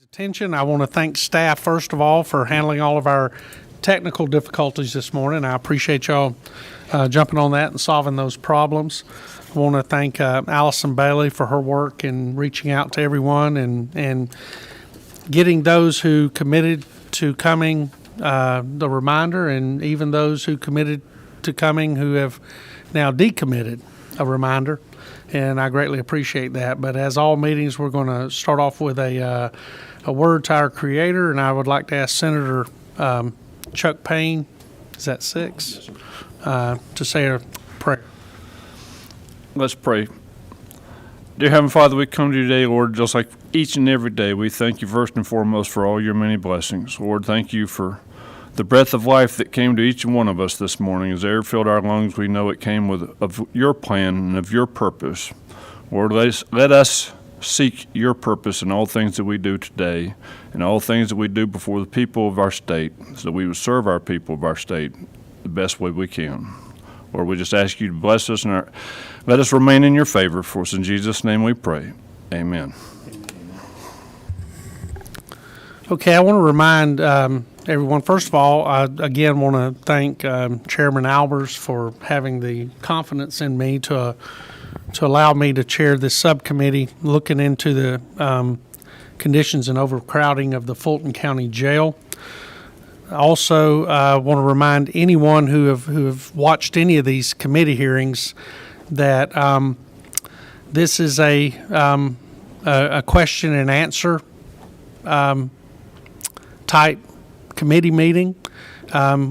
Attention. I want to thank staff, first of all, for handling all of our technical difficulties this morning. I appreciate y'all jumping on that and solving those problems. I want to thank Allison Bailey for her work in reaching out to everyone and getting those who committed to coming the reminder, and even those who committed to coming who have now decommitted a reminder. And I greatly appreciate that. But as all meetings, we're going to start off with a word to our Creator, and I would like to ask Senator Chuck Payne, is that 6, to say a prayer. Let's pray. Dear Heavenly Father, we come to you today, Lord, just like each and every day. We thank you first and foremost for all your many blessings. Lord, thank you for the breath of life that came to each and one of us this morning. As air filled our lungs, we know it came of your plan and of your purpose. Lord, let us seek your purpose in all things that we do today and all things that we do before the people of our state, so that we would serve our people of our state the best way we can. Lord, we just ask you to bless us and let us remain in your favor. For us in Jesus' name we pray. Amen. Okay, I want to remind everyone, first of all, I again want to thank Chairman Albers for having the confidence in me to allow me to chair this subcommittee looking into the conditions and overcrowding of the Fulton County Jail. I also want to remind anyone who have watched any of these committee hearings that this is a question and answer type committee meeting.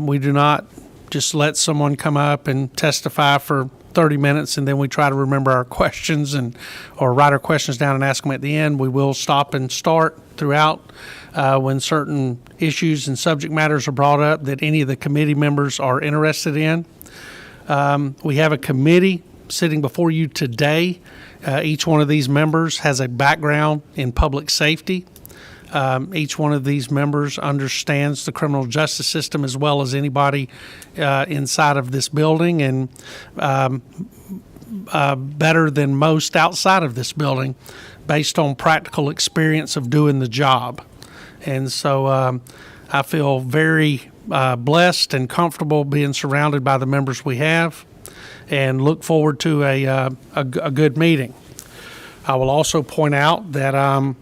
We do not just let someone come up and testify for 30 minutes and then we try to remember our questions or write our questions down and ask them at the end. We will stop and start throughout when certain issues and subject matters are brought up that any of the committee members are interested in. We have a committee sitting before you today. Each one of these members has a background in public safety. Each one of these members understands the criminal justice system as well as anybody inside of this building, and better than most outside of this building based on practical experience of doing the job. And so I feel very blessed and comfortable being surrounded by the members we have and look forward to a good meeting. I will also point out that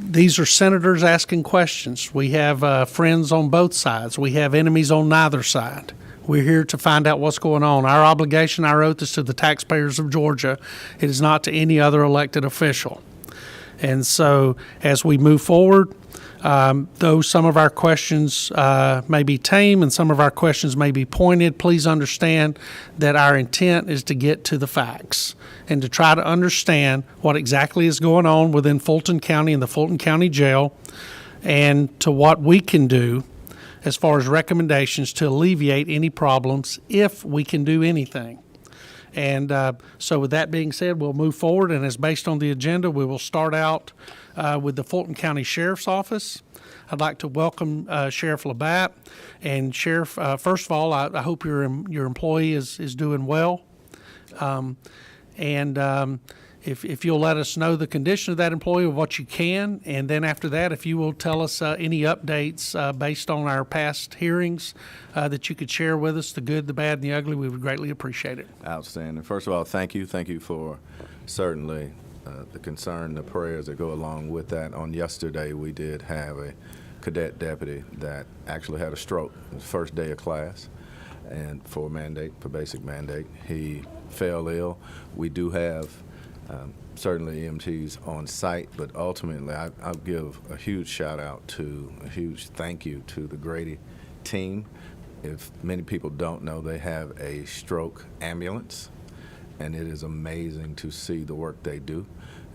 these are senators asking questions. We have friends on both sides. We have enemies on neither side. We're here to find out what's going on. Our obligation, our oath is to the taxpayers of Georgia. It is not to any other elected official. And so as we move forward, though some of our questions may be tame and some of our questions may be pointed, please understand that our intent is to get to the facts and to try to understand what exactly is going on within Fulton County and the Fulton County Jail, and to what we can do as far as recommendations to alleviate any problems if we can do anything. And so with that being said, we'll move forward, and as based on the agenda, we will start out with the Fulton County Sheriff's Office. I'd like to welcome Sheriff Labatt. And Sheriff, first of all, I hope your employee is doing well. If you'll let us know the condition of that employee, of what you can, and then after that, if you will tell us any updates based on our past hearings that you could share with us, the good, the bad, and the ugly, we would greatly appreciate it. Outstanding. First of all, thank you. Thank you for certainly the concern, the prayers that go along with that. On yesterday, we did have a cadet deputy that actually had a stroke. It was the first day of class, and for basic mandate, he fell ill. We do have certainly EMTs on site, but ultimately I'll give a huge shout out a huge thank you to the Grady team. If many people don't know, they have a stroke ambulance, and it is amazing to see the work they do.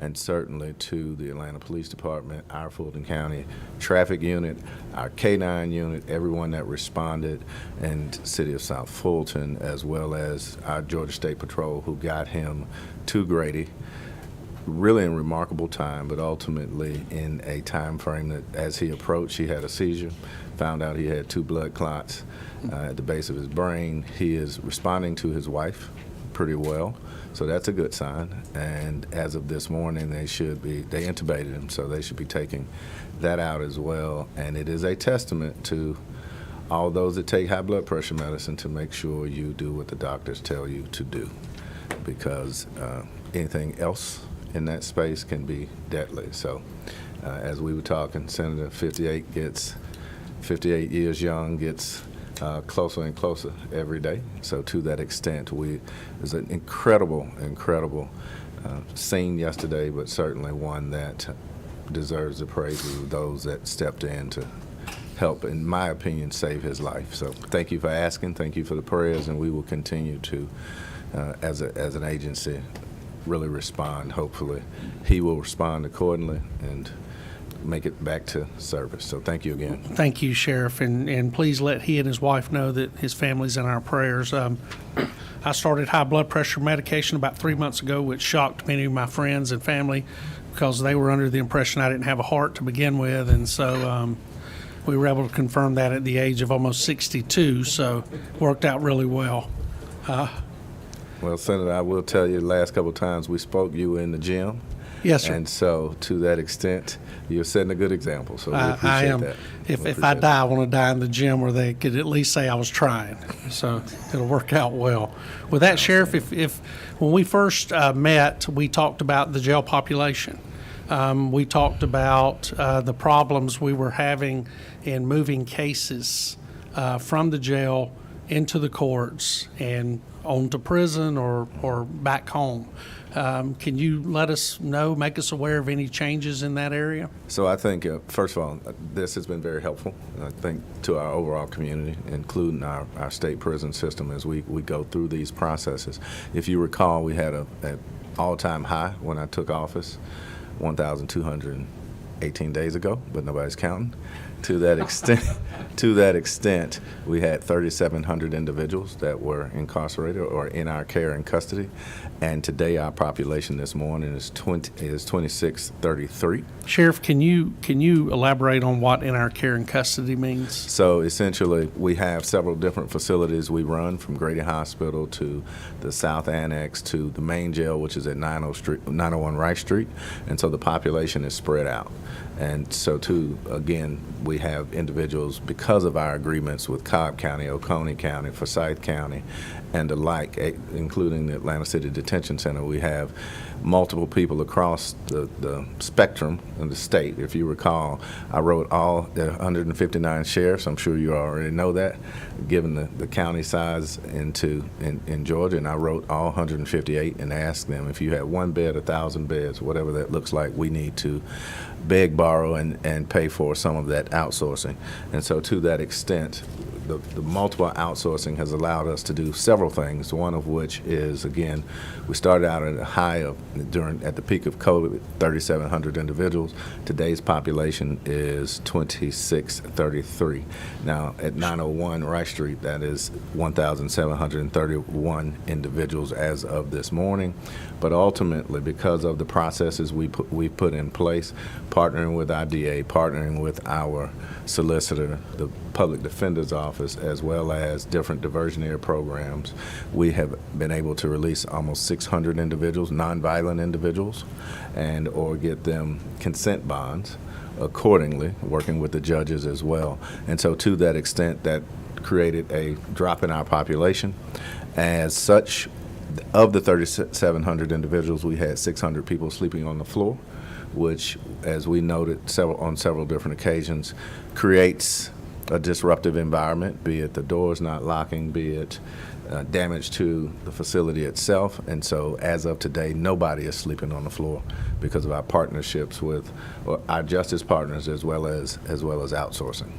And certainly to the Atlanta Police Department, our Fulton County Traffic Unit, our K-9 unit, everyone that responded, and City of South Fulton, as well as our Georgia State Patrol who got him to Grady. Really in remarkable time, but ultimately in a time frame that as he approached, he had a seizure, found out he had 2 blood clots at the base of his brain. He is responding to his wife, pretty well. So that's a good sign. And as of this morning, they intubated him, so they should be taking that out as well. And it is a testament to all those that take high blood pressure medicine to make sure you do what the doctors tell you to do, because anything else in that space can be deadly. So as we were talking, Senator 58 years young, gets closer and closer every day. So to that extent, there's an incredible scene yesterday, but certainly one that deserves the praises of those that stepped in to help, in my opinion, save his life. So thank you for asking, thank you for the prayers, and we will continue to, as an agency, really respond. Hopefully he will respond accordingly and make it back to service. So thank you again. Thank you, Sheriff, and please let he and his wife know that his family's in our prayers. I started high blood pressure medication about 3 months ago, which shocked many of my friends and family because they were under the impression I didn't have a heart to begin with, and so we were able to confirm that at the age of almost 62, so worked out really well. Well, Senator, I will tell you, the last couple of times we spoke, you were in the gym. Yes, sir. And so, to that extent, you're setting a good example. So we appreciate I am. that. If I die, I want to die in the gym where they could at least say I was trying. So it'll work out well. With that, Sheriff, if when we first met, we talked about the jail population. We talked about the problems we were having in moving cases from the jail into the courts and on to prison or back home. Can you let us know, make us aware of any changes in that area? So I think, first of all, this has been very helpful, I think, to our overall community, including our state prison system as we go through these processes. If you recall, we had an all-time high when I took office, 1,218 days ago, but nobody's counting. To that extent, we had 3,700 individuals that were incarcerated or in our care and custody, and today our population this morning is 2,633. Sheriff, can you elaborate on what in our care and custody means? So essentially, we have several different facilities we run, from Grady Hospital to the South Annex to the main jail, which is at 901 Rice Street, and so the population is spread out. And so, too, again, we have individuals, because of our agreements with Cobb County, Oconee County, Forsyth County, and the like, including the Atlanta City Detention Center. We have multiple people across the spectrum in the state. If you recall, I wrote all the 159 sheriffs. I'm sure you already know that, given the county size in Georgia, and I wrote all 158 and asked them, if you have one bed, 1,000 beds, whatever that looks like, we need to beg, borrow, and pay for some of that outsourcing. And so to that extent, the multiple outsourcing has allowed us to do several things, one of which is, again, we started out at a high of, at the peak of COVID, 3,700 individuals. Today's population is 2,633. Now, at 901 Rice Street, that is 1,731 individuals as of this morning. But ultimately, because of the processes we put in place, partnering with our DA, partnering with our solicitor, the public defender's office, as well as different diversionary programs, we have been able to release almost 600 individuals, nonviolent individuals, and or get them consent bonds accordingly, working with the judges as well. And so to that extent, that created a drop in our population. As such, of the 3,700 individuals, we had 600 people sleeping on the floor, which, as we noted on several different occasions, creates a disruptive environment, be it the doors not locking, be it damage to the facility itself. And so as of today, nobody is sleeping on the floor because of our partnerships with our justice partners as well as outsourcing.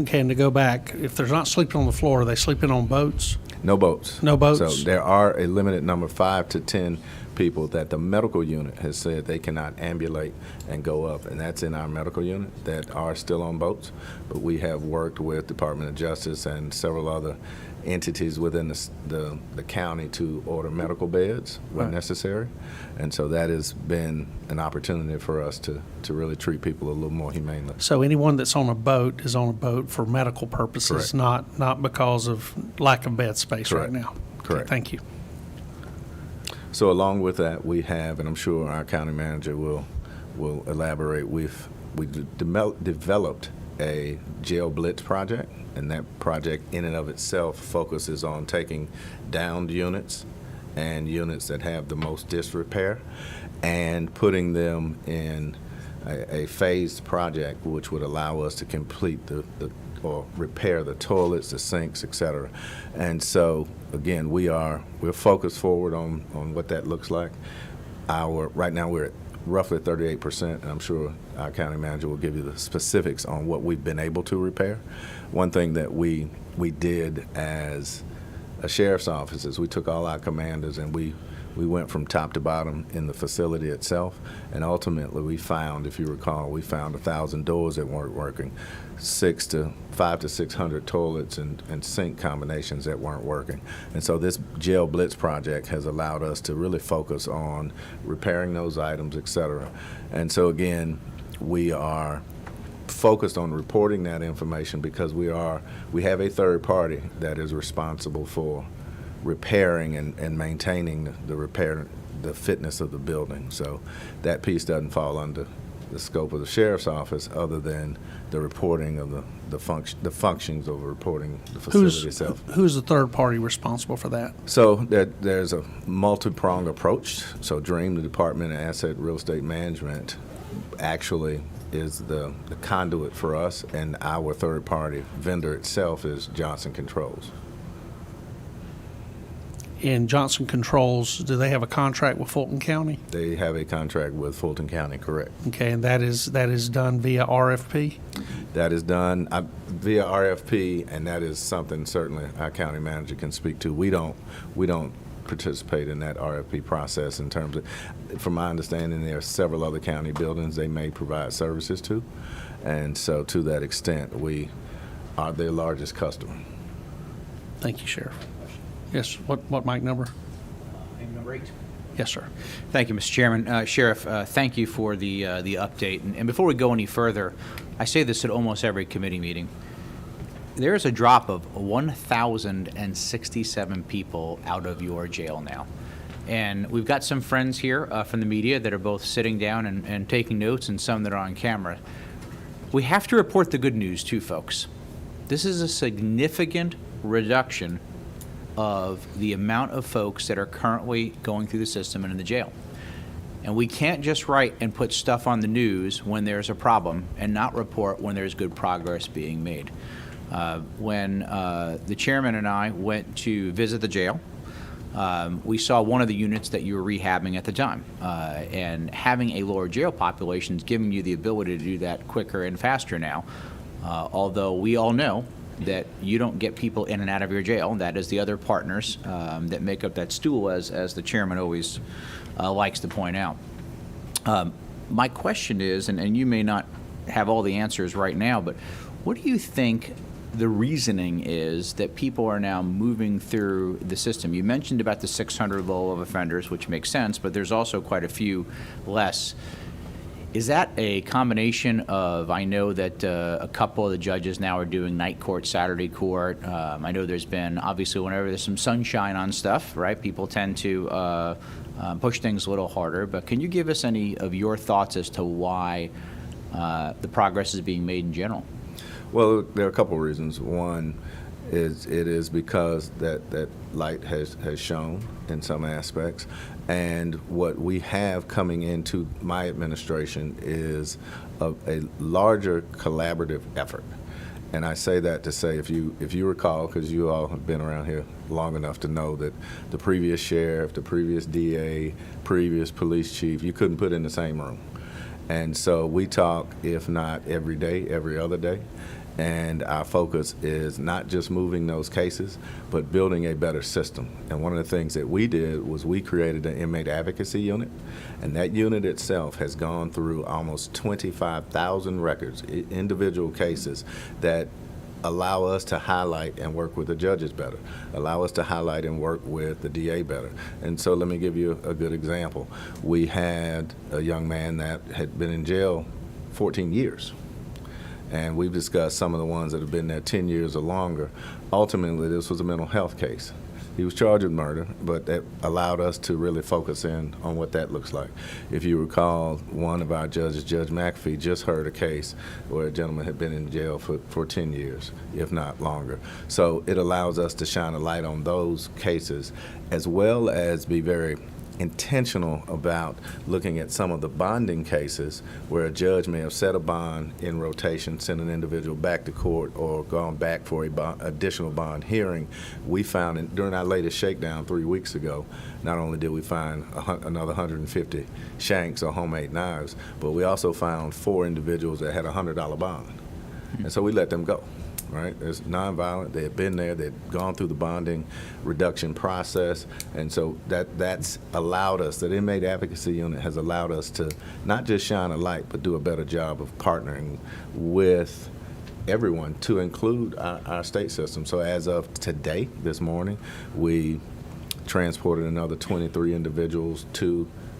Okay, and to go back, if they're not sleeping on the floor, are they sleeping on boats? No boats. No boats. So there are a limited number, 5 to 10 people that the medical unit has said they cannot ambulate and go up, and that's in our medical unit, that are still on boats. But we have worked with Department of Justice and several other entities within the county to order medical beds when necessary. And so that has been an opportunity for us to really treat people a little more humanely. So anyone that's on a boat is on a boat for medical purposes, Correct. not because of lack of bed space Correct. right now. Correct. Okay, thank you. So along with that, we have, and I'm sure our county manager will elaborate, we developed a jail blitz project, and that project in and of itself focuses on taking downed units and units that have the most disrepair and putting them in a phased project which would allow us to complete or repair the toilets, the sinks, et cetera. And so again, we're focused forward on what that looks like. Right now we're at roughly 38%, and I'm sure our county manager will give you the specifics on what we've been able to repair. One thing that we did as a sheriff's office is we took all our commanders and we went from top to bottom in the facility itself, and ultimately we found, if you recall, 1,000 doors that weren't working, 500 to 600 toilets and sink combinations that weren't working. And so this jail blitz project has allowed us to really focus on repairing those items, et cetera. And so again, we are focused on reporting that information because we have a third party that is responsible for repairing and maintaining the fitness of the building. So that piece doesn't fall under the scope of the sheriff's office, other than the reporting of the functions of reporting the facility itself. Who's the third party responsible for that? So there's a multi-pronged approach. So DREAM, the Department of Asset Real Estate Management, actually is the conduit for us, and our third party vendor itself is Johnson Controls. And Johnson Controls, do they have a contract with Fulton County? They have a contract with Fulton County, correct. Okay, and that is done via RFP? That is done via RFP, and that is something certainly our county manager can speak to. We don't participate in that RFP process in terms of, from my understanding, there are several other county buildings they may provide services to, and so to that extent, we are their largest customer. Thank you, Sheriff. Yes, what mic number? Item number 8. Yes, sir. Thank you, Mr. Chairman. Sheriff, thank you for the update. And before we go any further, I say this at almost every committee meeting. There is a drop of 1,067 people out of your jail now. And we've got some friends here from the media that are both sitting down and taking notes, and some that are on camera. We have to report the good news too, folks. This is a significant reduction of the amount of folks that are currently going through the system and in the jail. And we can't just write and put stuff on the news when there's a problem and not report when there's good progress being made. When the chairman and I went to visit the jail, we saw one of the units that you were rehabbing at the time. And having a lower jail population is giving you the ability to do that quicker and faster now, although we all know that you don't get people in and out of your jail. That is the other partners that make up that stool, as the chairman always likes to point out. My question is, and you may not have all the answers right now, but what do you think the reasoning is that people are now moving through the system? You mentioned about the 600 low of offenders, which makes sense, but there's also quite a few less. Is that a combination of, I know that a couple of the judges now are doing night court, Saturday court. I know there's been, obviously, whenever there's some sunshine on stuff, right, people tend to push things a little harder. But can you give us any of your thoughts as to why the progress is being made in general? Well, there are a couple of reasons. One is it is because that light has shone in some aspects. And what we have coming into my administration is a larger collaborative effort. And I say that to say, if you recall, because you all have been around here long enough to know that the previous sheriff, the previous DA, previous police chief, you couldn't put in the same room. And so we talk, if not every day, every other day. And our focus is not just moving those cases, but building a better system. And one of the things that we did was we created an inmate advocacy unit. And that unit itself has gone through almost 25,000 records, individual cases that allow us to highlight and work with the judges better, allow us to highlight and work with the DA better. And so let me give you a good example. We had a young man that had been in jail 14 years. And we've discussed some of the ones that have been there 10 years or longer. Ultimately, this was a mental health case. He was charged with murder, but that allowed us to really focus in on what that looks like. If you recall, one of our judges, Judge McAfee, just heard a case where a gentleman had been in jail for 10 years, if not longer. So it allows us to shine a light on those cases, as well as be very intentional about looking at some of the bonding cases where a judge may have set a bond in rotation, sent an individual back to court, or gone back for a additional bond hearing. We found during our latest shakedown 3 weeks ago, not only did we find another 150 shanks or homemade knives, but we also found 4 individuals that had a $100 bond. And so we let them go. Right? It's nonviolent. They had been there. They'd gone through the bonding reduction process. And so that's allowed us, that inmate advocacy unit has allowed us to not just shine a light, but do a better job of partnering with everyone to include our state system. So as of today, this morning, we transported another 23 individuals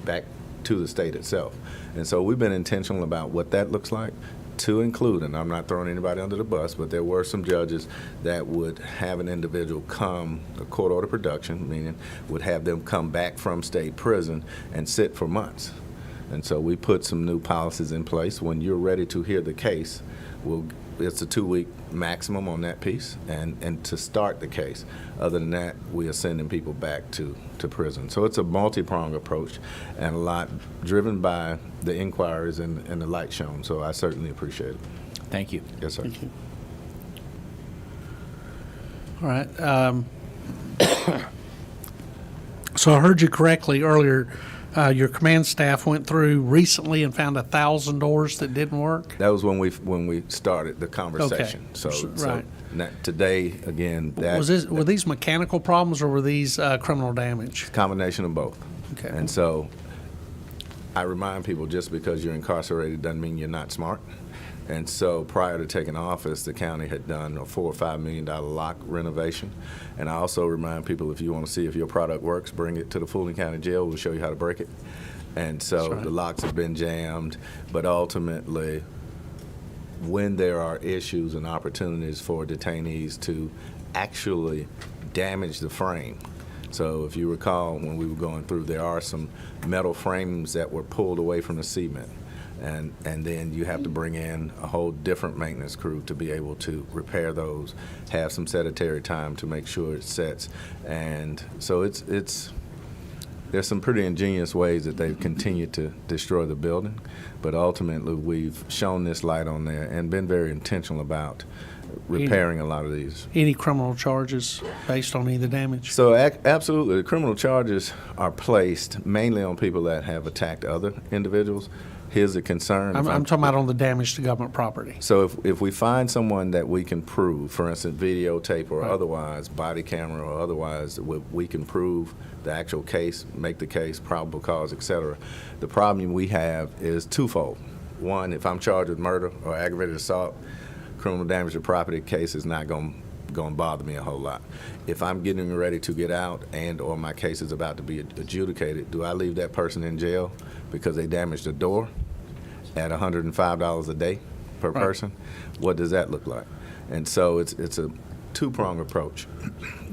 back to the state itself. And so we've been intentional about what that looks like, to include, and I'm not throwing anybody under the bus, but there were some judges that would have an individual come, a court order production, meaning would have them come back from state prison and sit for months. And so we put some new policies in place. When you're ready to hear the case, it's a 2-week maximum on that piece, and to start the case. Other than that, we are sending people back to prison. So it's a multi-pronged approach, and a lot driven by the inquiries and the light shown. So I certainly appreciate it. Thank you. Yes, sir. Thank you. All right. So I heard you correctly earlier. Your command staff went through recently and found 1,000 doors that didn't work. That was when we started the conversation. Okay. So Right. Today, again, Were these mechanical problems or were these criminal damage? combination of both. Okay. And so I remind people, just because you're incarcerated doesn't mean you're not smart. And so prior to taking office, the county had done a $4 or $5 million lock renovation. And I also remind people, if you want to see if your product works, bring it to the Fulton County Jail. We'll show you how to break it. And so That's right. the locks have been jammed, but ultimately, when there are issues and opportunities for detainees to actually damage the frame. So if you recall, when we were going through, there are some metal frames that were pulled away from the cement. And then you have to bring in a whole different maintenance crew to be able to repair those, have some sedentary time to make sure it sets. And so there's some pretty ingenious ways that they've continued to destroy the building, but ultimately we've shown this light on there and been very intentional about repairing a lot of these. Any criminal charges based on any of the damage? So absolutely, the criminal charges are placed mainly on people that have attacked other individuals. Here's the concern. I'm talking about on the damage to government property. So if we find someone that we can prove, for instance, videotape or Right. otherwise, body camera or otherwise, we can prove the actual case, make the case, probable cause, et cetera. The problem we have is twofold. One, if I'm charged with murder or aggravated assault, criminal damage to property case is not going to bother me a whole lot. If I'm getting ready to get out and or my case is about to be adjudicated, do I leave that person in jail because they damaged a door at $105 a day per Right. person? What does that look like? And so it's a two-pronged approach.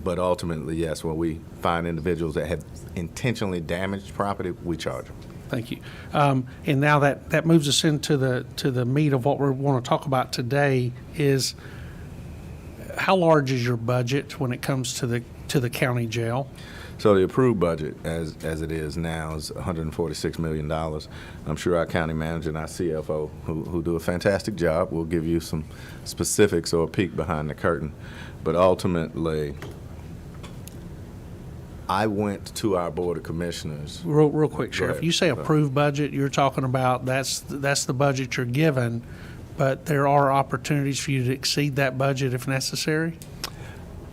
But ultimately, yes, when we find individuals that have intentionally damaged property, we charge them. Thank you. And now that moves us into the meat of what we want to talk about today is how large is your budget when it comes to the county jail? So the approved budget, as it is now, is $146 million. I'm sure our county manager and our CFO, who do a fantastic job, will give you some specifics or a peek behind the curtain. But ultimately, I went to our Board of Commissioners. Real quick, Sheriff. ahead. You say Go ahead. approved budget, you're talking about that's the budget you're given, but there are opportunities for you to exceed that budget if necessary?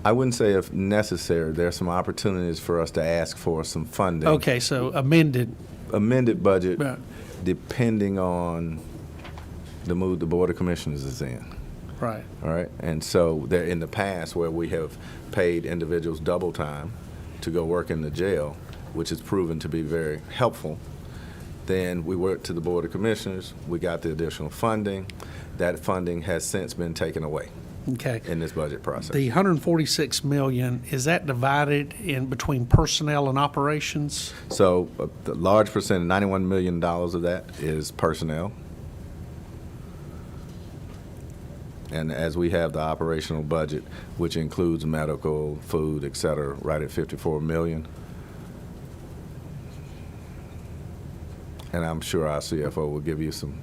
I wouldn't say if necessary. There are some opportunities for us to ask for some funding. Okay, so amended. Amended budget, Right. depending on the mood the Board of Commissioners is in. Right. All right, and so there in the past where we have paid individuals double time to go work in the jail, which has proven to be very helpful, then we went to the Board of Commissioners, we got the additional funding. That funding has since been taken away. Okay. in this budget process. The 146 million, is that divided in between personnel and operations? So the large percent, $91 million of that is personnel. And as we have the operational budget, which includes medical, food, et cetera, right at 54 million. And I'm sure our CFO will give you some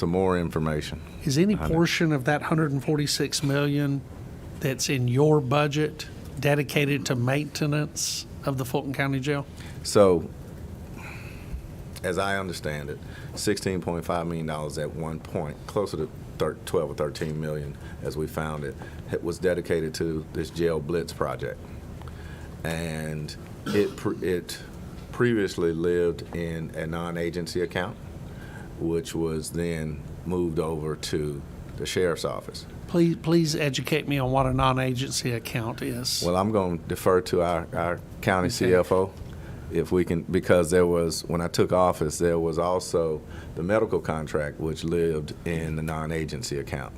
more information. Is any behind it. portion of that 146 million that's in your budget dedicated to maintenance of the Fulton County Jail? So, as I understand it, $16.5 million at one point, closer to 12 or 13 million as we found it was dedicated to this jail blitz project. And it previously lived in a non-agency account, which was then moved over to the sheriff's office. Please educate me on what a non-agency account is. Well, I'm going to defer to our county Okay. CFO, if we can, because there was, when I took office, there was also the medical contract, which lived in the non-agency account,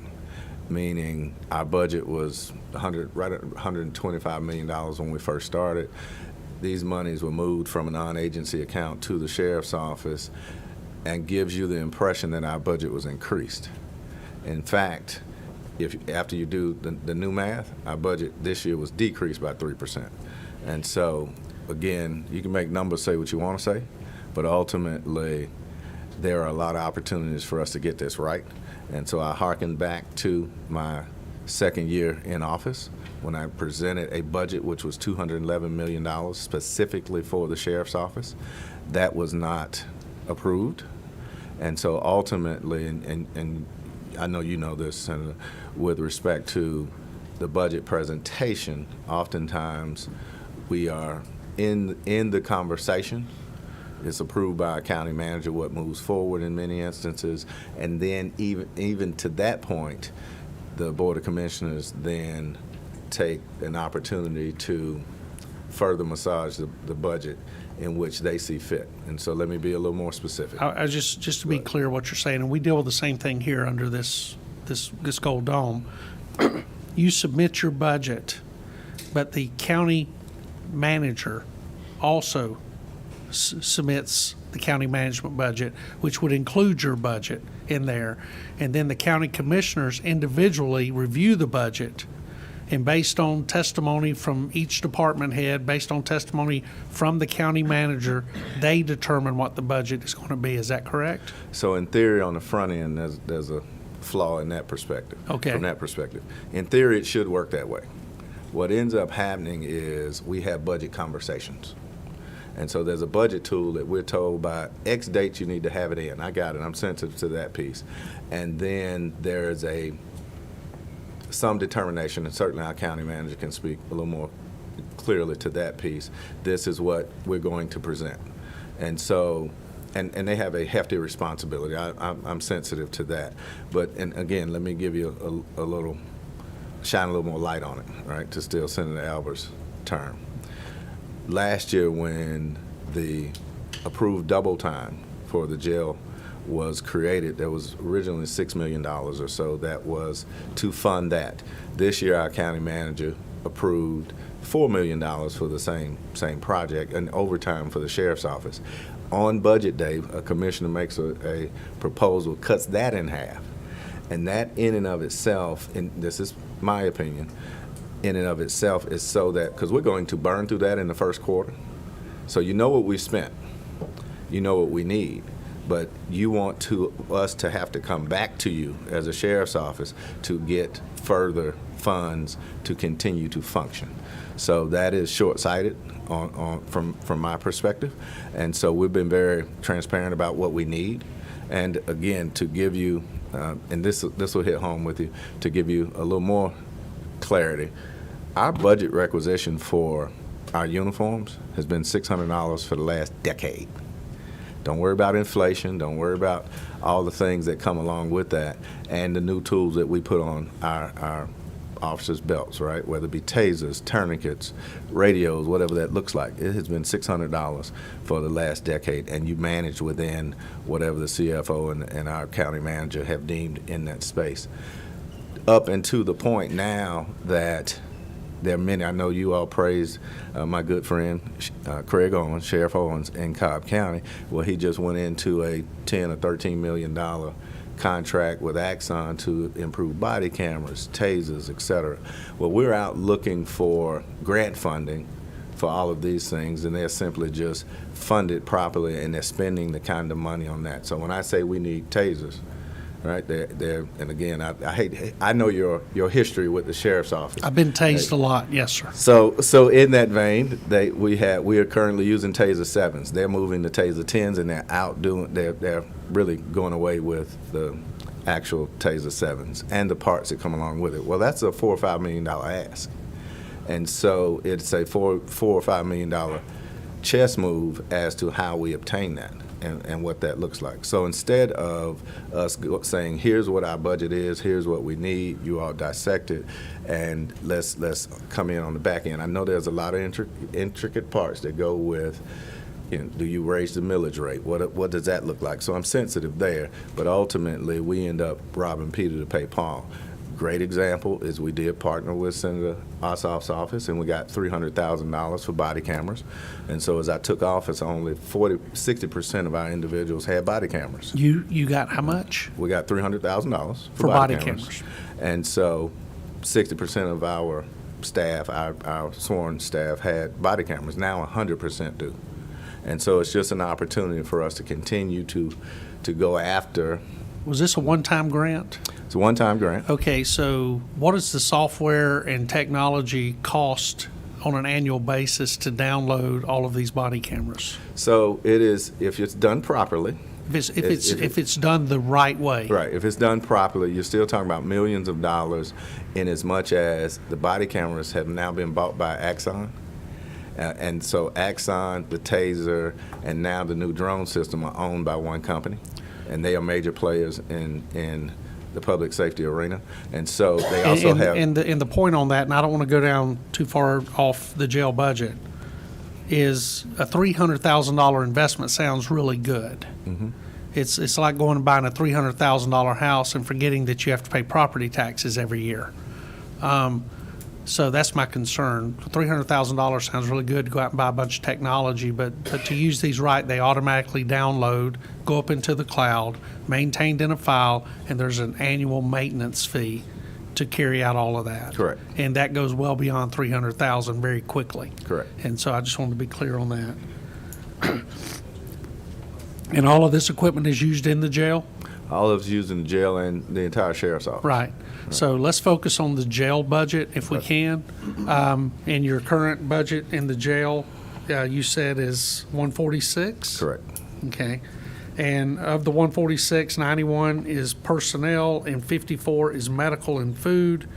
meaning our budget was right at $125 million when we first started. These monies were moved from a non-agency account to the sheriff's office, and gives you the impression that our budget was increased. In fact, after you do the new math, our budget this year was decreased by 3%. And so, again, you can make numbers say what you want to say, but ultimately there are a lot of opportunities for us to get this right. And so I hearken back to my second year in office when I presented a budget which was $211 million specifically for the sheriff's office. That was not approved. And so ultimately, and I know you know this, Senator, with respect to the budget presentation, oftentimes we are in the conversation. It's approved by a county manager what moves forward in many instances, and then even to that point, the Board of Commissioners then take an opportunity to further massage the budget in which they see fit. And so let me be a little more specific. I just to be clear what you're saying, and we deal with the same thing here under this Gold Dome. You submit your budget, but the county manager also submits the county management budget, which would include your budget in there. And then the county commissioners individually review the budget. And based on testimony from each department head, based on testimony from the county manager, they determine what the budget is going to be. Is that correct? So in theory, on the front end, there's a flaw in that perspective. Okay. From that perspective. In theory, it should work that way. What ends up happening is we have budget conversations. And so there's a budget tool that we're told by X dates you need to have it in. I got it. I'm sensitive to that piece. And then there's some determination, and certainly our county manager can speak a little more clearly to that piece. This is what we're going to present. And so, and they have a hefty responsibility. I'm sensitive to that. But, and again, let me give you a little, shine a little more light on it, right, to steal Senator Albert's term. Last year when the approved double time for the jail was created, there was originally $6 million or so that was to fund that. This year our county manager approved $4 million for the same project and overtime for the sheriff's office. On budget day, a commissioner makes a proposal, cuts that in half. And that in and of itself, and this is my opinion, in and of itself is so that, because we're going to burn through that in the first quarter. So you know what we spent, you know what we need, but you want us to have to come back to you as a sheriff's office to get further funds to continue to function. So that is short-sighted from my perspective. And so we've been very transparent about what we need. And again, to give you, and this will hit home with you, to give you a little more clarity, our budget requisition for our uniforms has been $600 for the last decade. Don't worry about inflation. Don't worry about all the things that come along with that and the new tools that we put on our officers' belts, right? Whether it be tasers, tourniquets, radios, whatever that looks like. It has been $600 for the last decade, and you manage within whatever the CFO and our county manager have deemed in that space. up and to the point now that there are many. I know you all praised my good friend Craig Owens, Sheriff Owens in Cobb County. Well, he just went into a $10 or $13 million contract with Axon to improve body cameras, tasers, etc. Well, we're out looking for grant funding for all of these things, and they're simply just funded properly, and they're spending the kind of money on that. So when I say we need tasers, right? They're and again, I know your history with the sheriff's office. I've been tased a lot, yes, sir. So in that vein, we are currently using Taser 7s. They're moving to Taser 10s, and they're really going away with the actual Taser 7s and the parts that come along with it. Well, that's a $4 or $5 million ask, and so it's a $4 or $5 million chess move as to how we obtain that. And what that looks like. So instead of us saying, here's what our budget is, here's what we need, you all dissect it, and let's come in on the back end. I know there's a lot of intricate parts that go with, do you raise the millage rate? What does that look like? So I'm sensitive there, but ultimately we end up robbing Peter to pay Paul. Great example is we did partner with Senator Ossoff's office, and we got $300,000 for body cameras. And so as I took office, only 60% of our individuals had body cameras. You got how much? We got $300,000 For body cameras. And so 60% of our staff, our sworn staff, had body cameras. Now 100% do. And so it's just an opportunity for us to continue to go after. Was this a one-time grant? It's a one-time grant. Okay, so what does the software and technology cost on an annual basis to download all of these body cameras? So it is, if it's done properly. If it's done the right way. Right. If it's done properly, you're still talking about millions of dollars, in as much as the body cameras have now been bought by Axon. And so Axon, the Taser, and now the new drone system are owned by one company, and they are major players in the public safety arena. And so they also have. And the point on that, and I don't want to go down too far off the jail budget, is a $300,000 investment sounds really good. Mm-hmm. It's like going and buying a $300,000 house and forgetting that you have to pay property taxes every year. So that's my concern. $300,000 sounds really good to go out and buy a bunch of technology, but to use these right, they automatically download, go up into the cloud, maintained in a file, and there's an annual maintenance fee to carry out all of that. Correct. And that goes well beyond $300,000 very quickly. Correct. And so I just wanted to be clear on that. And all of this equipment is used in the jail? All of it's used in the jail and the entire sheriff's office. Right. So let's focus on the jail budget if we can. In your current budget in the jail, you said is 146? Correct. Okay. And of the 146, 91 is personnel and 54 is medical and food.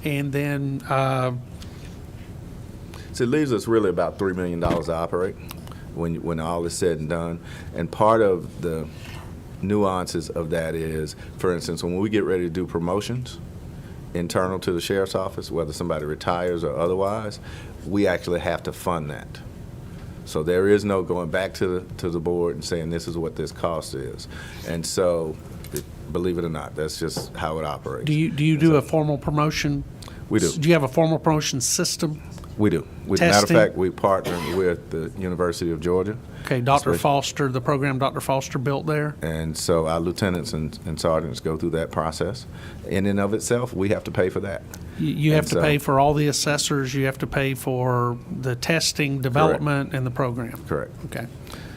And then So it leaves us really about $3 million to operate when all is said and done. And part of the nuances of that is, for instance, when we get ready to do promotions internal to the sheriff's office, whether somebody retires or otherwise, we actually have to fund that. So there is no going back to the board and saying this is what this cost is. And so, believe it or not, that's just how it operates. do you do a formal promotion? We do. Do you have a formal promotion system? We do. Matter of Testing? fact, we partner with the University of Georgia. Okay, Dr. Foster, the program Dr. Foster built there? And so our lieutenants and sergeants go through that process. In and of itself, we have to pay for that. You have to so- pay for all the assessors, you have to pay for the testing, development, and the program? Correct. Okay.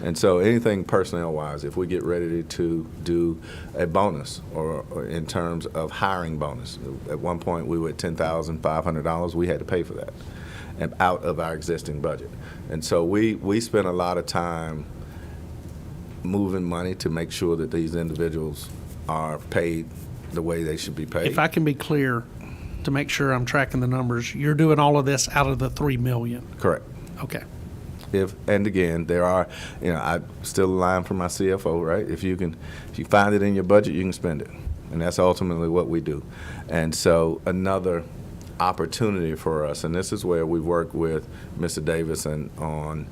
And so anything personnel-wise, if we get ready to do a bonus or in terms of hiring bonus, at one point we were at $10,500, we had to pay for that and out of our existing budget. And so we spent a lot of time moving money to make sure that these individuals are paid the way they should be paid. If I can be clear, to make sure I'm tracking the numbers, you're doing all of this out of the $3 million? Correct. Okay. And again, there are, I still a line from my CFO, right? If you find it in your budget, you can spend it. And that's ultimately what we do. And so another opportunity for us, and this is where we work with Mr. Davison on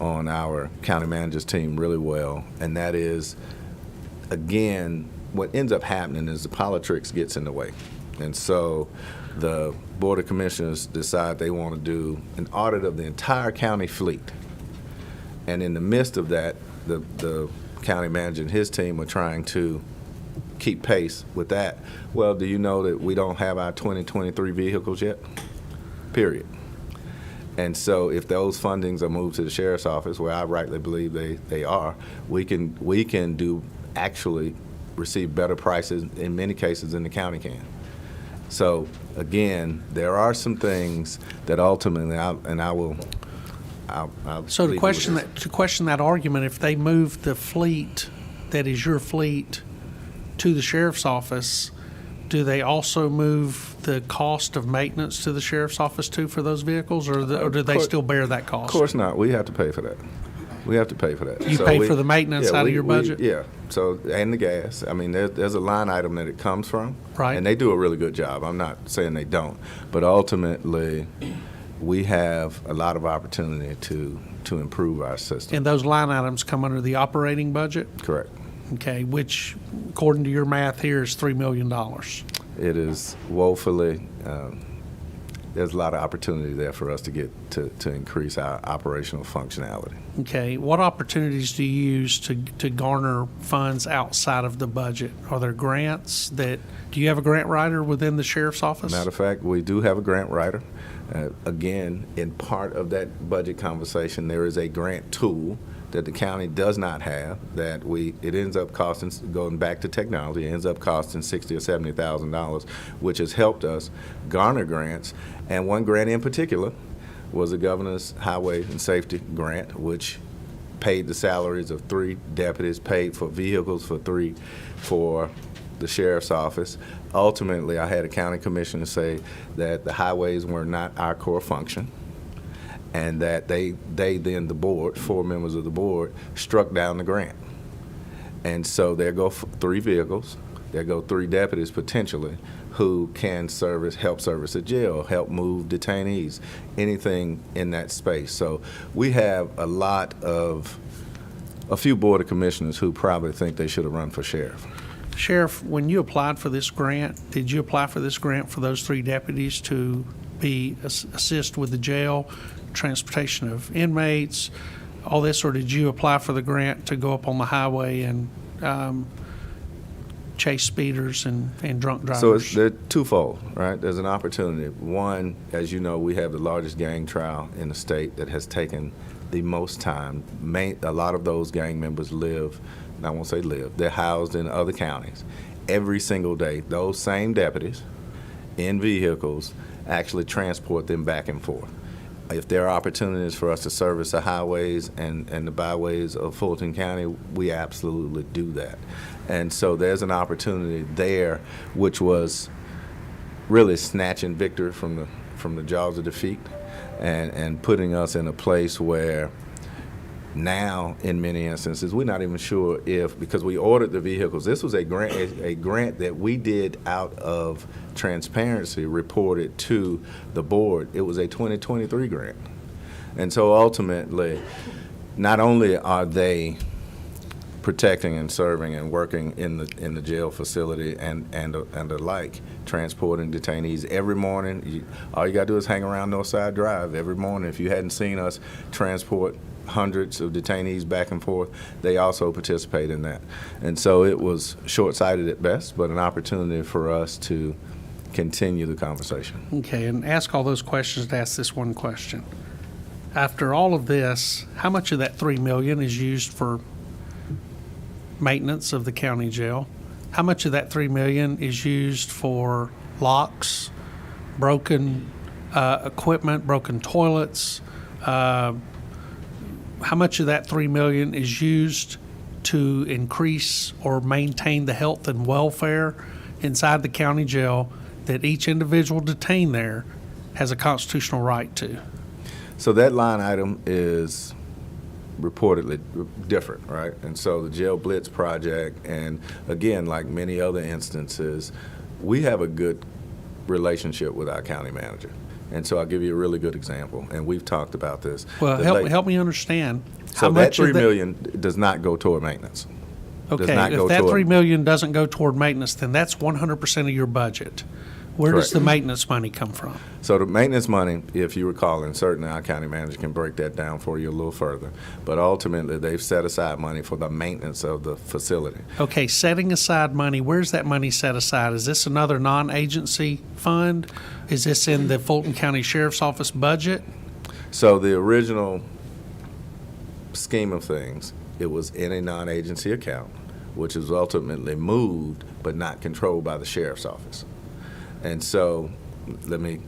our county manager's team really well, and that is, again, what ends up happening is the politics gets in the way. And so the Board of Commissioners decide they want to do an audit of the entire county fleet. And in the midst of that, the county manager and his team are trying to keep pace with that. Well, do you know that we don't have our 2023 vehicles yet? Period. And so if those fundings are moved to the sheriff's office, where I rightly believe they are, we can do actually receive better prices in many cases than the county can. So again, there are some things that ultimately, I'll So leave to you question with this. that, to question that argument, if they move the fleet that is your fleet to the sheriff's office, do they also move the cost of maintenance to the sheriff's office too for those vehicles, or do they still bear that cost? Of course not. We have to pay for that. We have to pay for that. You pay for the maintenance out of your budget? Yeah. So, and the gas. I mean, there's a line item that it comes from. Right. And they do a really good job. I'm not saying they don't. But ultimately, we have a lot of opportunity to improve our system. And those line items come under the operating budget? Correct. Okay, which, according to your math here, is $3 million. It is woefully, there's a lot of opportunity there for us to get to increase our operational functionality. Okay, what opportunities do you use to garner funds outside of the budget? Are there grants do you have a grant writer within the sheriff's office? Matter of fact, we do have a grant writer. Again, in part of that budget conversation, there is a grant tool that the county does not have that it ends up costing, going back to technology, it ends up costing $60,000 or $70,000, which has helped us garner grants. And one grant in particular was the governor's highway and safety grant, which paid the salaries of 3 deputies, paid for vehicles for 3 for the sheriff's office. Ultimately, I had a county commissioner say that the highways were not our core function, and that they then, the board, 4 members of the board, struck down the grant. And so there go 3 vehicles, there go 3 deputies potentially who can help service a jail, help move detainees, anything in that space. So we have a few Board of Commissioners who probably think they should have run for sheriff. Sheriff, when you applied for this grant, did you apply for this grant for those 3 deputies to assist with the jail, transportation of inmates, all this, or did you apply for the grant to go up on the highway and chase speeders and drunk drivers? So they're twofold, right? There's an opportunity. One, as you know, we have the largest gang trial in the state that has taken the most time. A lot of those gang members live, and I won't say live, they're housed in other counties. Every single day, those same deputies in vehicles actually transport them back and forth. If there are opportunities for us to service the highways and the byways of Fulton County, we absolutely do that. And so there's an opportunity there, which was really snatching victory from the jaws of defeat and putting us in a place where now, in many instances, we're not even sure because we ordered the vehicles. This was a grant that we did out of transparency, reported to the board. It was a 2023 grant. And so ultimately, not only are they protecting and serving and working in the jail facility and the like, transporting detainees every morning. All you got to do is hang around Northside Drive every morning. If you hadn't seen us transport hundreds of detainees back and forth, they also participate in that. And so it was short-sighted at best, but an opportunity for us to continue the conversation. Okay, and ask all those questions to ask this one question. After all of this, how much of that $3 million is used for maintenance of the county jail? How much of that $3 million is used for locks, broken equipment, broken toilets? How much of that $3 million is used to increase or maintain the health and welfare inside the county jail that each individual detained there has a constitutional right to? So that line item is reportedly different, right? And so the Jail Blitz project, and again, like many other instances, we have a good relationship with our county manager. And so I'll give you a really good example, and we've talked about this. Well, help me understand. So that $3 million does not go toward maintenance. Okay, if that $3 million doesn't go toward maintenance, then that's 100% of your budget. Where does Correct. the maintenance money come from? So the maintenance money, if you recall, and certainly our county manager can break that down for you a little further, but ultimately they've set aside money for the maintenance of the facility. Okay, setting aside money, where's that money set aside? Is this another non-agency fund? Is this in the Fulton County Sheriff's Office budget? So the original scheme of things, it was in a non-agency account, which is ultimately moved but not controlled by the sheriff's office. And so, let me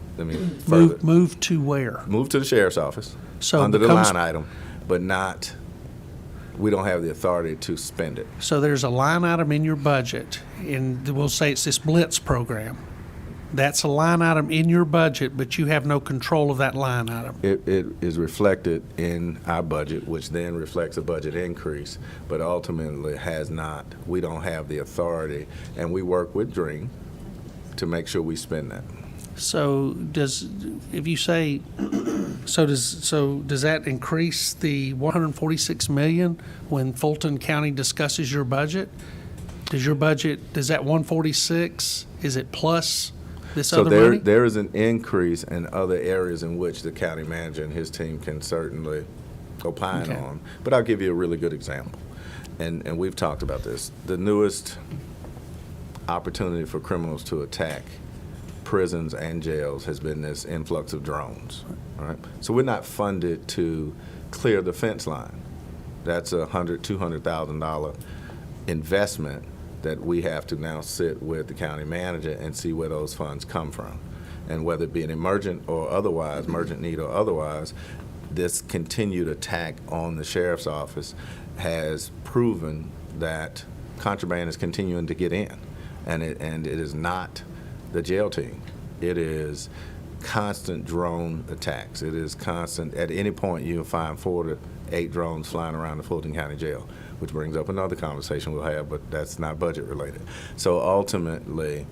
further Move to where? move to the sheriff's office So under the becomes- line item, but not. We don't have the authority to spend it. So there's a line item in your budget, and we'll say it's this Blitz program. That's a line item in your budget, but you have no control of that line item. It is reflected in our budget, which then reflects a budget increase, but ultimately has not. We don't have the authority, and we work with Dream to make sure we spend that. So does that increase the 146 million when Fulton County discusses your budget? Does that 146, is it plus this So other money? there is an increase in other areas in which the county manager and his team can certainly opine Okay. on. But I'll give you a really good example, and we've talked about this. The newest opportunity for criminals to attack prisons and jails has been this influx of drones. All right, so we're not funded to clear the fence line. That's $200,000 investment that we have to now sit with the county manager and see where those funds come from, and whether it be an emergent need or otherwise. This continued attack on the sheriff's office has proven that contraband is continuing to get in. And it is not the jail team. It is constant drone attacks. It is constant. At any point, you'll find 4 to 8 drones flying around the Fulton County Jail, which brings up another conversation we'll have, but that's not budget related. So ultimately,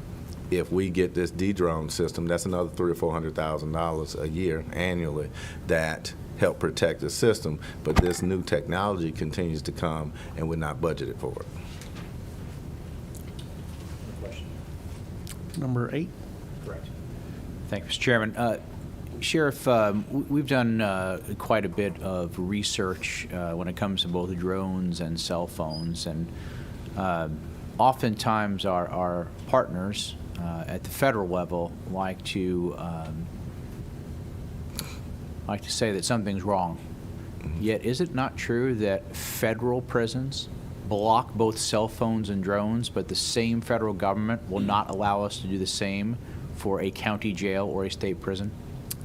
if we get this D-drone system, that's another $300,000 or $400,000 a year annually that help protect the system. But this new technology continues to come, and we're not budgeted for it. Number 8? Correct. Thank you, Mr. Chairman. Sheriff, we've done quite a bit of research when it comes to both drones and cell phones, and oftentimes our partners at the federal level like to say that something's wrong. Yet, is it not true that federal prisons block both cell phones and drones, but the same federal government will not allow us to do the same for a county jail or a state prison?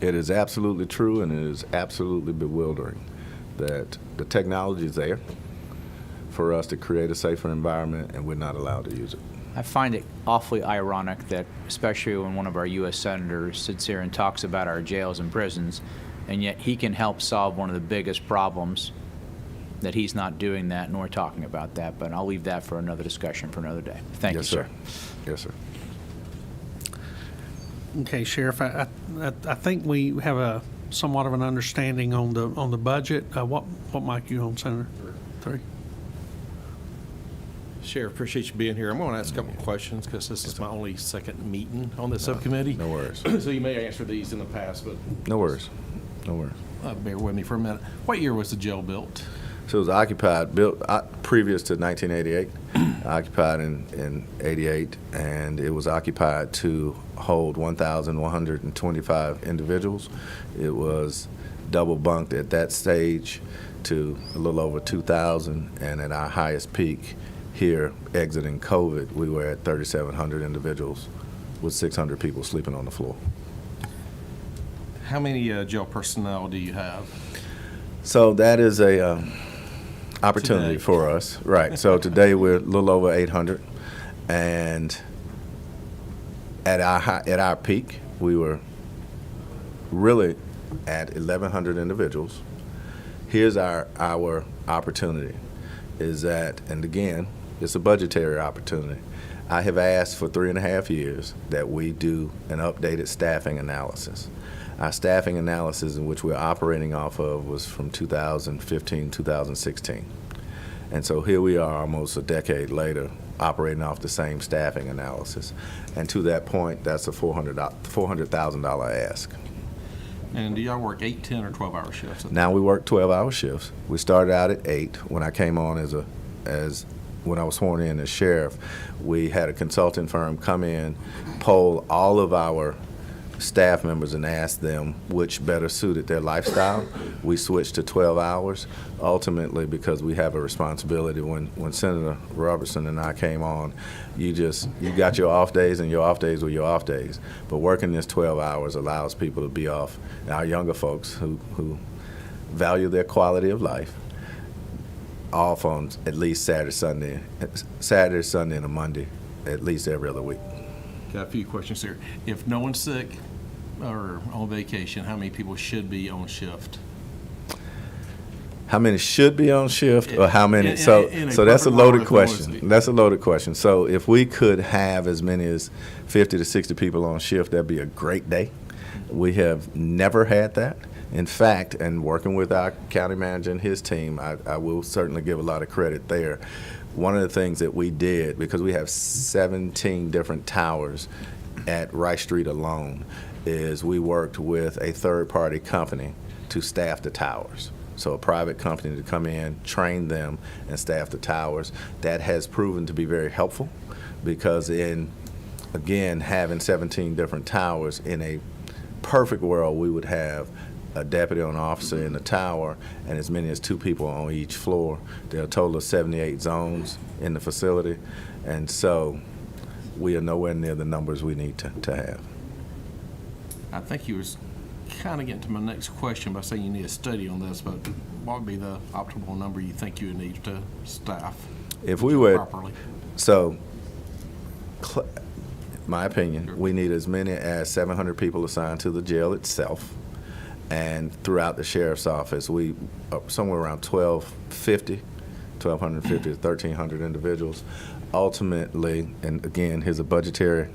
It is absolutely true, and it is absolutely bewildering that the technology is there for us to create a safer environment, and we're not allowed to use it. I find it awfully ironic that, especially when one of our U.S. senators sits here and talks about our jails and prisons, and yet he can help solve one of the biggest problems, that he's not doing that, nor talking about that. But I'll leave that for another discussion for another day. Thank you, sir. Yes, sir. Okay, Sheriff, I think we have a somewhat of an understanding on the budget. What mic you on, Senator? 3. Sheriff, appreciate you being here. I'm going to ask a couple of questions because this is my only second meeting on this subcommittee. No worries. So you may answer these in the past, but No worries. No worries. bear with me for a minute. What year was the jail built? So it was built previous to 1988, occupied in 88, and it was occupied to hold 1,125 individuals. It was double bunked at that stage to a little over 2,000, and at our highest peak here exiting COVID, we were at 3,700 individuals with 600 people sleeping on the floor. How many jail personnel do you have? So that is a opportunity Today. for us, right? So today we're a little over 800, and at our peak we were really at 1,100 individuals. Here's our opportunity, is that, and again, it's a budgetary opportunity. I have asked for 3.5 years that we do an updated staffing analysis. Our staffing analysis, in which we're operating off of, was from 2015, 2016. And so here we are almost a decade later operating off the same staffing analysis. And to that point, that's a $400,000 ask. And do y'all work 8, 10, or 12-hour shifts? Now we work 12-hour shifts. We started out at 8. When I came on when I was sworn in as sheriff, we had a consulting firm come in, poll all of our staff members and ask them which better suited their lifestyle. We switched to 12 hours, ultimately because we have a responsibility. When Senator Robertson and I came on, you got your off days, and your off days were your off days. But working this 12 hours allows people to be off, and our younger folks who value their quality of life, off on at least Saturday, Sunday, and a Monday, at least every other week. Got a few questions here. If no one's sick or on vacation, how many people should be on shift? How many should be on shift, or how many? In a So that's a perfect loaded world, question. That's a loaded question. So if we could have as many as 50 to 60 people on shift, that'd be a great day. We have never had that. In fact, and working with our county manager and his team, I will certainly give a lot of credit there. One of the things that we did, because we have 17 different towers at Rice Street alone, is we worked with a third-party company to staff the towers. So a private company to come in, train them, and staff the towers. That has proven to be very helpful, because again, having 17 different towers, in a perfect world, we would have a deputy or an officer in the tower and as many as 2 people on each floor. There are a total of 78 zones in the facility, and so we are nowhere near the numbers we need to have. I think you was kind of getting to my next question by saying you need a study on this, but what would be the optimal number you think you would need to staff If we were properly? My opinion, we need as many as 700 people assigned to the jail itself. And throughout the sheriff's office, we are somewhere around 1,250 to 1,300 individuals. Ultimately, and again, here's a budgetary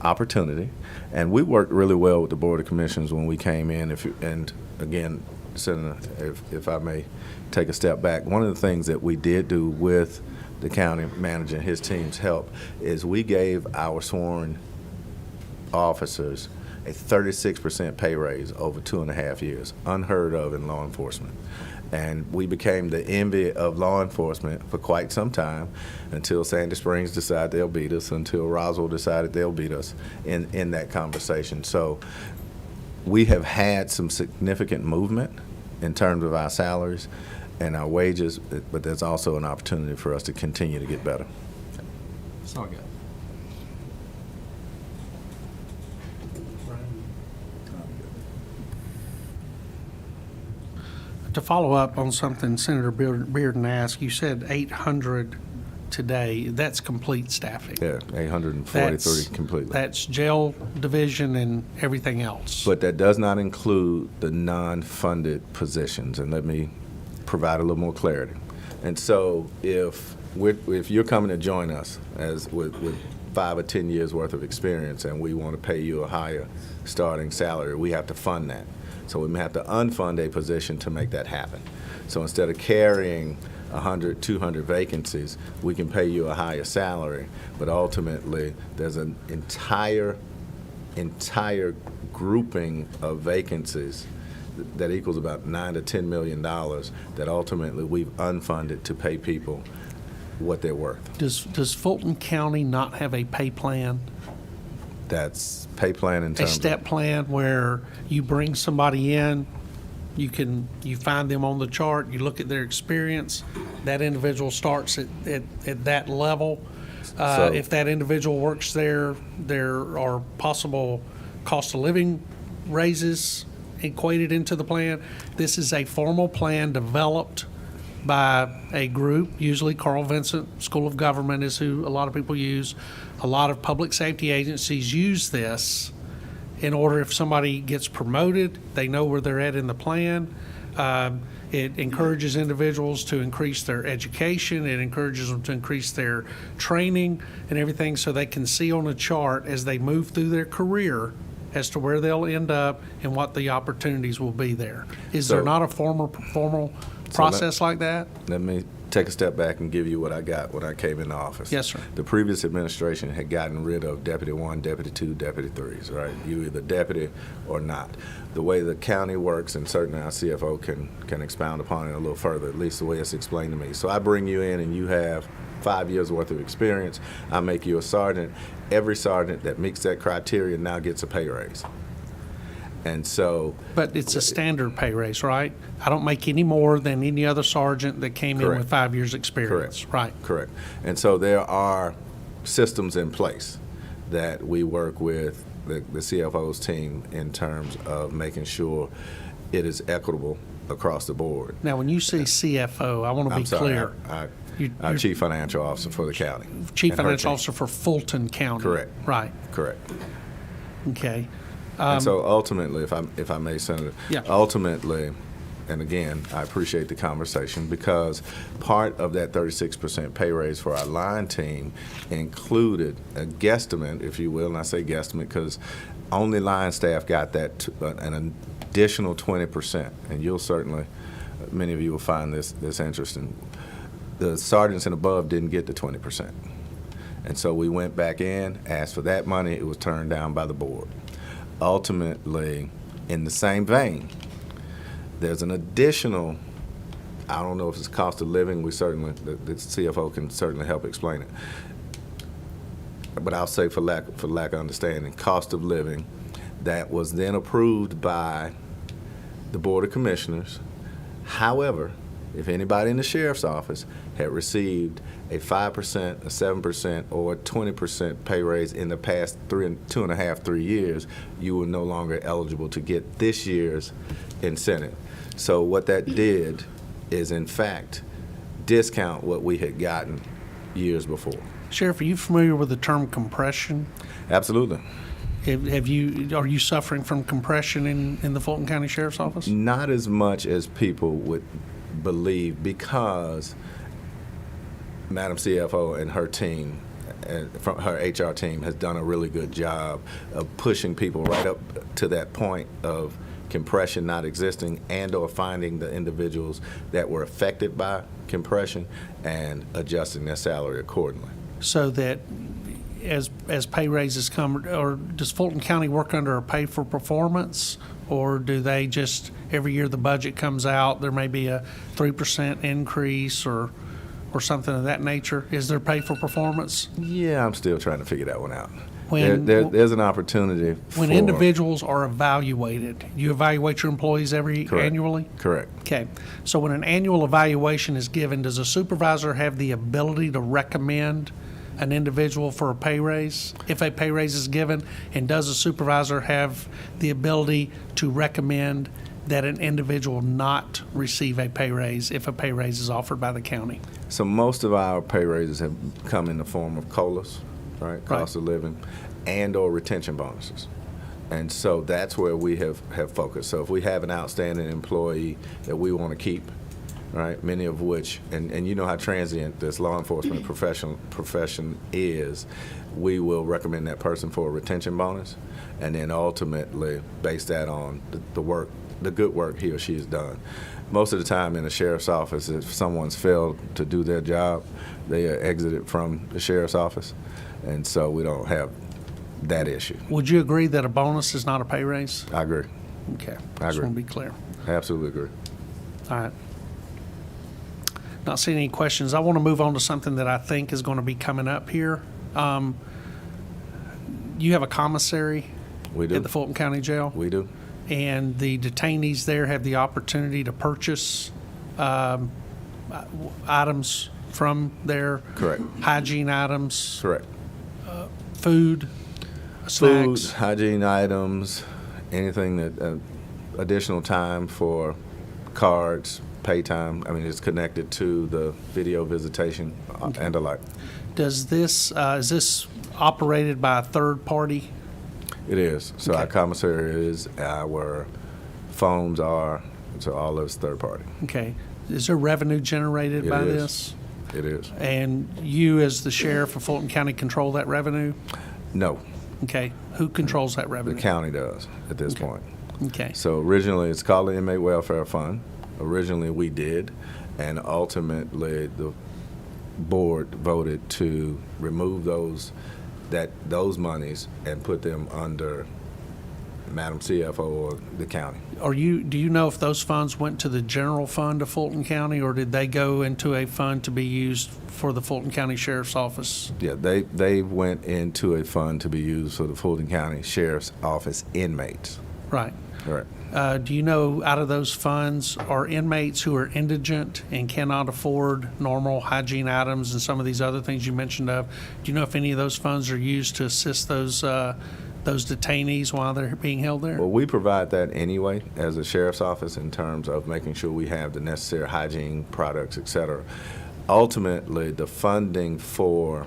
opportunity. And we worked really well with the Board of Commissioners when we came in. And again, Senator, if I may take a step back, one of the things that we did do with the county manager and his team's help is we gave our sworn officers a 36% pay raise over 2.5 years, unheard of in law enforcement. And we became the envy of law enforcement for quite some time, until Sandy Springs decided they'll beat us, until Roswell decided they'll beat us in that conversation. So we have had some significant movement in terms of our salaries and our wages, but there's also an opportunity for us to continue to get better. That's all I got. To follow up on something Senator Bearden asked, you said 800 today. That's complete staffing. Yeah, 843 completely. That's jail division and everything else. But that does not include the non-funded positions, and let me provide a little more clarity. And so if you're coming to join us as with 5 or 10 years worth of experience, and we want to pay you a higher starting salary, we have to fund that. So we may have to unfund a position to make that happen. So instead of carrying 100, 200 vacancies, we can pay you a higher salary, but ultimately there's an entire grouping of vacancies that equals about $9 to $10 million that ultimately we've unfunded to pay people what they're worth. Does Fulton County not have a pay plan? That's pay plan in A terms step plan where you bring somebody in, you find them on the chart, you look at their experience, that individual starts at that level. If that individual works there are possible cost of living raises equated into the plan. This is a formal plan developed by a group, usually Carl Vincent School of Government is who a lot of people use. A lot of public safety agencies use this in order, if somebody gets promoted, they know where they're at in the plan. It encourages individuals to increase their education. It encourages them to increase their training and everything, so they can see on a chart as they move through their career as to where they'll end up and what the opportunities will be there. Is there not a formal process like that? Let me take a step back and give you what I got when I came into office. Yes, sir. The previous administration had gotten rid of Deputy 1, Deputy 2, Deputy 3s, right? You either deputy or not. The way the county works, and certainly our CFO can expound upon it a little further, at least the way it's explained to me. So I bring you in and you have 5 years worth of experience. I make you a sergeant. Every sergeant that meets that criteria now gets a pay raise. And so, But it's a standard pay raise, right? I don't make any more than any other sergeant that came in Correct. with 5 years' experience, right? correct. And so there are systems in place that we work with the CFO's team in terms of making sure it is equitable across the board. Now, when you say CFO, I want to be I'm sorry, clear. our You're Chief Financial Officer for the county. Chief and her Financial team. Officer for Fulton County. Correct. Right, Correct. okay. And so ultimately, if I may, Senator, Yeah. ultimately, and again, I appreciate the conversation because part of that 36% pay raise for our line team included a guesstimate, if you will, and I say guesstimate because only line staff got that an additional 20%, and you'll certainly, many of you will find this interesting. The sergeants and above didn't get the 20%. And so we went back in, asked for that money, it was turned down by the board. Ultimately, in the same vein, there's an additional, I don't know if it's cost of living, we certainly, the CFO can certainly help explain it. But I'll say for lack of understanding, cost of living that was then approved by the Board of Commissioners. However, if anybody in the sheriff's office had received a 5%, a 7%, or a 20% pay raise in the past 3 years, you were no longer eligible to get this year's incentive. So what that did is, in fact, discount what we had gotten years before. Sheriff, are you familiar with the term compression? Absolutely. Are you suffering from compression in the Fulton County Sheriff's Office? Not as much as people would believe because Madam CFO and her team, and from her HR team, has done a really good job of pushing people right up to that point of compression not existing and or finding the individuals that were affected by compression and adjusting their salary accordingly. So that as pay raises come, or does Fulton County work under a pay for performance? Or do they just, every year the budget comes out, there may be a 3% increase or something of that nature? Is there pay for performance? Yeah, I'm still trying to figure that one out. When- There's an opportunity When for individuals are evaluated, you evaluate your employees Correct. annually? Correct. Okay. So when an annual evaluation is given, does a supervisor have the ability to recommend an individual for a pay raise, if a pay raise is given? And does a supervisor have the ability to recommend that an individual not receive a pay raise if a pay raise is offered by the county? So most of our pay raises have come in the form of COLAs, right? Cost of living, and or retention bonuses. And so that's where we have focused. So if we have an outstanding employee that we want to keep, right, many of which, and you know how transient this law enforcement profession is, we will recommend that person for a retention bonus and then ultimately base that on the good work he or she has done. Most of the time in the sheriff's office, if someone's failed to do their job, they are exited from the sheriff's office, and so we don't have that issue. Would you agree that a bonus is not a pay raise? I agree. Okay. I Just agree. want to be clear. Absolutely agree. All right. Not seeing any questions. I want to move on to something that I think is going to be coming up here. You have a commissary We do. at the Fulton County Jail, We do. and the detainees there have the opportunity to purchase items from there. Correct. Hygiene items, Correct. food, Food, snacks. hygiene items, anything that additional time for cards, pay time. I mean, it's connected to the video visitation and the like. Does this, is this operated by a third party? It is. So our Okay. commissary is, our phones are, so all of it's third party. Okay. Is there revenue generated It by is. this? It is. And you, as the sheriff of Fulton County, control that revenue? No, Okay. Who controls that the revenue? county does at this Okay. point. Okay. So originally, it's called the Inmate Welfare Fund. Originally, we did. And ultimately, the board voted to remove those monies and put them under Madam CFO or the county. Do you know if those funds went to the general fund of Fulton County, or did they go into a fund to be used for the Fulton County Sheriff's Office? Yeah, they went into a fund to be used for the Fulton County Sheriff's Office inmates. Right. Right. Do you know, out of those funds, are inmates who are indigent and cannot afford normal hygiene items and some of these other things you mentioned of, do you know if any of those funds are used to assist those detainees while they're being held there? Well, we provide that anyway as a sheriff's office in terms of making sure we have the necessary hygiene products, et cetera. Ultimately, the funding for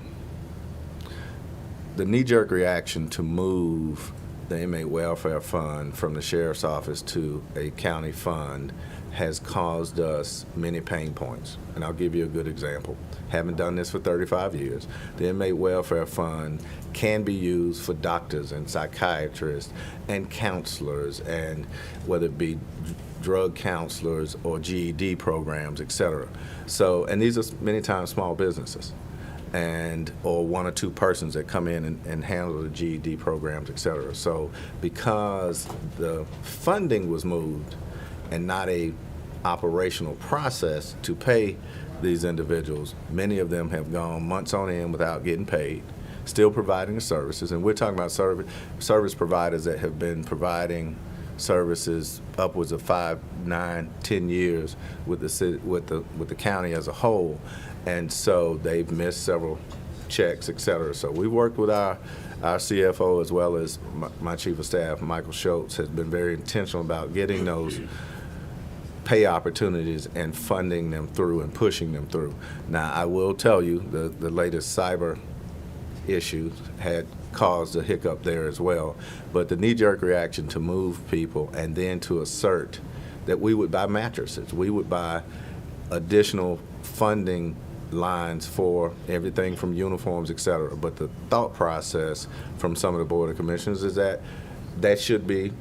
the knee-jerk reaction to move the inmate welfare fund from the sheriff's office to a county fund has caused us many pain points. And I'll give you a good example. Having done this for 35 years, the inmate welfare fund can be used for doctors and psychiatrists and counselors, and whether it be drug counselors or GED programs, et cetera. So, and these are many times small businesses, or one or two persons that come in and handle the GED programs, et cetera. So because the funding was moved and not a operational process to pay these individuals, many of them have gone months on end without getting paid, still providing the services. And we're talking about service providers that have been providing services upwards of 5, 9, 10 years with the city, with the county as a whole. And so they've missed several checks, et cetera. So we worked with our CFO, as well as my chief of staff, Michael Schultz, has been very intentional about getting those pay opportunities and funding them through and pushing them through. Now, I will tell you, the latest cyber issues had caused a hiccup there as well. But the knee-jerk reaction to move people and then to assert that we would buy mattresses, we would buy additional funding lines for everything from uniforms, et cetera. But the thought process from some of the Board of Commissioners is that should be,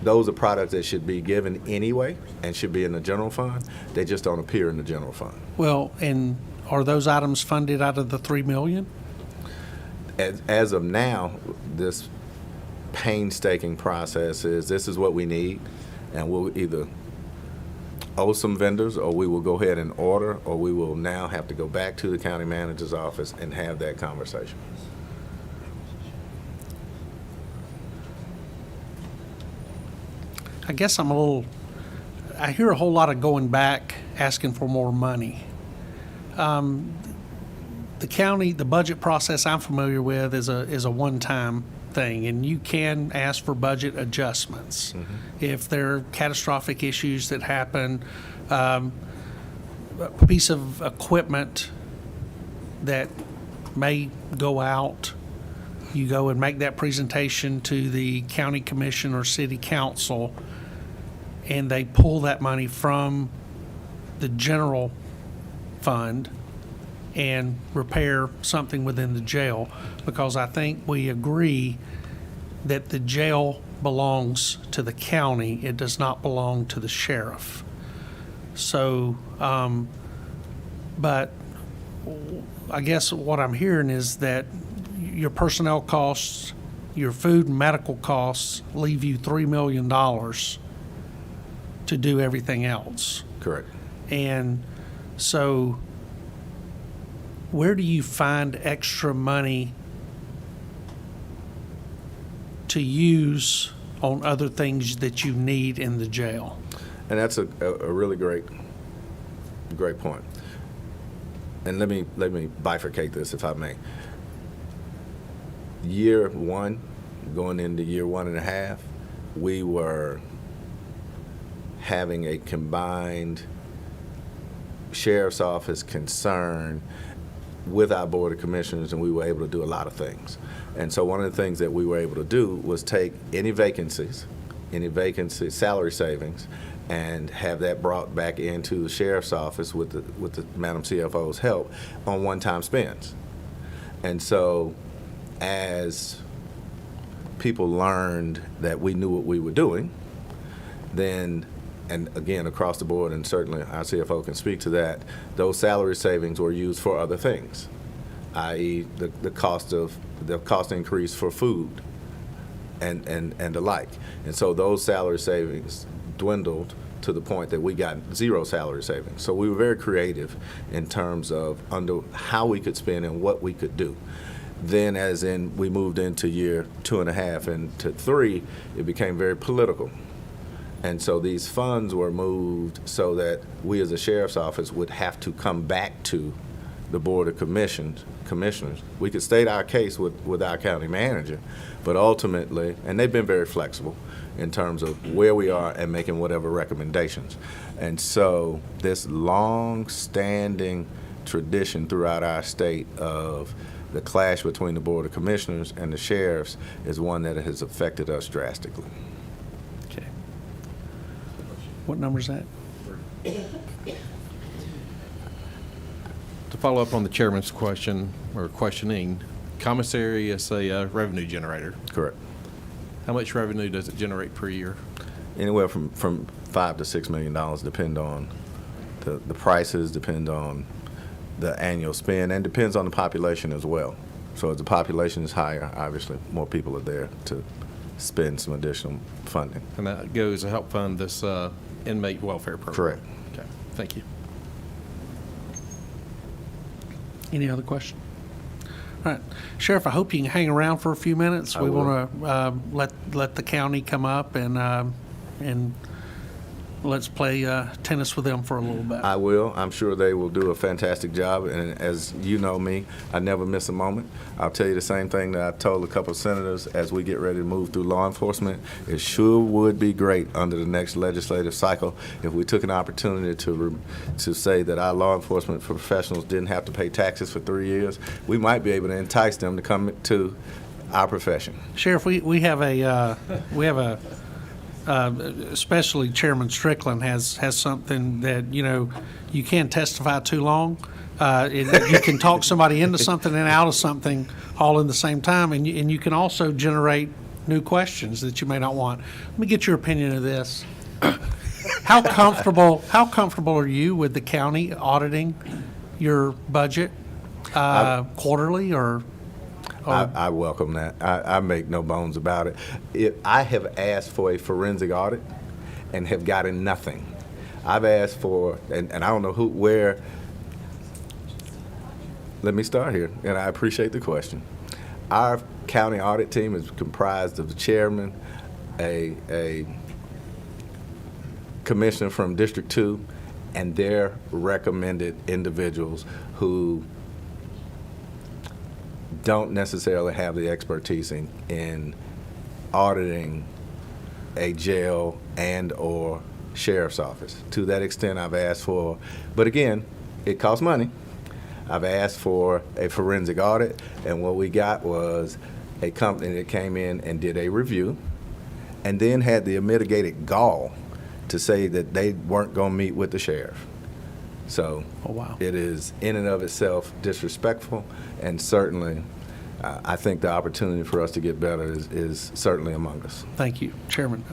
those are products that should be given anyway and should be in the general fund. They just don't appear in the general fund. Well, and are those items funded out of the $3 million? As of now, this painstaking process is, this is what we need, and we'll either owe some vendors, or we will go ahead and order, or we will now have to go back to the county manager's office and have that conversation. I guess I hear a whole lot of going back, asking for more money. The county, the budget process I'm familiar with is a one-time thing, and you can ask for budget adjustments. Mm-hmm. If there are catastrophic issues that happen, a piece of equipment that may go out, you go and make that presentation to the county commission or city council, and they pull that money from the general fund and repair something within the jail, because I think we agree that the jail belongs to the county. It does not belong to the sheriff. So, but I guess what I'm hearing is that your personnel costs, your food and medical costs leave you $3 million to do everything else. Correct. And so where do you find extra money to use on other things that you need in the jail? And that's a really great point. And let me bifurcate this, if I may. Year one, going into year 1.5, we were having a combined sheriff's office concern with our Board of Commissioners, and we were able to do a lot of things. And so one of the things that we were able to do was take any vacancy salary savings, and have that brought back into the sheriff's office with the Madam CFO's help on one-time spends. And so as people learned that we knew what we were doing, then and again, across the board, and certainly our CFO can speak to that, those salary savings were used for other things, i.e. the cost increase for food and the like. And so those salary savings dwindled to the point that we got zero salary savings. So we were very creative in terms of under how we could spend and what we could do. Then we moved into year 2.5 and to 3, it became very political. And so these funds were moved so that we as a sheriff's office would have to come back to the Board of Commissioners. We could state our case with our county manager, but ultimately, and they've been very flexible in terms of where we are and making whatever recommendations. And so this long-standing tradition throughout our state of the clash between the Board of Commissioners and the sheriffs is one that has affected us drastically. Okay. What number is that? To follow up on the chairman's question or questioning, commissary is a revenue generator. Correct. How much revenue does it generate per year? Anywhere from $5 to $6 million, depend on the prices, depend on the annual spend, and depends on the population as well. So as the population is higher, obviously more people are there to spend some additional funding. And that goes to help fund this inmate welfare program? Correct. Okay, thank you. Any other question? All right, Sheriff, I hope you can hang around for a few minutes. I We will. want to let the county come up and let's play tennis with them for a little bit. I will. I'm sure they will do a fantastic job. And as you know me, I never miss a moment. I'll tell you the same thing that I told a couple of senators as we get ready to move through law enforcement. It sure would be great under the next legislative cycle if we took an opportunity to say that our law enforcement professionals didn't have to pay taxes for 3 years. We might be able to entice them to come to our profession. Sheriff, we have a especially Chairman Strickland has something that, you can't testify too long. You can talk somebody into something and out of something all in the same time, and you can also generate new questions that you may not want. Let me get your opinion of this. How comfortable are you with the county auditing your budget quarterly or? I welcome that. I make no bones about it. I have asked for a forensic audit and have gotten nothing. I've asked for, and I don't know where. Let me start here, and I appreciate the question. Our county audit team is comprised of the chairman, a commissioner from District 2, and their recommended individuals who don't necessarily have the expertise in auditing a jail and or sheriff's office. To that extent, I've asked for, but again, it costs money. I've asked for a forensic audit, and what we got was a company that came in and did a review and then had the mitigated gall to say that they weren't going to meet with the sheriff. So Oh, wow. It is in and of itself disrespectful, and certainly I think the opportunity for us to get better is certainly among us. Thank you, Chairman.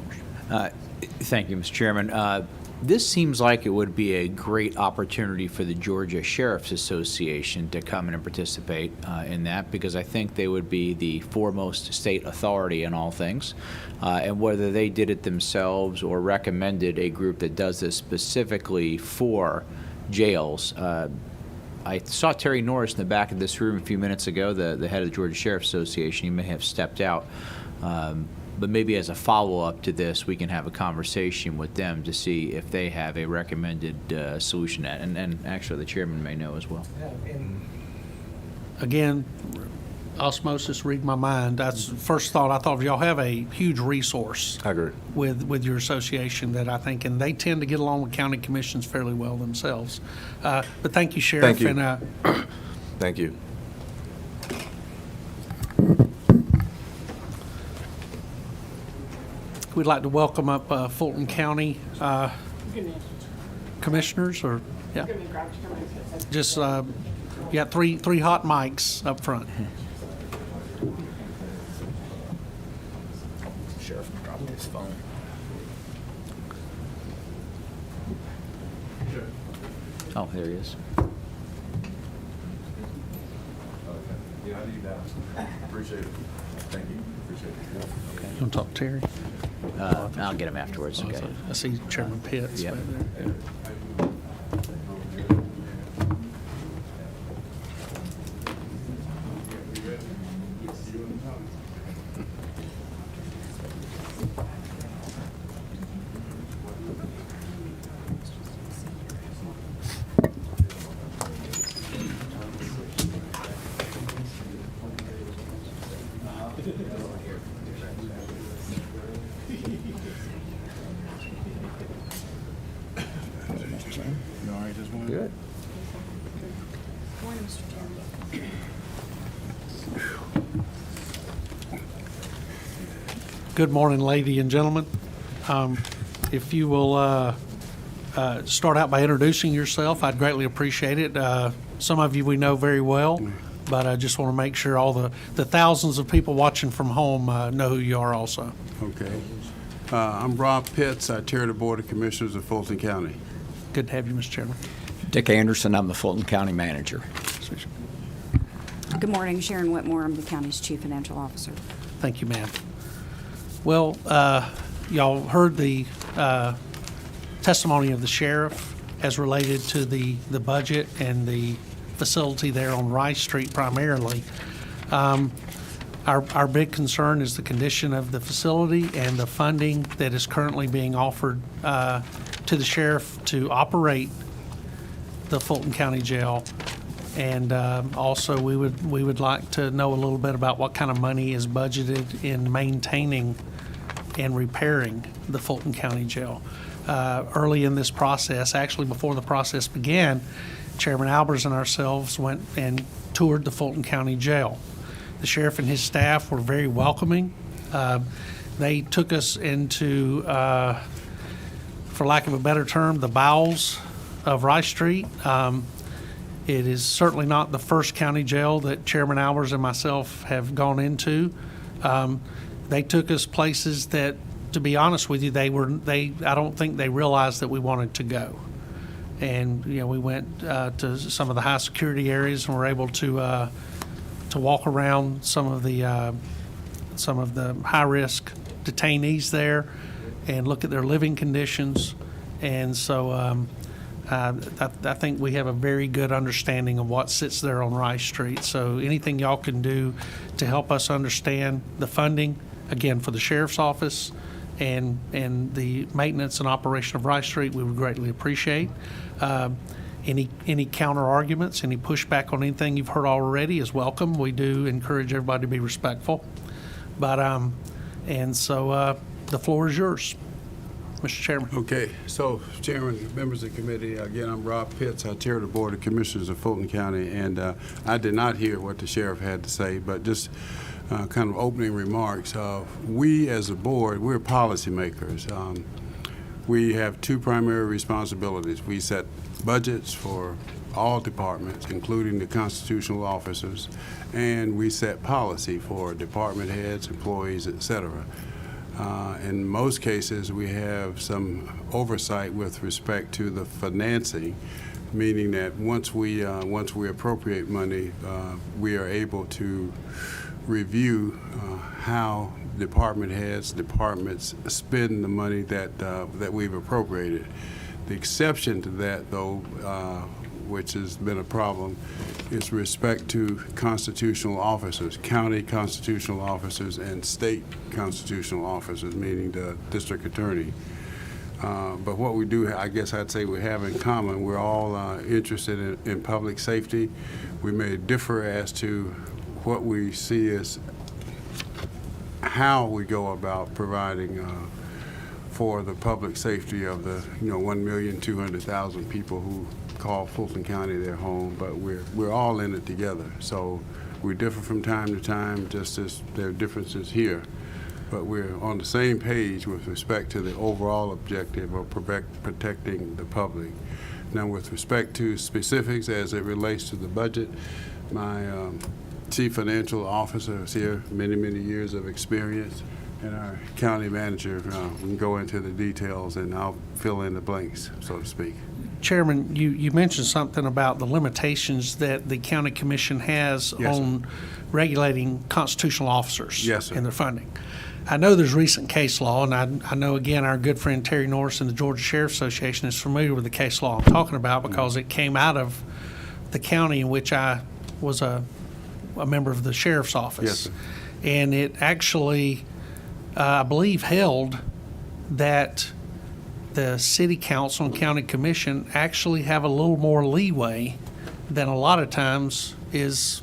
Thank you, Mr. Chairman. This seems like it would be a great opportunity for the Georgia Sheriff's Association to come in and participate in that, because I think they would be the foremost state authority in all things. And whether they did it themselves or recommended a group that does this specifically for jails. I saw Terry Norris in the back of this room a few minutes ago, the head of the Georgia Sheriff's Association. He may have stepped out. But maybe as a follow-up to this, we can have a conversation with them to see if they have a recommended solution. And actually, the chairman may know as well. Again, osmosis, read my mind. That's the first thought. I thought y'all have a huge resource I agree. with your association that I think, and they tend to get along with county commissions fairly well themselves. But thank you, Sheriff. Thank you. And, Thank you. we'd like to welcome up Fulton County commissioners, or yeah, just you got three hot mics up front. Sheriff dropped his phone. Oh, there he is. Yeah, I need that. Appreciate it. Thank you. Appreciate it. You want to talk to Terry? I'll get him afterwards, okay? I see Chairman Pitts Yep. back there. Good. Morning, Mr. Chairman. Good morning, ladies and gentlemen. If you will start out by introducing yourself, I'd greatly appreciate it. Some of you we know very well, but I just want to make sure all the thousands of people watching from home know who you are also. Okay. I'm Rob Pitts. I chair the Board of Commissioners of Fulton County. Good to have you, Mr. Chairman. Dick Anderson, I'm the Fulton County Manager. Good morning, Sharon Whitmore. I'm the county's Chief Financial Officer. Thank you, ma'am. Well, y'all heard the testimony of the sheriff as related to the budget and the facility there on Rice Street primarily. Our big concern is the condition of the facility and the funding that is currently being offered to the sheriff to operate the Fulton County Jail. And also, we would like to know a little bit about what kind of money is budgeted in maintaining and repairing the Fulton County Jail. Early in this process, actually before the process began, Chairman Albers and ourselves went and toured the Fulton County Jail. The sheriff and his staff were very welcoming. They took us into, for lack of a better term, the bowels of Rice Street. It is certainly not the first county jail that Chairman Albers and myself have gone into. They took us places that, to be honest with you, I don't think they realized that we wanted to go. And we went to some of the high security areas and were able to walk around some of the high risk detainees there and look at their living conditions. And so I think we have a very good understanding of what sits there on Rice Street. So anything y'all can do to help us understand the funding, again, for the sheriff's office and the maintenance and operation of Rice Street, we would greatly appreciate. Any counter arguments, any pushback on anything you've heard already is welcome. We do encourage everybody to be respectful. But the floor is yours, Mr. Chairman. Okay, so Chairman, members of the committee, again, I'm Rob Pitts. I chair the Board of Commissioners of Fulton County, and I did not hear what the sheriff had to say, but just kind of opening remarks. We as a board, we're policymakers. We have two primary responsibilities. We set budgets for all departments, including the constitutional officers, and we set policy for department heads, employees, et cetera. In most cases, we have some oversight with respect to the financing, meaning that once we appropriate money, we are able to review how department heads, departments spend the money that we've appropriated. The exception to that, though, which has been a problem, is respect to constitutional officers, county constitutional officers and state constitutional officers, meaning the district attorney. But what we do, I guess I'd say we have in common, we're all interested in public safety. We may differ as to what we see as how we go about providing for the public safety of the 1,200,000 people who call Fulton County their home, but we're all in it together. So we differ from time to time, just as there are differences here, but we're on the same page with respect to the overall objective of protecting the public. Now, with respect to specifics as it relates to the budget, my Chief Financial Officer is here, many years of experience, and our county manager we can go into the details and I'll fill in the blanks, so to speak. Chairman, you mentioned something about the limitations that the county commission has Yes, sir. on regulating constitutional officers Yes, sir. and their funding. I know there's recent case law, and I know, again, our good friend Terry Norris in the Georgia Sheriff's Association is familiar with the case law I'm talking about because it came out of the county in which I was a member of the sheriff's office. Yes, sir. And it actually, I believe, held that the city council and county commission actually have a little more leeway than a lot of times is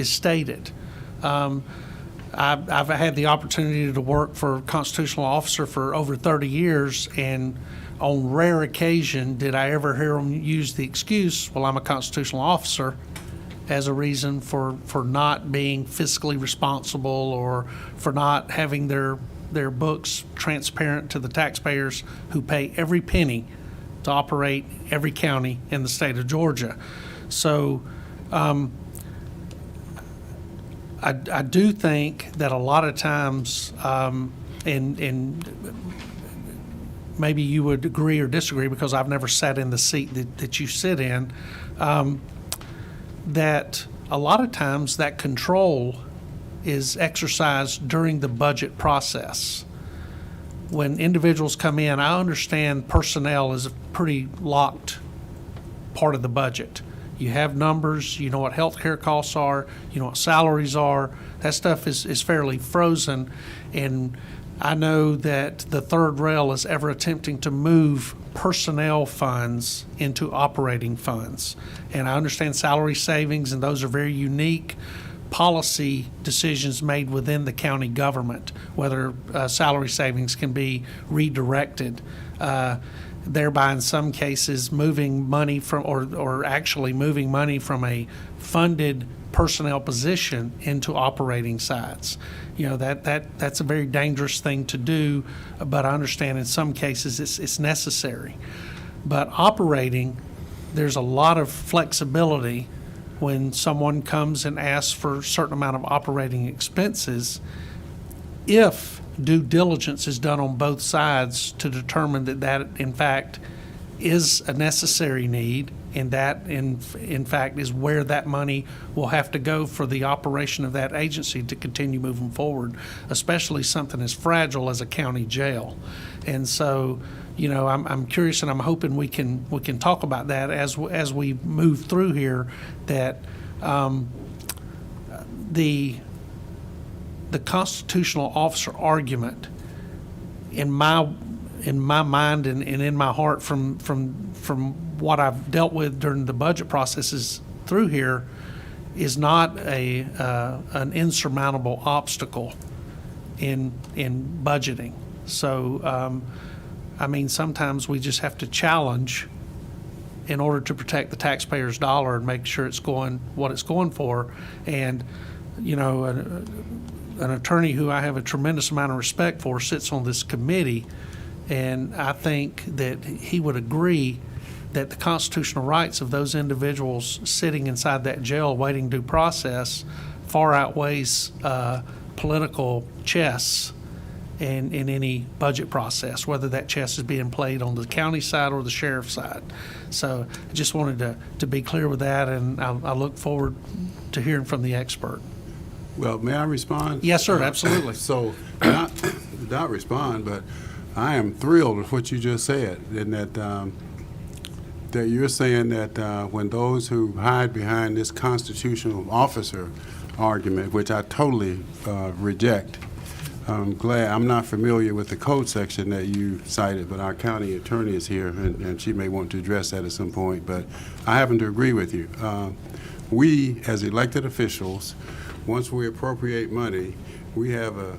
stated. I've had the opportunity to work for a constitutional officer for over 30 years, and on rare occasion did I ever hear them use the excuse, well, I'm a constitutional officer, as a reason for not being fiscally responsible or for not having their books transparent to the taxpayers who pay every penny to operate every county in the state of Georgia. So I do think that a lot of times, and maybe you would agree or disagree because I've never sat in the seat that you sit in, that a lot of times that control is exercised during the budget process. When individuals come in, I understand personnel is a pretty locked part of the budget. You have numbers, you know what healthcare costs are, you know what salaries are. That stuff is fairly frozen. And I know that the third rail is ever attempting to move personnel funds into operating funds. And I understand salary savings, and those are very unique policy decisions made within the county government, whether salary savings can be redirected, thereby in some cases moving money from, or actually moving money from a funded personnel position into operating sides. You know, that's a very dangerous thing to do, but I understand in some cases it's necessary. But operating, there's a lot of flexibility when someone comes and asks for a certain amount of operating expenses, if due diligence is done on both sides to determine that in fact is a necessary need, and that in fact is where that money will have to go for the operation of that agency to continue moving forward, especially something as fragile as a county jail. And so, you know, I'm curious, and I'm hoping we can talk about that as we move through here, that the constitutional officer argument, in my mind and in my heart, from what I've dealt with during the budget processes through here, is not an insurmountable obstacle in budgeting. So, I mean, sometimes we just have to challenge in order to protect the taxpayer's dollar and make sure it's going what it's going for. And, you know, an attorney who I have a tremendous amount of respect for sits on this committee, and I think that he would agree that the constitutional rights of those individuals sitting inside that jail awaiting due process far outweighs political chess in any budget process, whether that chess is being played on the county side or the sheriff's side. So I just wanted to be clear with that, and I look forward to hearing from the expert. Well, may I respond? Yes, sir, absolutely. So, not respond, but I am thrilled with what you just said, in that you're saying that when those who hide behind this constitutional officer argument, which I totally reject, I'm glad. I'm not familiar with the code section that you cited, but our county attorney is here, and she may want to address that at some point, but I happen to agree with you. We, as elected officials, once we appropriate money, we have a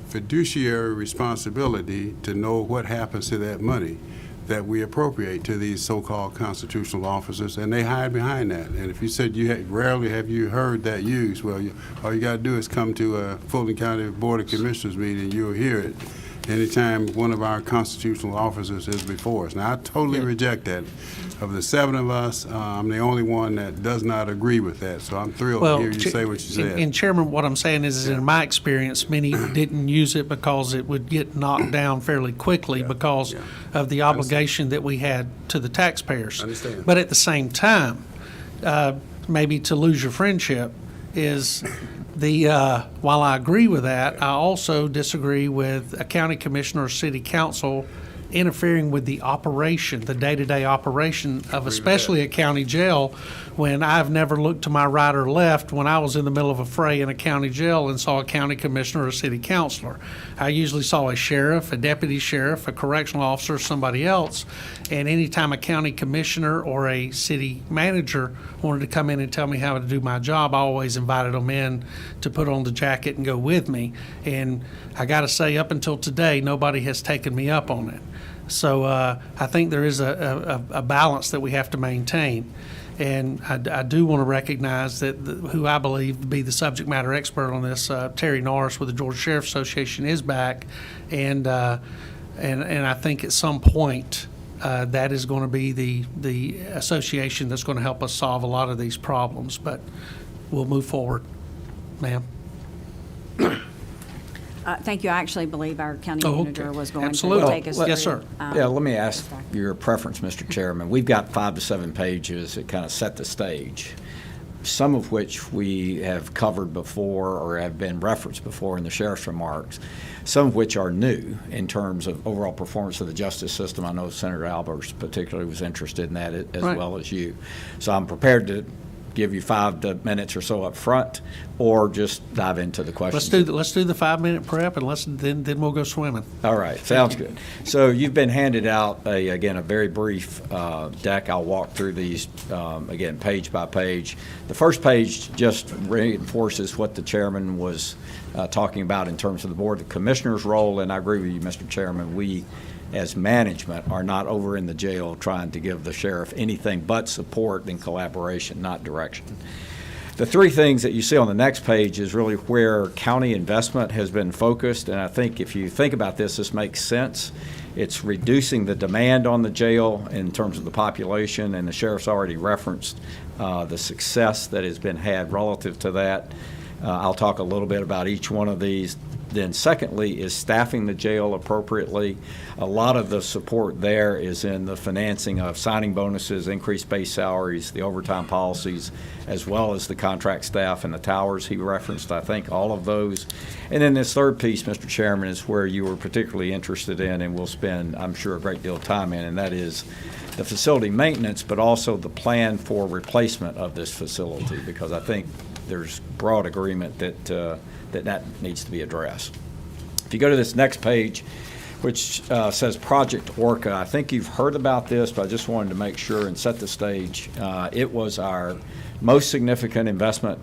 fiduciary responsibility to know what happens to that money that we appropriate to these so-called constitutional officers, and they hide behind that. And if you said rarely have you heard that used, well, all you got to do is come to a Fulton County Board of Commissioners meeting, you'll hear it anytime one of our constitutional officers is before us. Now, I totally reject that. of the 7 of us, I'm the only one that does not agree with that. So I'm thrilled to hear you say what you said. And Chairman, what I'm saying is in my experience, many didn't use it because it would get knocked down fairly quickly because of the obligation that we had to the taxpayers. Understand. But at the same time, maybe to lose your friendship is while I agree with that, I also disagree with a county commissioner or city council interfering with the operation, the day-to-day operation of especially a county jail, when I've never looked to my right or left when I was in the middle of a fray in a county jail and saw a county commissioner or a city councilor. I usually saw a sheriff, a deputy sheriff, a correctional officer, somebody else, and anytime a county commissioner or a city manager wanted to come in and tell me how to do my job, I always invited them in to put on the jacket and go with me. And I got to say, up until today, nobody has taken me up on it. So I think there is a balance that we have to maintain. And I do want to recognize that who I believe to be the subject matter expert on this, Terry Norris with the Georgia Sheriff's Association, is back. And I think at some point that is going to be the association that's going to help us solve a lot of these problems. But we'll move forward. Ma'am. Thank you. I actually believe our county Oh, okay. manager was going Absolutely. to take us through. Yes, sir. Yeah, let me ask your preference, Mr. Chairman. We've got 5 to 7 pages that kind of set the stage, some of which we have covered before or have been referenced before in the sheriff's remarks, some of which are new in terms of overall performance of the justice system. I know Senator Albers particularly was interested in that as Right. well as you. So I'm prepared to give you 5 minutes or so up front, or just dive into the questions. Let's do the 5-minute prep, and then we'll go swimming. All right, sounds good. So you've been handed out, again, a very brief deck. I'll walk through these, again, page by page. The first page just reinforces what the chairman was talking about in terms of the Board of Commissioners' role, and I agree with you, Mr. Chairman. We, as management, are not over in the jail trying to give the sheriff anything but support and collaboration, not direction. The 3 things that you see on the next page is really where county investment has been focused, and I think if you think about this makes sense. It's reducing the demand on the jail in terms of the population, and the sheriff's already referenced the success that has been had relative to that. I'll talk a little bit about each one of these. Then secondly is staffing the jail appropriately. A lot of the support there is in the financing of signing bonuses, increased base salaries, the overtime policies, as well as the contract staff and the towers he referenced, I think, all of those. And then this third piece, Mr. Chairman, is where you were particularly interested in and will spend, I'm sure, a great deal of time in, and that is the facility maintenance, but also the plan for replacement of this facility, because I think there's broad agreement that that needs to be addressed. If you go to this next page, which says Project Orca, I think you've heard about this, but I just wanted to make sure and set the stage. It was our most significant investment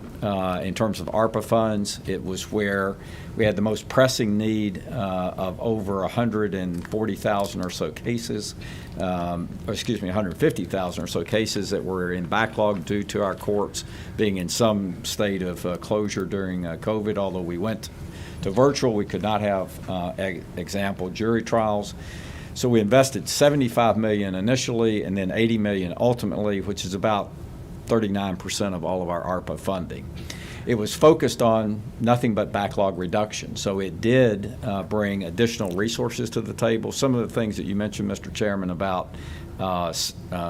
in terms of ARPA funds. It was where we had the most pressing need of over 140,000 or so cases, 150,000 or so cases that were in backlog due to our courts being in some state of closure during COVID. Although we went to virtual, we could not have example jury trials. So we invested $75 million initially and then $80 million ultimately, which is about 39% of all of our ARPA funding. It was focused on nothing but backlog reduction. So it did bring additional resources to the table. Some of the things that you mentioned, Mr. Chairman, about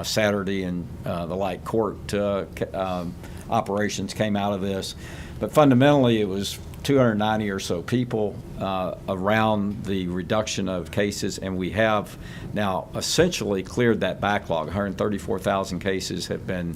Saturday and the like court operations came out of this. But fundamentally, it was 290 or so people around the reduction of cases, and we have now essentially cleared that backlog. 134,000 cases have been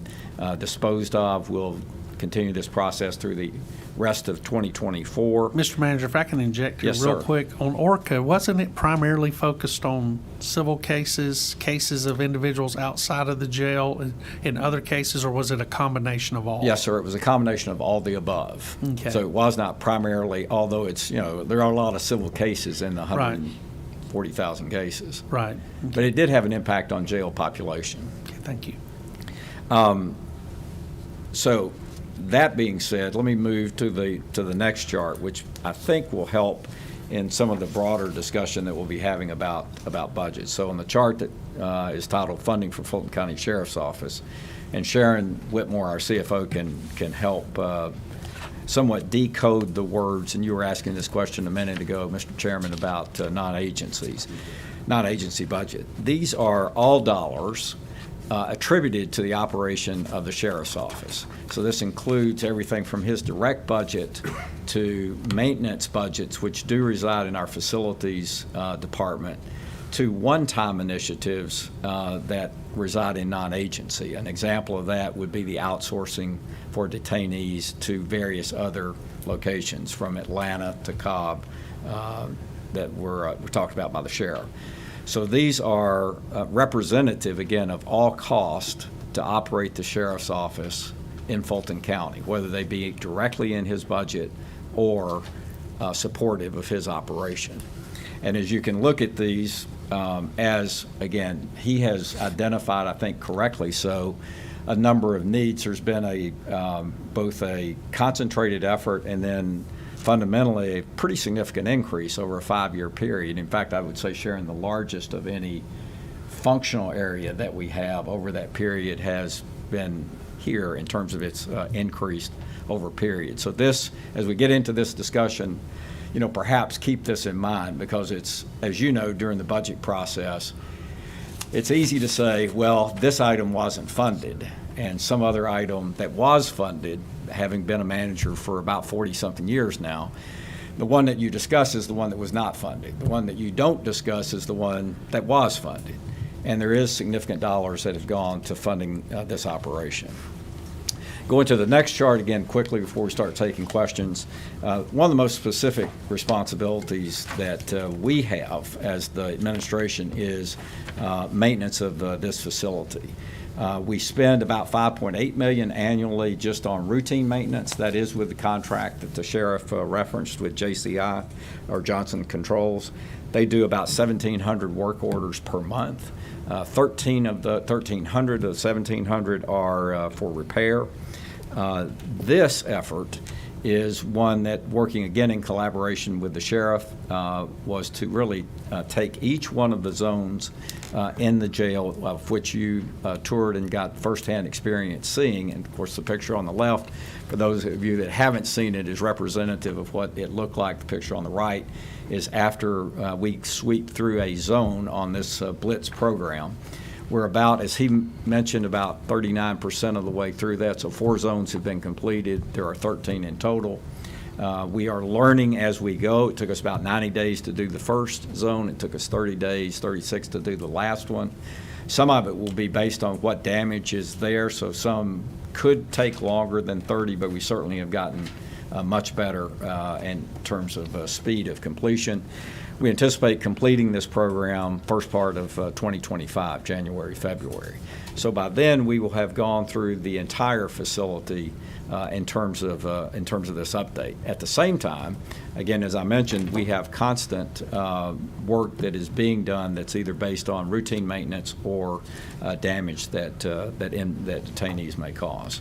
disposed of. We'll continue this process through the rest of 2024. Mr. Manager, if I can inject here Yes, real sir. quick. On ORCA, wasn't it primarily focused on civil cases, cases of individuals outside of the jail in other cases, or was it a combination of all? Yes, sir. It was a combination of all the above. Okay. So it was not primarily, although it's, there are a lot of civil cases in the 140,000 cases. Right. But it did have an impact on jail population. Okay, thank you. So that being said, let me move to the next chart, which I think will help in some of the broader discussion that we'll be having about budget. So on the chart that is titled Funding for Fulton County Sheriff's Office. And Sharon Whitmore, our CFO, can help somewhat decode the words. And you were asking this question a minute ago, Mr. Chairman, about non-agency budget. These are all dollars attributed to the operation of the sheriff's office. So this includes everything from his direct budget to maintenance budgets, which do reside in our facilities department, to one-time initiatives that reside in non-agency. An example of that would be the outsourcing for detainees to various other locations, from Atlanta to Cobb, that were talked about by the sheriff. So these are representative, again, of all cost to operate the sheriff's office in Fulton County, whether they be directly in his budget or supportive of his operation. And as you can look at these, as, again, he has identified, I think correctly so, a number of needs. There's been both a concentrated effort and then fundamentally a pretty significant increase over a 5-year period. In fact, I would say, Sharon, the largest of any functional area that we have over that period has been here in terms of its increased over period. So this, as we get into this discussion, perhaps keep this in mind, because it's, as you know, during the budget process, it's easy to say, well, this item wasn't funded, and some other item that was funded, having been a manager for about 40-something years now, the one that you discuss is the one that was not funded. The one that you don't discuss is the one that was funded. And there is significant dollars that have gone to funding this operation. Going to the next chart again quickly before we start taking questions. One of the most specific responsibilities that we have as the administration is maintenance of this facility. We spend about $5.8 million annually just on routine maintenance. That is with the contract that the sheriff referenced with JCI, or Johnson Controls. They do about 1,700 work orders per month. 1,300 of the 1,700 are for repair. This effort is one that, working again in collaboration with the sheriff, was to really take each one of the zones in the jail, of which you toured and got firsthand experience seeing. And of course, the picture on the left, for those of you that haven't seen it, is representative of what it looked like. The picture on the right is after we sweep through a zone on this Blitz program. We're about, as he mentioned, about 39% of the way through that. So 4 zones have been completed. There are 13 in total. We are learning as we go. It took us about 90 days to do the first zone. It took us 30 days, 36 to do the last one. Some of it will be based on what damage is there. So some could take longer than 30, but we certainly have gotten much better in terms of speed of completion. We anticipate completing this program first part of 2025, January, February. So by then, we will have gone through the entire facility in terms of this update. At the same time, again, as I mentioned, we have constant work that is being done that's either based on routine maintenance or damage that detainees may cause.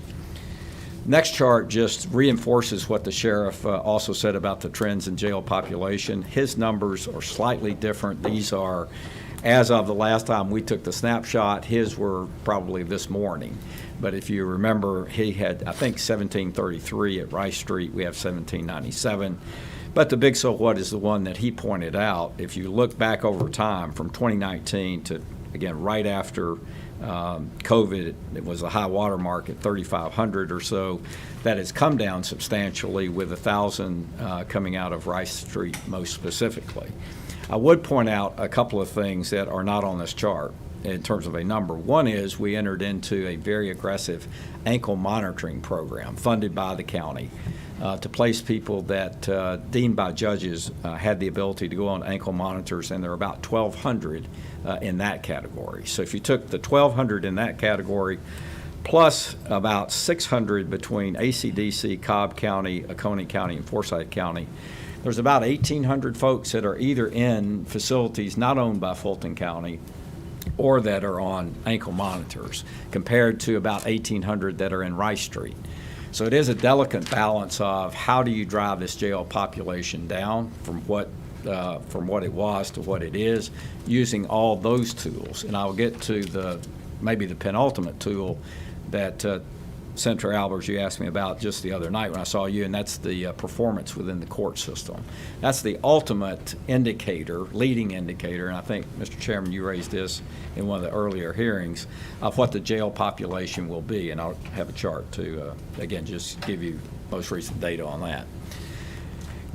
Next chart just reinforces what the sheriff also said about the trends in jail population. His numbers are slightly different. These are, as of the last time we took the snapshot, his were probably this morning. But if you remember, he had, I think, 1733 at Rice Street. We have 1797. But the big so what is the one that he pointed out. If you look back over time from 2019 to, again, right after COVID, it was a high water mark at 3,500 or so. That has come down substantially, with 1,000 coming out of Rice Street most specifically. I would point out a couple of things that are not on this chart in terms of a number. One is we entered into a very aggressive ankle monitoring program funded by the county to place people that deemed by judges had the ability to go on ankle monitors, and there are about 1,200 in that category. So if you took the 1,200 in that category, plus about 600 between ACDC, Cobb County, Oconee County, and Forsyth County, there's about 1,800 folks that are either in facilities not owned by Fulton County or that are on ankle monitors, compared to about 1,800 that are in Rice Street. So it is a delicate balance of how do you drive this jail population down from what from what it was to what it is, using all those tools. And I'll get to maybe the penultimate tool that Senator Albers, you asked me about just the other night when I saw you, and that's the performance within the court system. That's the ultimate indicator, leading indicator, and I think, Mr. Chairman, you raised this in one of the earlier hearings, of what the jail population will be, and I'll have a chart to, again, just give you most recent data on that.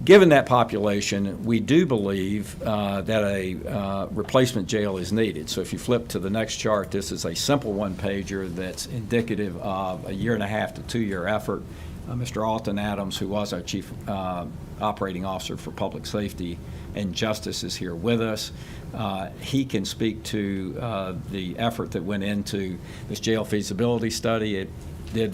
Given that population, we do believe that a replacement jail is needed. So if you flip to the next chart, this is a simple one-pager that's indicative of a 1.5 to 2 year effort. Mr. Alton Adams, who was our Chief Operating Officer for Public Safety and Justice, is here with us. He can speak to the effort that went into this jail feasibility study.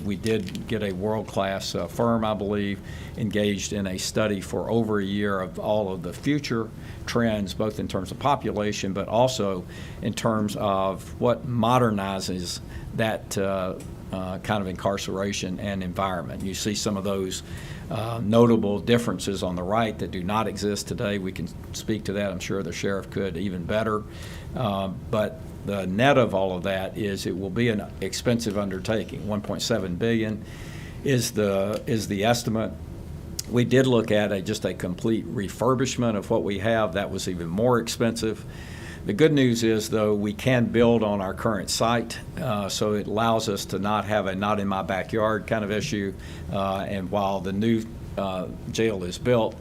We did get a world-class firm, I believe, engaged in a study for over a year of all of the future trends, both in terms of population, but also in terms of what modernizes that kind of incarceration and environment. You see some of those notable differences on the right that do not exist today. We can speak to that. I'm sure the sheriff could even better. But the net of all of that is it will be an expensive undertaking. $1.7 billion is the estimate. We did look at just a complete refurbishment of what we have. That was even more expensive. The good news is, though, we can build on our current site, so it allows us to not have a not in my backyard kind of issue. And while the new jail is built,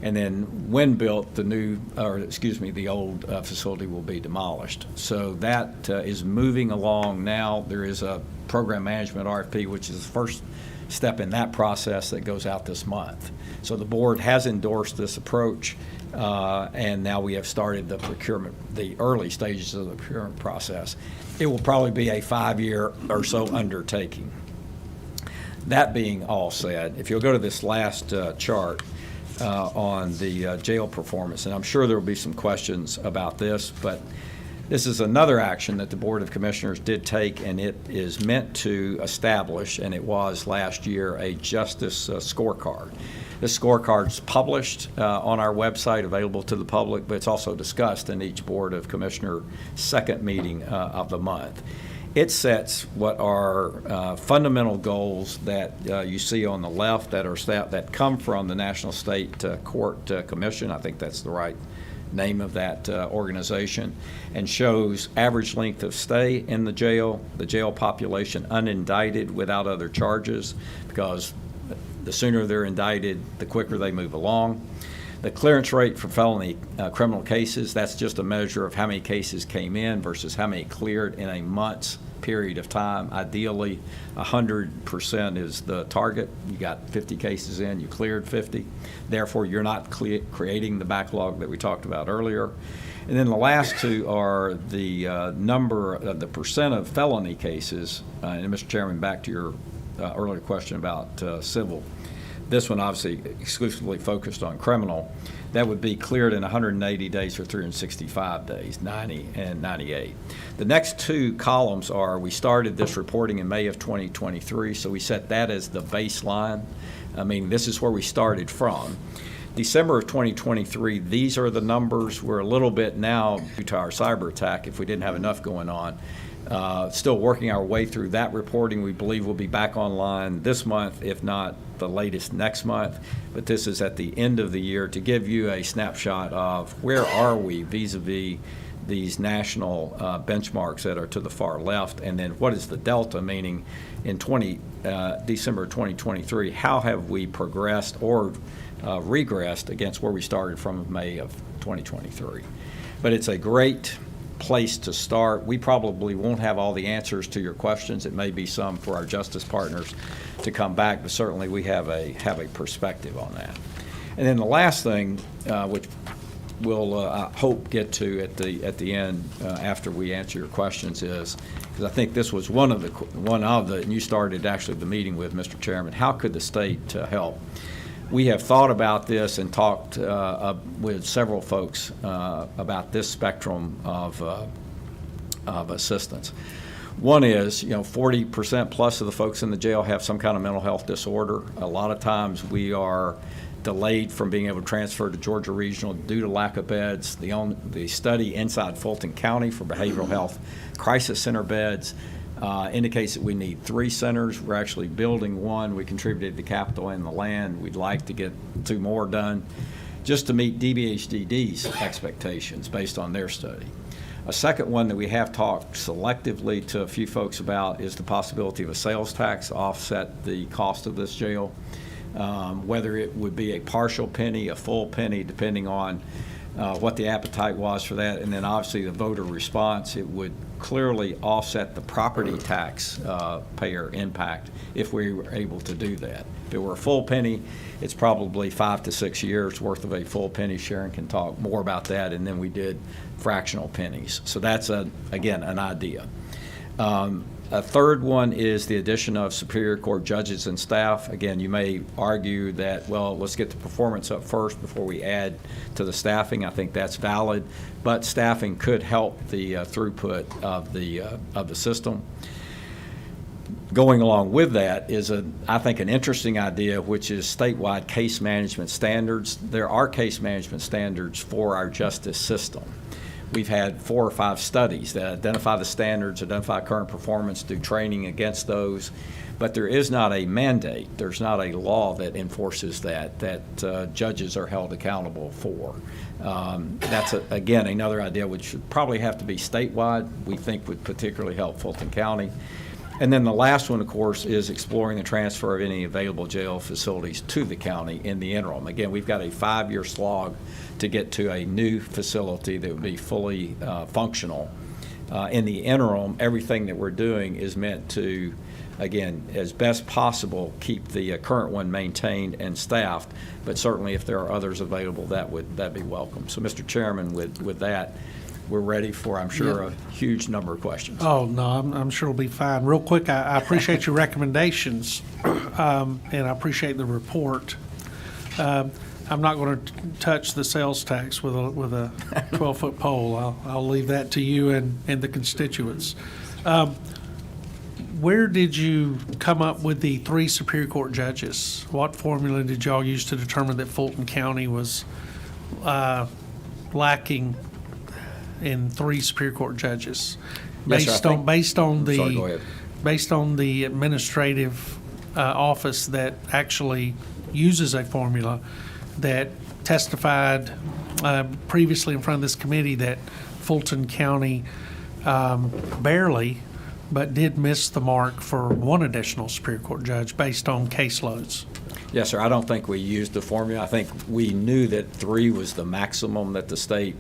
and then when built, the old facility will be demolished. So that is moving along now. There is a program management RFP, which is the first step in that process that goes out this month. So the board has endorsed this approach, and now we have started the procurement, the early stages of the procurement process. It will probably be a 5-year or so undertaking. That being all said, if you'll go to this last chart, on the jail performance, and I'm sure there will be some questions about this, but this is another action that the Board of Commissioners did take, and it is meant to establish, and it was last year, a justice scorecard. This scorecard is published on our website, available to the public, but it's also discussed in each Board of Commissioner second meeting of the month. It sets what are fundamental goals that you see on the left that come from the National State Court Commission. I think that's the right name of that organization, and shows average length of stay in the jail population unindicted without other charges, because the sooner they're indicted, the quicker they move along. The clearance rate for felony criminal cases, that's just a measure of how many cases came in versus how many cleared in a month's period of time. Ideally, 100% is the target. You got 50 cases in, you cleared 50. Therefore, you're not creating the backlog that we talked about earlier. And then the last two are the the percent of felony cases. And Mr. Chairman, back to your earlier question about civil. This one obviously exclusively focused on criminal. That would be cleared in 180 days or 365 days, 90 and 98. The next two columns are, we started this reporting in May of 2023, so we set that as the baseline. I mean, this is where we started from. December of 2023, these are the numbers. We're a little bit now, due to our cyber attack, if we didn't have enough going on, still working our way through that reporting. We believe we'll be back online this month, if not the latest next month. But this is at the end of the year to give you a snapshot of where are we vis-a-vis these national benchmarks that are to the far left, and then what is the delta, meaning in December 2023, how have we progressed or regressed against where we started from May of 2023. But it's a great place to start. We probably won't have all the answers to your questions. It may be some for our justice partners to come back, but certainly we have a perspective on that. And then the last thing, which we'll I hope get to at the end after we answer your questions, is because I think this was one of the and you started actually the meeting with, Mr. Chairman, how could the state help? We have thought about this and talked with several folks about this spectrum of assistance. One is, 40% plus of the folks in the jail have some kind of mental health disorder. A lot of times we are delayed from being able to transfer to Georgia Regional due to lack of beds. The study inside Fulton County for behavioral health crisis center beds indicates that we need 3 centers. We're actually building one. We contributed the capital and the land. We'd like to get 2 more done just to meet DBHDD's expectations based on their study. A second one that we have talked selectively to a few folks about is the possibility of a sales tax to offset the cost of this jail, whether it would be a partial penny, a full penny, depending on what the appetite was for that, and then obviously the voter response. It would clearly offset the property tax payer impact if we were able to do that. If it were a full penny, it's probably 5 to 6 years worth of a full penny. Sharon can talk more about that, and then we did fractional pennies. So that's, again, an idea. A third one is the addition of Superior Court judges and staff. Again, you may argue that, well, let's get the performance up first before we add to the staffing. I think that's valid, but staffing could help the throughput of the system. Going along with that is, I think, an interesting idea, which is statewide case management standards. There are case management standards for our justice system. We've had 4 or 5 studies that identify the standards, identify current performance, do training against those, but there is not a mandate. There's not a law that enforces that judges are held accountable for. That's, again, another idea which should probably have to be statewide, we think would particularly help Fulton County. And then the last one, of course, is exploring the transfer of any available jail facilities to the county in the interim. Again, we've got a 5-year slog to get to a new facility that would be fully functional. In the interim, everything that we're doing is meant to, again, as best possible, keep the current one maintained and staffed, but certainly if there are others available, that'd be welcome. So, Mr. Chairman, with that, we're ready for, I'm sure, a huge number of questions. Oh, no, I'm sure it'll be fine. Real quick, I appreciate your recommendations, and I appreciate the report. I'm not going to touch the sales tax with a 12-foot pole. I'll leave that to you and the constituents. Where did you come up with the 3 Superior Court judges? What formula did y'all use to determine that Fulton County was lacking in 3 Superior Court judges? Yes, sir, Based on the Sorry, go ahead. based on the administrative office that actually uses a formula that testified previously in front of this committee that Fulton County barely, but did miss the mark for 1 additional Superior Court judge based on caseloads. Yes, sir. I don't think we used the formula. I think we knew that 3 was the maximum that the state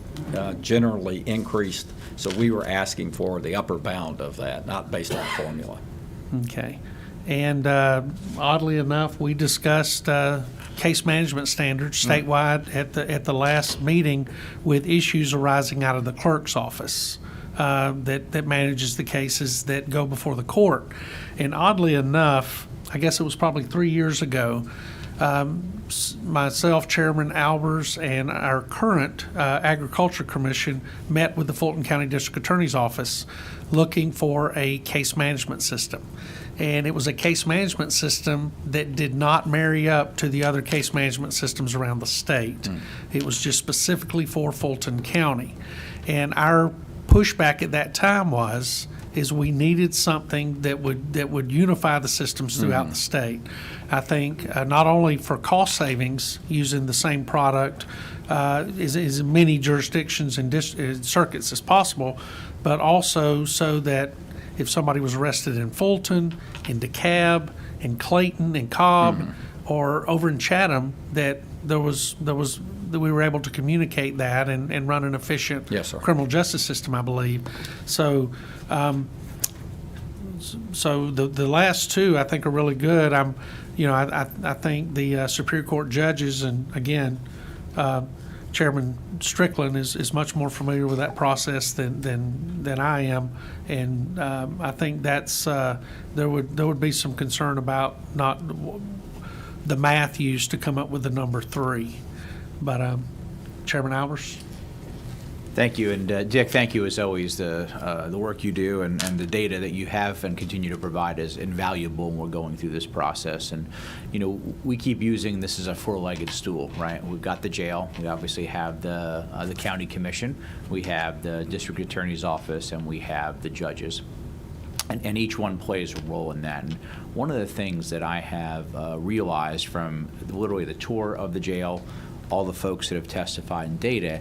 generally increased, so we were asking for the upper bound of that, not based on formula. Okay. And oddly enough, we discussed case management standards statewide at the last meeting with issues arising out of the clerk's office that manages the cases that go before the court. And oddly enough, I guess it was probably 3 years ago, myself, Chairman Albers, and our current Agriculture Commission met with the Fulton County District Attorney's Office looking for a case management system. And it was a case management system that did not marry up to the other case management systems around the state. It was just specifically for Fulton County. And our pushback at that time is we needed something that would unify the systems throughout the state. I think not only for cost savings using the same product as many jurisdictions and circuits as possible, but also so that if somebody was arrested in Fulton, in DeKalb, in Clayton, in Cobb, or over in Chatham, that that we were able to communicate that and run an efficient Yes, sir. criminal justice system, I believe. So, so the last 2 I think are really good. I think the Superior Court judges, and again, Chairman Strickland is much more familiar with that process than I am, and I think that's there would be some concern about not the math used to come up with the number 3. But Chairman Albers? Thank you, and Dick, thank you as always. The work you do and the data that you have and continue to provide is invaluable when we're going through this process. And we keep using this as a four-legged stool, right? We've got the jail. We obviously have the county commission. We have the district attorney's office, and we have the judges. And each one plays a role in that. And one of the things that I have realized from literally the tour of the jail, all the folks that have testified in data,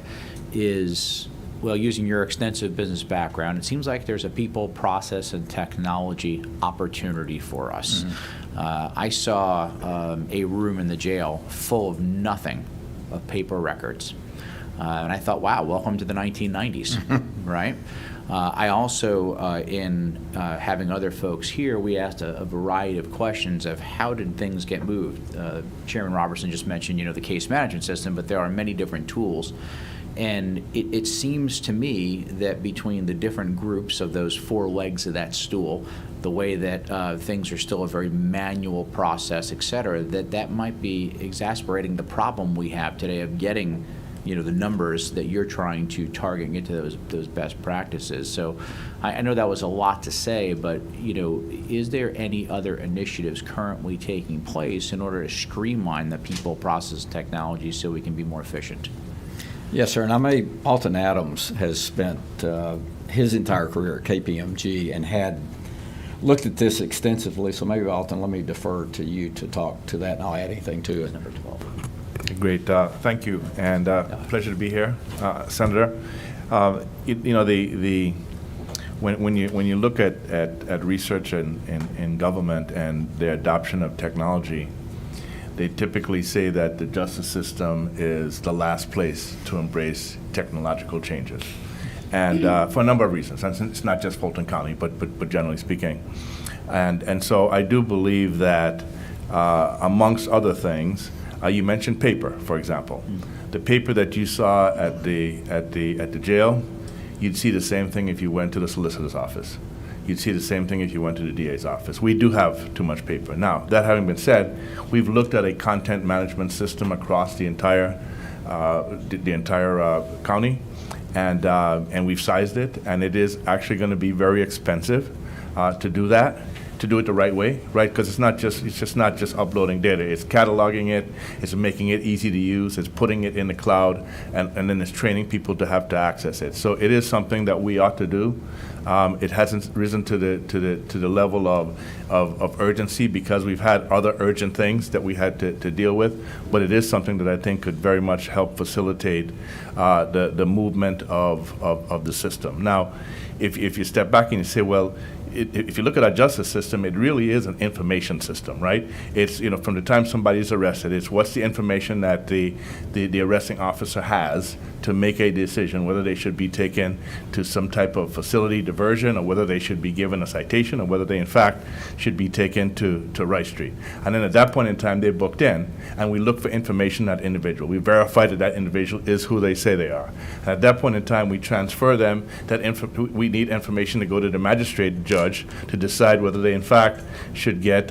is, well, using your extensive business background, it seems like there's a people, process, and technology opportunity for us. I saw a room in the jail full of nothing but paper records. And I thought, wow, welcome to the 1990s, right? I also, in having other folks here, we asked a variety of questions of how did things get moved. Chairman Robertson just mentioned, the case management system, but there are many different tools. And it seems to me that between the different groups of those four legs of that stool, the way that things are still a very manual process, et cetera, that might be exacerbating the problem we have today of getting the numbers that you're trying to target and get to those best practices. So I know that was a lot to say, but is there any other initiatives currently taking place in order to streamline the people, process, technology so we can be more efficient? Yes, sir. And Alton Adams has spent his entire career at KPMG and had looked at this extensively. So maybe, Alton, let me defer to you to talk to that, and I'll add anything to it. Number 12. Great, thank you, and pleasure to be here, Senator. When you look at research in government and the adoption of technology, they typically say that the justice system is the last place to embrace technological changes, and for a number of reasons. And it's not just Fulton County, but generally speaking, and so I do believe that amongst other things. You mentioned paper, for example. The paper that you saw at the jail, you'd see the same thing if you went to the solicitor's office. You'd see the same thing if you went to the DA's office. We do have too much paper. Now, that having been said, we've looked at a content management system across the entire county, and we've sized it, and it is actually going to be very expensive to do that. To do it the right way, right? Because it's just not just uploading data. It's cataloging it. It's making it easy to use. It's putting it in the cloud, and then it's training people to have to access it. So it is something that we ought to do. It hasn't risen to the level of urgency because we've had other urgent things that we had to deal with. But it is something that I think could very much help facilitate the movement of the system. Now, if you step back and you say, well, if you look at our justice system, it really is an information system, right? It's, from the time somebody's arrested, it's what's the information that the arresting officer has to make a decision whether they should be taken to some type of facility diversion or whether they should be given a citation or whether they, in fact, should be taken to Rice Street. And then at that point in time, they're booked in, and we look for information on that individual. We verify that individual is who they say they are. And at that point in time, we transfer them. We need information to go to the magistrate judge to decide whether they in fact should get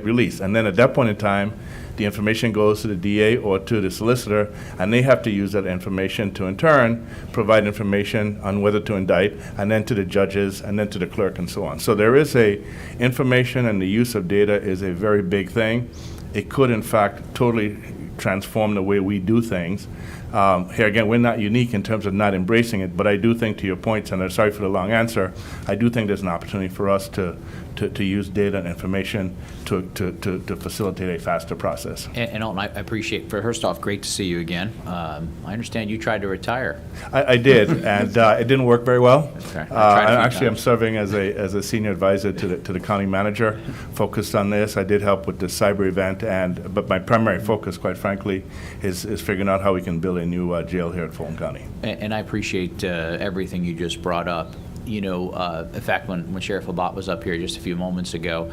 released. And then at that point in time, the information goes to the DA or to the solicitor, and they have to use that information to in turn provide information on whether to indict, and then to the judges, and then to the clerk, and so on. So there is information, and the use of data is a very big thing. It could in fact totally transform the way we do things. Here again, we're not unique in terms of not embracing it, but I do think, to your point, Senator, sorry for the long answer, I do think there's an opportunity for us to use data and information to facilitate a faster process. And Alton, I appreciate, first off, great to see you again. I understand you tried to retire. I did, and it didn't work very well. Okay. I'm serving as a senior advisor to the county manager, focused on this. I did help with the cyber event, but my primary focus, quite frankly, is figuring out how we can build a new jail here at Fulton County. And I appreciate everything you just brought up. In fact, when Sheriff Labatt was up here just a few moments ago,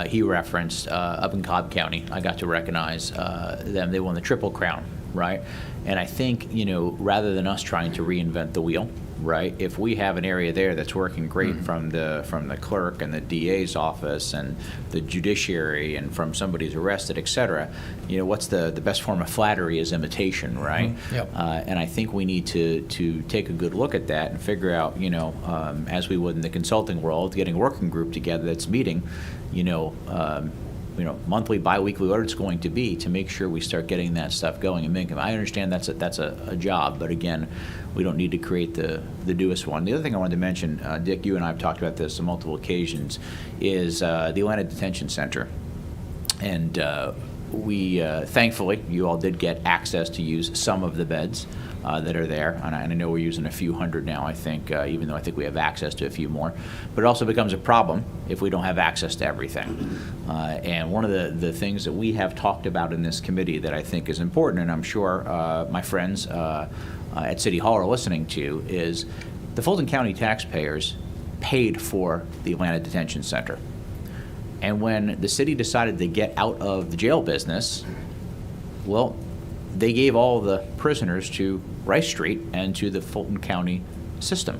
he referenced up in Cobb County, I got to recognize them. They won the Triple Crown, right? And I think, rather than us trying to reinvent the wheel, right? If we have an area there that's working great from the clerk and the DA's office and the judiciary and from somebody who's arrested, et cetera, what's the best form of flattery is imitation, right? Yep. And I think we need to take a good look at that and figure out, as we would in the consulting world, getting a working group together that's meeting, monthly, bi-weekly, what it's going to be to make sure we start getting that stuff going and making. I understand that's a job, but again, we don't need to create the newest one. The other thing I wanted to mention, Dick, you and I have talked about this on multiple occasions, is the Atlanta Detention Center. And we, thankfully, you all did get access to use some of the beds that are there. And I know we're using a few hundred now, I think, even though I think we have access to a few more. But it also becomes a problem if we don't have access to everything. And one of the things that we have talked about in this committee that I think is important, and I'm sure my friends at City Hall are listening to, is the Fulton County taxpayers paid for the Atlanta Detention Center. And when the city decided to get out of the jail business, well, they gave all the prisoners to Rice Street and to the Fulton County system.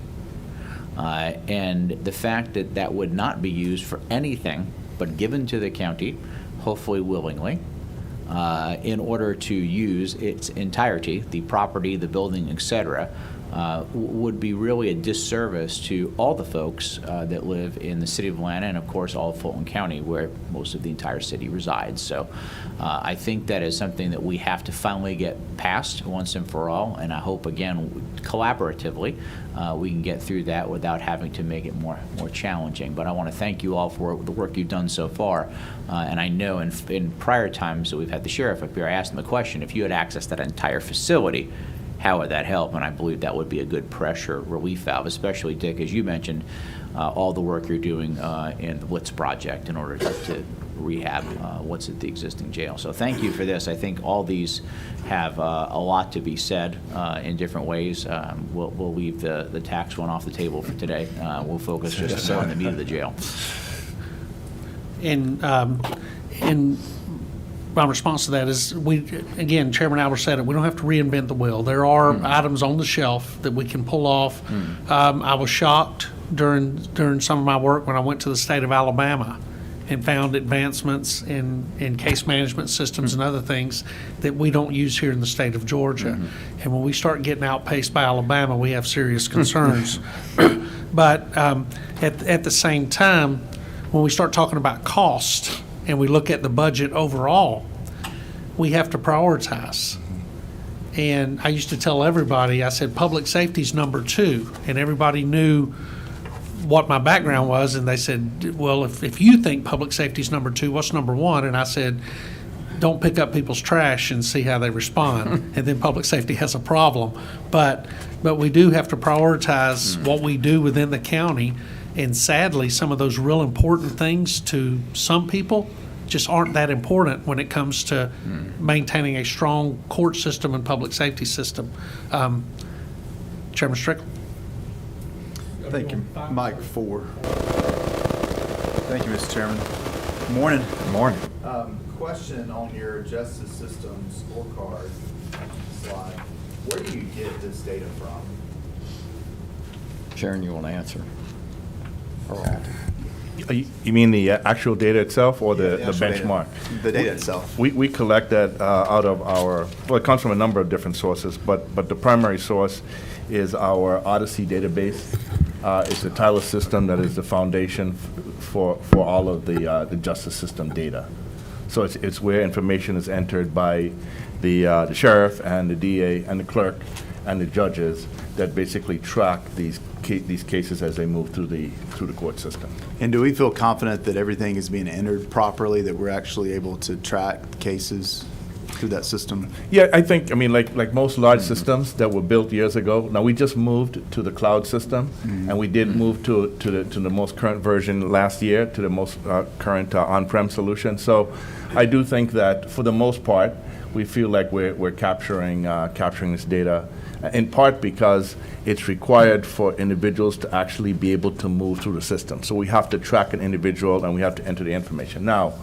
And the fact that that would not be used for anything but given to the county, hopefully willingly, in order to use its entirety, the property, the building, et cetera, would be really a disservice to all the folks that live in the city of Atlanta and, of course, all of Fulton County, where most of the entire city resides. So I think that is something that we have to finally get past once and for all, and I hope, again, collaboratively, we can get through that without having to make it more challenging. But I want to thank you all for the work you've done so far. And I know in prior times that we've had the sheriff up here, I asked him the question, if you had access to that entire facility, how would that help? And I believe that would be a good pressure relief valve, especially, Dick, as you mentioned, all the work you're doing in the Blitz project in order to rehab what's at the existing jail. So thank you for this. I think all these have a lot to be said in different ways. We'll leave the tax one off the table for today. We'll focus just on the meat of the jail. And my response to that is, again, Chairman Albert said it, we don't have to reinvent the wheel. There are items on the shelf that we can pull off. I was shocked during some of my work when I went to the state of Alabama and found advancements in case management systems and other things that we don't use here in the state of Georgia. And when we start getting outpaced by Alabama, we have serious concerns. But at the same time, when we start talking about cost, and we look at the budget overall, we have to prioritize. And I used to tell everybody, I said, public safety's number 2, and everybody knew what my background was, and they said, well, if you think public safety's number 2, what's number 1? And I said, don't pick up people's trash and see how they respond, and then public safety has a problem. But we do have to prioritize what we do within the county. And sadly, some of those real important things to some people just aren't that important when it comes to maintaining a strong court system and public safety system. Chairman Strickland. Thank you. Mike 4. Thank you, Mr. Chairman. Good morning. Good morning. Question on your justice system scorecard slide. Where do you get this data from? Sharon, you want to answer? You mean the actual data itself or the actual benchmark? Data. The data itself. We collect that out of our, well, it comes from a number of different sources, but the primary source is our Odyssey database. It's the Tyler system that is the foundation for all of the justice system data. So it's where information is entered by the sheriff and the DA and the clerk and the judges that basically track these cases as they move through the court system. And do we feel confident that everything is being entered properly, that we're actually able to track cases through that system? Yeah, I think, like most large systems that were built years ago, now we just moved to the cloud system, and we did move to the most current version last year, to the most current on-prem solution. So I do think that for the most part, we feel like we're capturing this data, in part because it's required for individuals to actually be able to move through the system. So we have to track an individual and we have to enter the information. Now,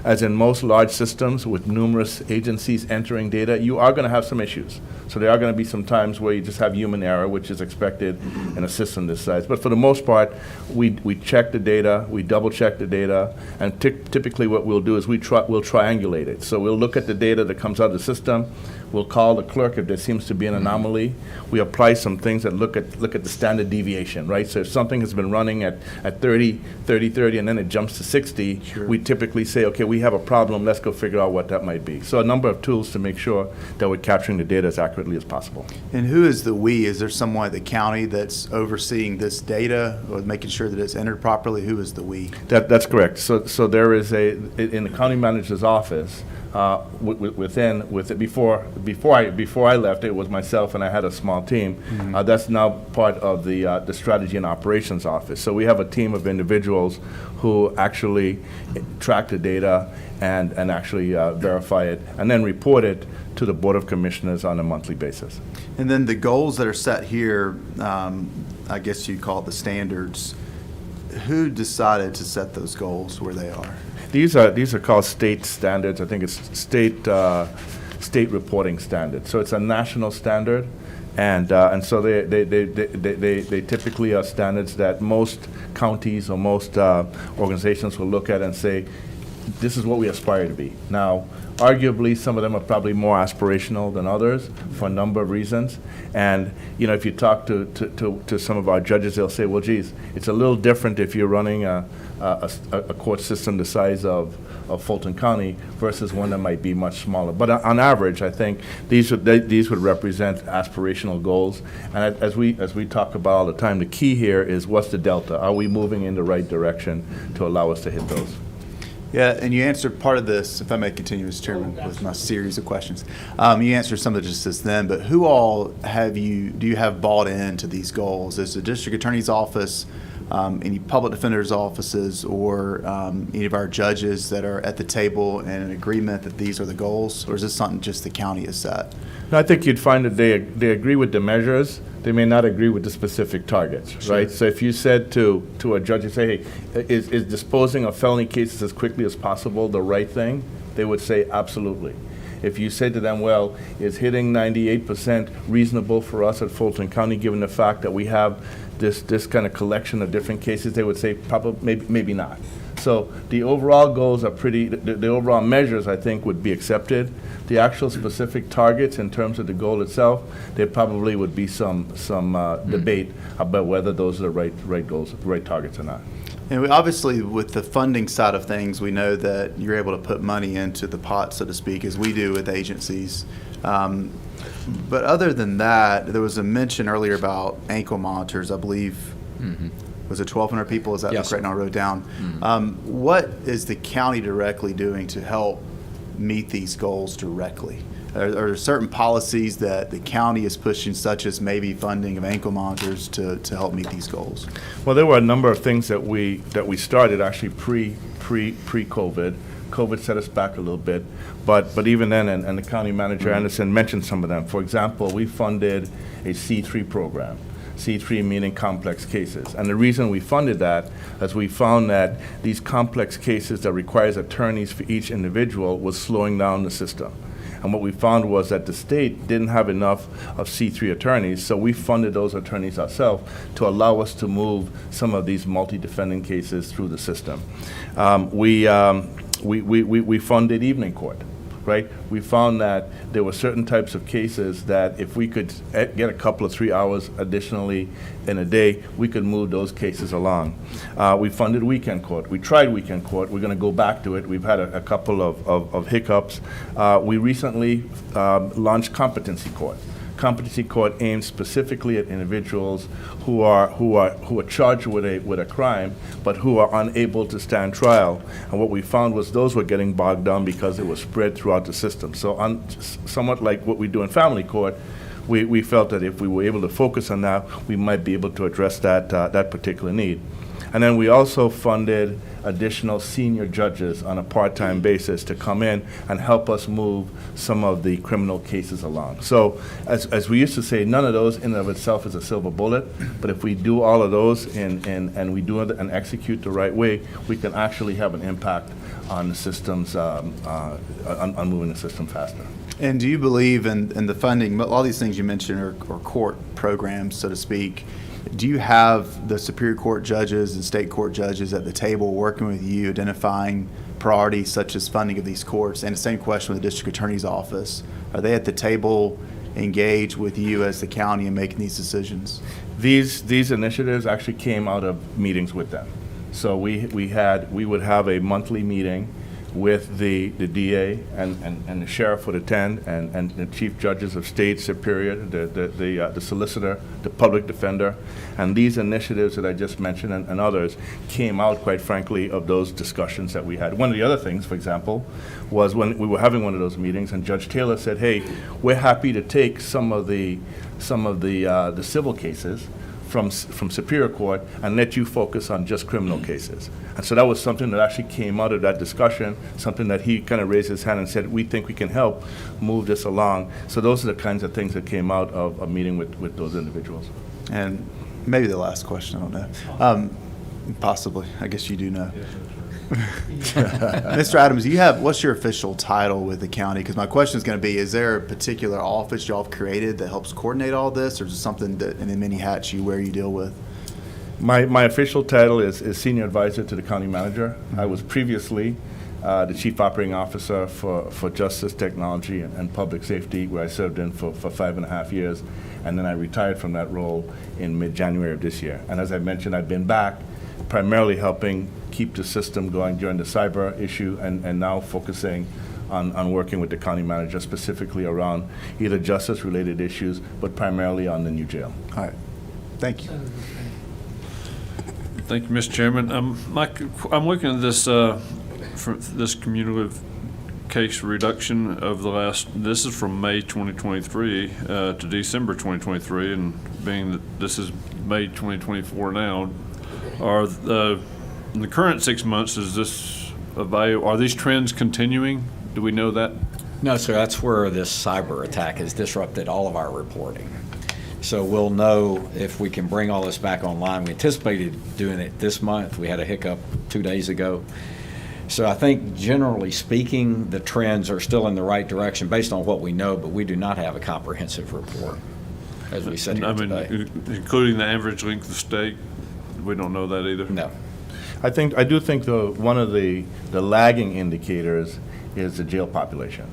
as in most large systems with numerous agencies entering data, you are going to have some issues. So there are going to be some times where you just have human error, which is expected in a system this size. But for the most part, we check the data, we double check the data, and typically what we'll do is we'll triangulate it. So we'll look at the data that comes out of the system. We'll call the clerk if there seems to be an anomaly. We apply some things that look at the standard deviation, right? So if something has been running at 30, and then it jumps to 60, we typically say, okay, we have a problem, let's go figure out what that might be. So a number of tools to make sure that we're capturing the data as accurately as possible. And who is the we? Is there someone at the county that's overseeing this data or making sure that it's entered properly? Who is the we? That's correct. So there is in the county manager's office, before I left, it was myself and I had a small team. That's now part of the strategy and operations office. So we have a team of individuals who actually track the data and actually verify it and then report it to the Board of Commissioners on a monthly basis. And then the goals that are set here, I guess you call it the standards. Who decided to set those goals where they are? These are called state standards. I think it's state reporting standards. So it's a national standard, and so they typically are standards that most counties or most organizations will look at and say, this is what we aspire to be. Now, arguably, some of them are probably more aspirational than others for a number of reasons. And if you talk to some of our judges, they'll say, well, geez, it's a little different if you're running a court system the size of Fulton County versus one that might be much smaller. But on average, I think these would represent aspirational goals. And as we talk about all the time, the key here is what's the delta? Are we moving in the right direction to allow us to hit those? Yeah, and you answered part of this, if I may continue, Mr. Chairman, with my series of questions. You answered some of it just then, but who all do you have bought into these goals? Is the district attorney's office, any public defender's offices, or any of our judges that are at the table in an agreement that these are the goals, or is this something just the county has set? No, I think you'd find that they agree with the measures. They may not agree with the specific targets, right? So if you said to a judge, you say, hey, is disposing of felony cases as quickly as possible the right thing? They would say absolutely. If you say to them, well, is hitting 98% reasonable for us at Fulton County, given the fact that we have this kind of collection of different cases, they would say probably maybe not. So the overall goals are the overall measures, I think, would be accepted. The actual specific targets in terms of the goal itself, there probably would be some debate about whether those are the right goals, the right targets or not. And we, obviously, with the funding side of things, we know that you're able to put money into the pot, so to speak, as we do with agencies. But other than that, there was a mention earlier about ankle monitors, I believe. Was it 1,200 people? Is that Yes, the correct number I wrote down? What is the county directly doing to help meet these goals directly? Are there certain policies that the county is pushing, such as maybe funding of ankle monitors to help meet these goals? Well, there were a number of things that we started actually pre-COVID. COVID set us back a little bit, but even then, and the county manager Anderson mentioned some of them. For example, we funded a C3 program. C3 meaning complex cases. And the reason we funded that is we found that these complex cases that requires attorneys for each individual was slowing down the system. And what we found was that the state didn't have enough of C3 attorneys, so we funded those attorneys ourselves to allow us to move some of these multi-defendant cases through the system. We funded evening court. Right? We found that there were certain types of cases that if we could get a couple of 3 hours additionally in a day, we could move those cases along. We funded weekend court. We tried weekend court. We're going to go back to it. We've had a couple of hiccups. We recently launched competency court. Competency court aims specifically at individuals who are charged with a crime, but who are unable to stand trial. And what we found was those were getting bogged down because it was spread throughout the system. So somewhat like what we do in family court, we felt that if we were able to focus on that, we might be able to address that particular need. And then we also funded additional senior judges on a part-time basis to come in and help us move some of the criminal cases along. So as we used to say, none of those in and of itself is a silver bullet, but if we do all of those and we do it and execute the right way, we can actually have an impact on the systems, on moving the system faster. And do you believe in the funding? A lot of these things you mentioned are court programs, so to speak. Do you have the Superior Court judges and state court judges at the table working with you, identifying priorities such as funding of these courts? And the same question with the District Attorney's Office. Are they at the table engaged with you as the county in making these decisions? These initiatives actually came out of meetings with them. So we would have a monthly meeting with the DA and the sheriff would attend, and the chief judges of state, superior, the solicitor, the public defender, and these initiatives that I just mentioned and others came out, quite frankly, of those discussions that we had. One of the other things, for example, was when we were having one of those meetings, and Judge Taylor said, "Hey, we're happy to take some of the civil cases from Superior Court and let you focus on just criminal cases." And so that was something that actually came out of that discussion, something that he kind of raised his hand and said, "We think we can help move this along." So those are the kinds of things that came out of a meeting with those individuals. And maybe the last question, I don't know. Possibly. I guess you do know. Mr. Adams, what's your official title with the county? Because my question is going to be, is there a particular office y'all have created that helps coordinate all this, or is it something that in the many hats you wear you deal with? My official title is Senior Advisor to the County Manager. I was previously the Chief Operating Officer for Justice, Technology, and Public Safety, where I served in for 5.5 years, and then I retired from that role in mid-January of this year. And as I mentioned, I've been back primarily helping keep the system going during the cyber issue, and now focusing on working with the county manager specifically around either justice-related issues, but primarily on the new jail. All right. Thank you. Thank you, Mr. Chairman. I'm looking at this for this cumulative case reduction of this is from May 2023 to December 2023, and being that this is May 2024 now, in the current 6 months, is this are these trends continuing? Do we know that? No, sir, that's where this cyber attack has disrupted all of our reporting. So we'll know if we can bring all this back online. We anticipated doing it this month. We had a hiccup 2 days ago. So I think generally speaking, the trends are still in the right direction based on what we know, but we do not have a comprehensive report as we sit here today. Including the average length of stay, we don't know that either? No. I do think one of the lagging indicators is the jail population.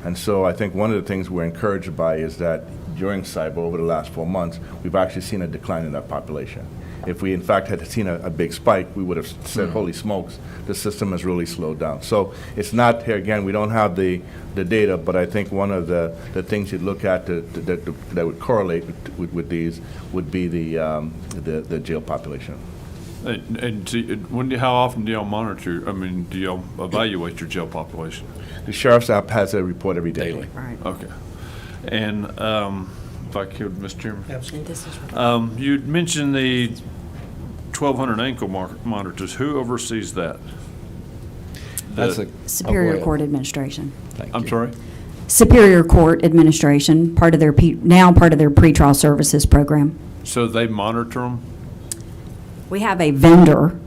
And so I think one of the things we're encouraged by is that during cyber over the last 4 months, we've actually seen a decline in that population. If we in fact had seen a big spike, we would have said, holy smokes, the system has really slowed down. So it's not, here again, we don't have the data, but I think one of the things you'd look at that would correlate with these would be the jail population. And how often do y'all monitor, do y'all evaluate your jail population? The Sheriff's app has a report every day. Daily. Right. Okay. And if I could, Mr. Chairman. Absolutely. You mentioned the 1,200 ankle monitors. Who oversees that? That's Superior Court Administration. I'm sorry? Superior Court Administration, part of their pretrial services program. So they monitor them? We have a vendor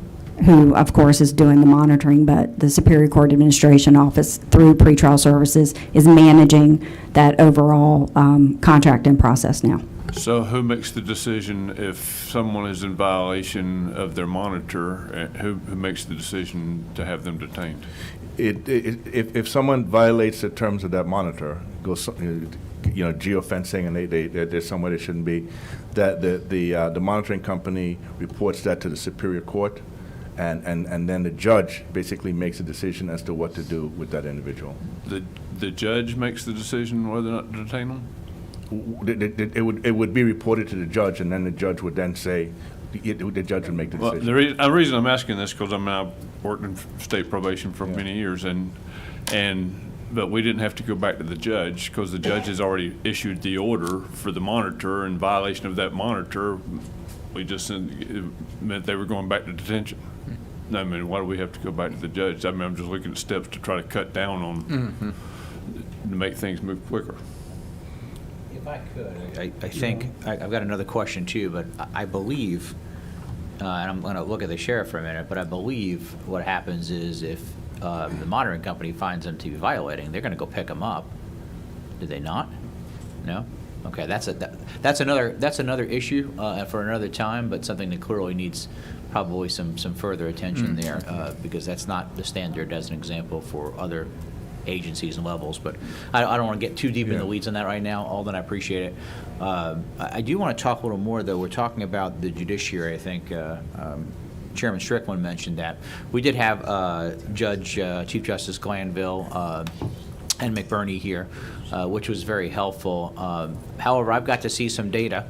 who, of course, is doing the monitoring, but the Superior Court Administration Office, through pretrial services, is managing that overall contract in process now. So who makes the decision if someone is in violation of their monitor? Who makes the decision to have them detained? If someone violates the terms of that monitor, goes, geofencing, and they're somewhere they shouldn't be, that the monitoring company reports that to the Superior Court, and then the judge basically makes a decision as to what to do with that individual. The judge makes the decision whether or not to detain them? It would be reported to the judge, and then the judge would then say, the judge would make the decision. Well, the reason I'm asking this because I've worked in state probation for many years, but we didn't have to go back to the judge because the judge has already issued the order for the monitor. In violation of that monitor, We just it meant they were going back to detention. I mean, why do we have to go back to the judge? I mean, I'm just looking at steps to try to cut down on, to make things move quicker. If I could, I think, I've got another question too, but I believe, and I'm going to look at the sheriff for a minute, but I believe what happens is if the monitoring company finds them to be violating, they're going to go pick them up. Do they not? No? Okay, that's another issue for another time, but something that clearly needs probably some further attention there, because that's not the standard as an example for other agencies and levels. But I don't want to get too deep in the weeds on that right now, Alden, I appreciate it. I do want to talk a little more, though. We're talking about the judiciary. I think Chairman Strickland mentioned that. We did have Chief Justice Glanville and McBurney here, which was very helpful. However, I've got to see some data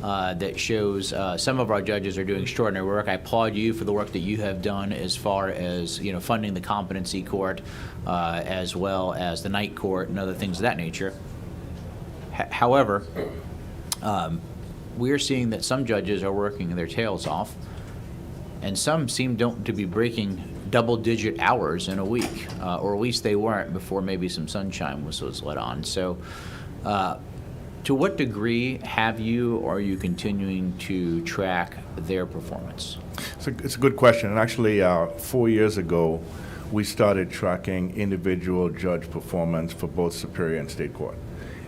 that shows some of our judges are doing extraordinary work. I applaud you for the work that you have done as far as funding the competency court, as well as the night court and other things of that nature. However, we're seeing that some judges are working their tails off, and some seem to be breaking double-digit hours in a week, or at least they weren't before maybe some sunshine was let on. So to what degree have you or are you continuing to track their performance? It's a good question. And actually, 4 years ago, we started tracking individual judge performance for both Superior and State Court.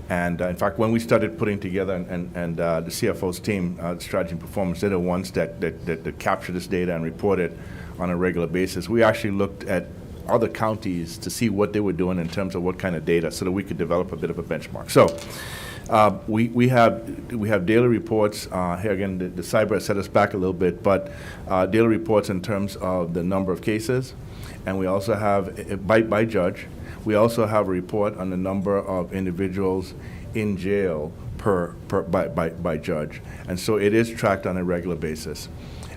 And in fact, when we started putting together, and the CFO's team, Strategy and Performance, they're the ones that capture this data and report it on a regular basis. We actually looked at other counties to see what they were doing in terms of what kind of data, so that we could develop a bit of a benchmark. So we have daily reports. Here again, the cyber set us back a little bit, but daily reports in terms of the number of cases, and we also have by judge. We also have a report on the number of individuals in jail by judge, and so it is tracked on a regular basis.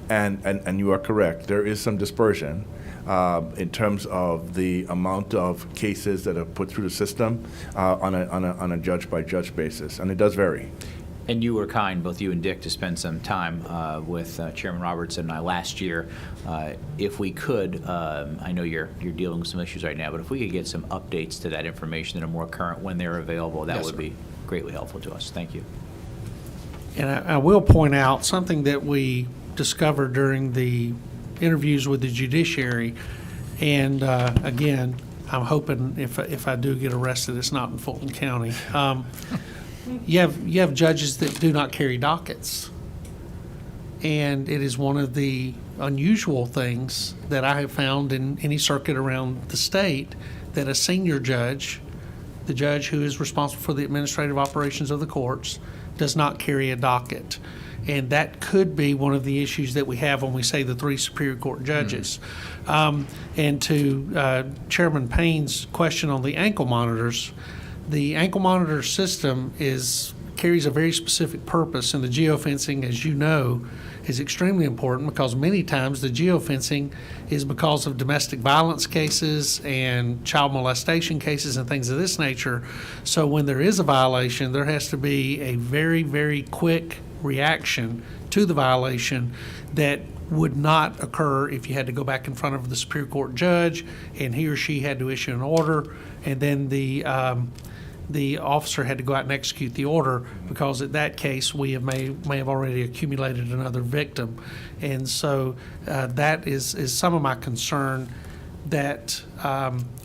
And you are correct. There is some dispersion in terms of the amount of cases that are put through the system on a judge by judge basis, and it does vary. And you were kind, both you and Dick, to spend some time with Chairman Robertson and I last year. If we could, I know you're dealing with some issues right now, but if we could get some updates to that information that are more current when they're available, that would be greatly helpful to us. Thank you. And I will point out something that we discovered during the interviews with the judiciary, and again, I'm hoping if I do get arrested, it's not in Fulton County. You have judges that do not carry dockets, and it is one of the unusual things that I have found in any circuit around the state, that a senior judge, the judge who is responsible for the administrative operations of the courts, does not carry a docket. And that could be one of the issues that we have when we say the 3 Superior Court judges. And to Chairman Payne's question on the ankle monitors, the ankle monitor system carries a very specific purpose, and the geofencing, as you know, is extremely important, because many times the geofencing is because of domestic violence cases and child molestation cases and things of this nature. So when there is a violation, there has to be a very, very quick reaction to the violation that would not occur if you had to go back in front of the Superior Court judge and he or she had to issue an order, and then the officer had to go out and execute the order, because in that case we may have already accumulated another victim. And so that is some of my concern, that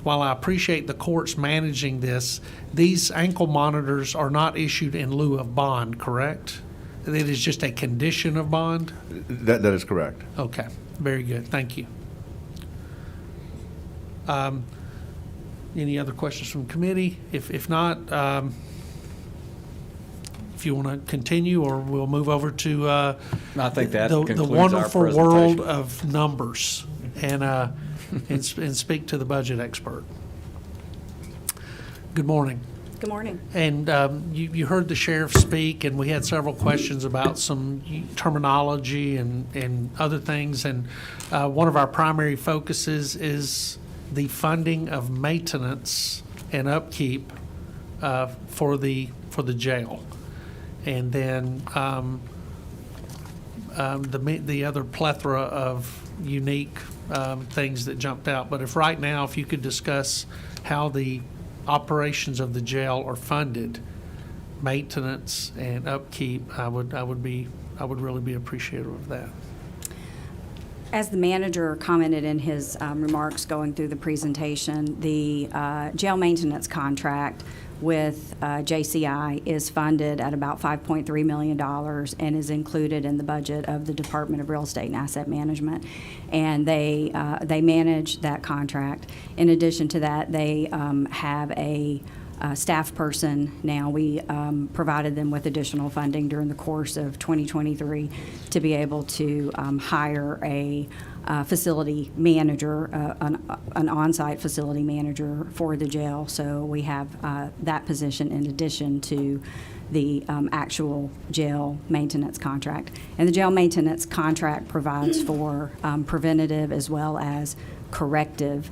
while I appreciate the courts managing this, these ankle monitors are not issued in lieu of bond, correct? It is just a condition of bond? That is correct. Okay, very good, thank you. Any other questions from committee? If not, if you want to continue, or we'll move over to I think that the concludes our wonderful presentation. world of numbers, and speak to the budget expert. Good morning. Good morning. And you heard the sheriff speak, and we had several questions about some terminology and other things. And one of our primary focuses is the funding of maintenance and upkeep for the jail. And then the other plethora of unique things that jumped out. But if right now, if you could discuss how the operations of the jail are funded, maintenance and upkeep, I would really be appreciative of that. As the manager commented in his remarks going through the presentation, the jail maintenance contract with JCI is funded at about $5.3 million and is included in the budget of the Department of Real Estate and Asset Management. And they manage that contract. In addition to that, they have a staff person now. We provided them with additional funding during the course of 2023 to be able to hire a facility manager, an on-site facility manager for the jail. So we have that position in addition to the actual jail maintenance contract. And the jail maintenance contract provides for preventative as well as corrective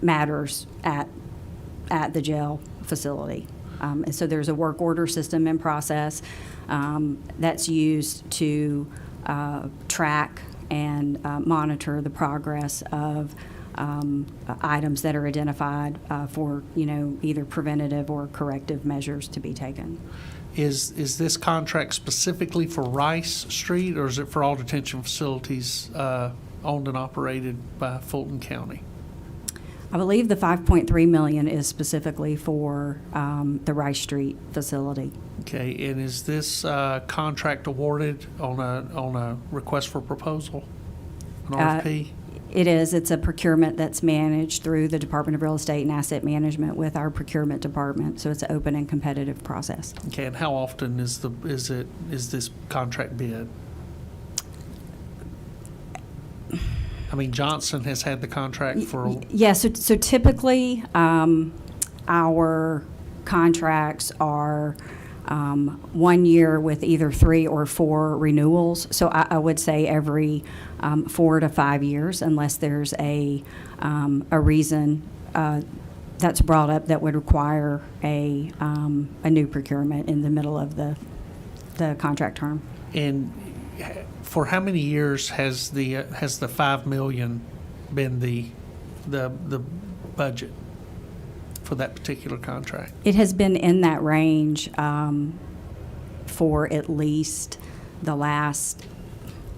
matters at the jail facility. And so there's a work order system in process that's used to track and monitor the progress of items that are identified for, either preventative or corrective measures to be taken. Is this contract specifically for Rice Street, or is it for all detention facilities owned and operated by Fulton County? I believe the $5.3 million is specifically for the Rice Street facility. Okay, and is this contract awarded on a request for proposal, an RFP? It is. It's a procurement that's managed through the Department of Real Estate and Asset Management with our procurement department. So it's an open and competitive process. Okay, and how often is this contract bid? I mean, Johnson has had the contract for. Yeah, so typically our contracts are 1 year with either 3 or 4 renewals. So I would say every 4 to 5 years, unless there's a reason that's brought up that would require a new procurement in the middle of the contract term. And for how many years has the $5 million been the budget for that particular contract? It has been in that range for at least the last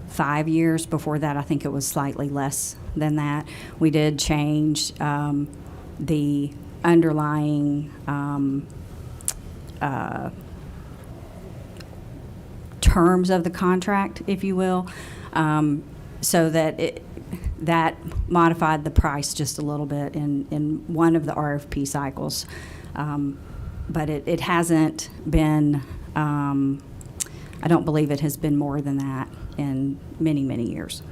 5 years. Before that, I think it was slightly less than that. We did change the underlying terms of the contract, if you will, so that that modified the price just a little bit in one of the RFP cycles. But it hasn't been, I don't believe it has been more than that in many, many years.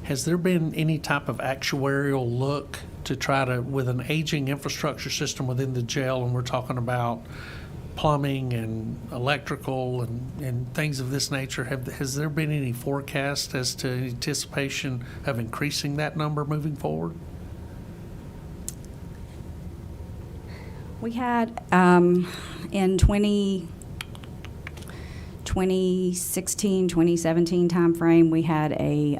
Has there been any type of actuarial look to try to, with an aging infrastructure system within the jail, and we're talking about plumbing and electrical and things of this nature, has there been any forecast as to anticipation of increasing that number moving forward? We had in 2016, 2017 timeframe, we had a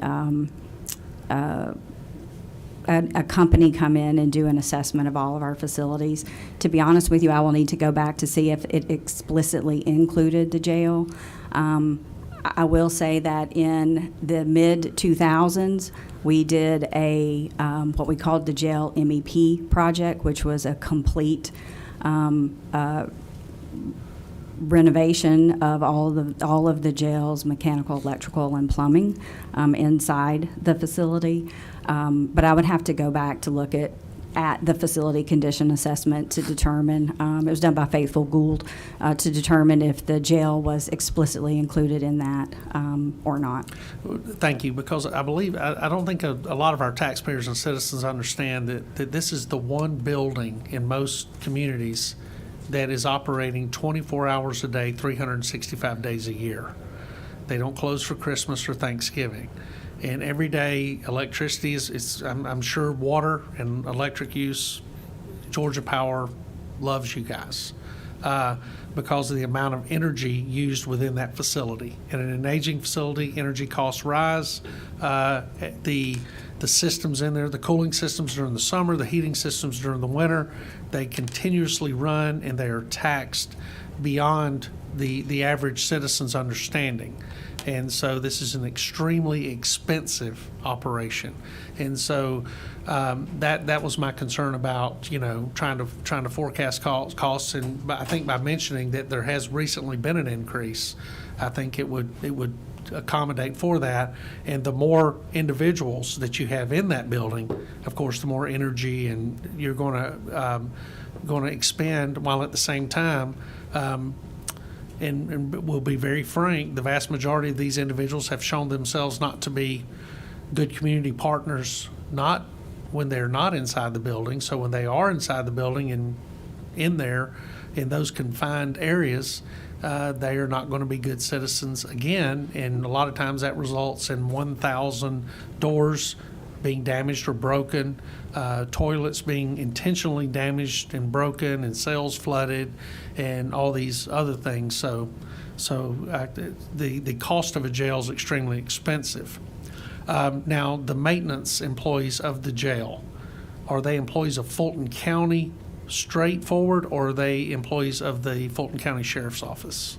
company come in and do an assessment of all of our facilities. To be honest with you, I will need to go back to see if it explicitly included the jail. I will say that in the mid-2000s, we did a what we called the jail MEP project, which was a complete renovation of all of the jail's mechanical, electrical, and plumbing inside the facility. But I would have to go back to look at the facility condition assessment to determine, it was done by Faithful Gould, to determine if the jail was explicitly included in that or not. Thank you, because I believe, I don't think a lot of our taxpayers and citizens understand that this is the one building in most communities that is operating 24 hours a day, 365 days a year. They don't close for Christmas or Thanksgiving. And every day, electricity is I'm sure water and electric use, Georgia Power loves you guys. because of the amount of energy used within that facility. And in an aging facility, energy costs rise. The systems in there, the cooling systems during the summer, the heating systems during the winter, they continuously run, and they are taxed beyond the average citizen's understanding. And so this is an extremely expensive operation. And so that was my concern about, trying to forecast costs. And I think by mentioning that there has recently been an increase, I think it would accommodate for that. And the more individuals that you have in that building, of course, the more energy and you're going to expend, while at the same time, and we'll be very frank, the vast majority of these individuals have shown themselves not to be good community partners, not when they're not inside the building. So when they are inside the building and in there, in those confined areas, they are not going to be good citizens again. And a lot of times that results in 1,000 doors being damaged or broken, toilets being intentionally damaged and broken, and cells flooded, and all these other things. So the cost of a jail is extremely expensive. Now, the maintenance employees of the jail, are they employees of Fulton County straightforward, or are they employees of the Fulton County Sheriff's Office?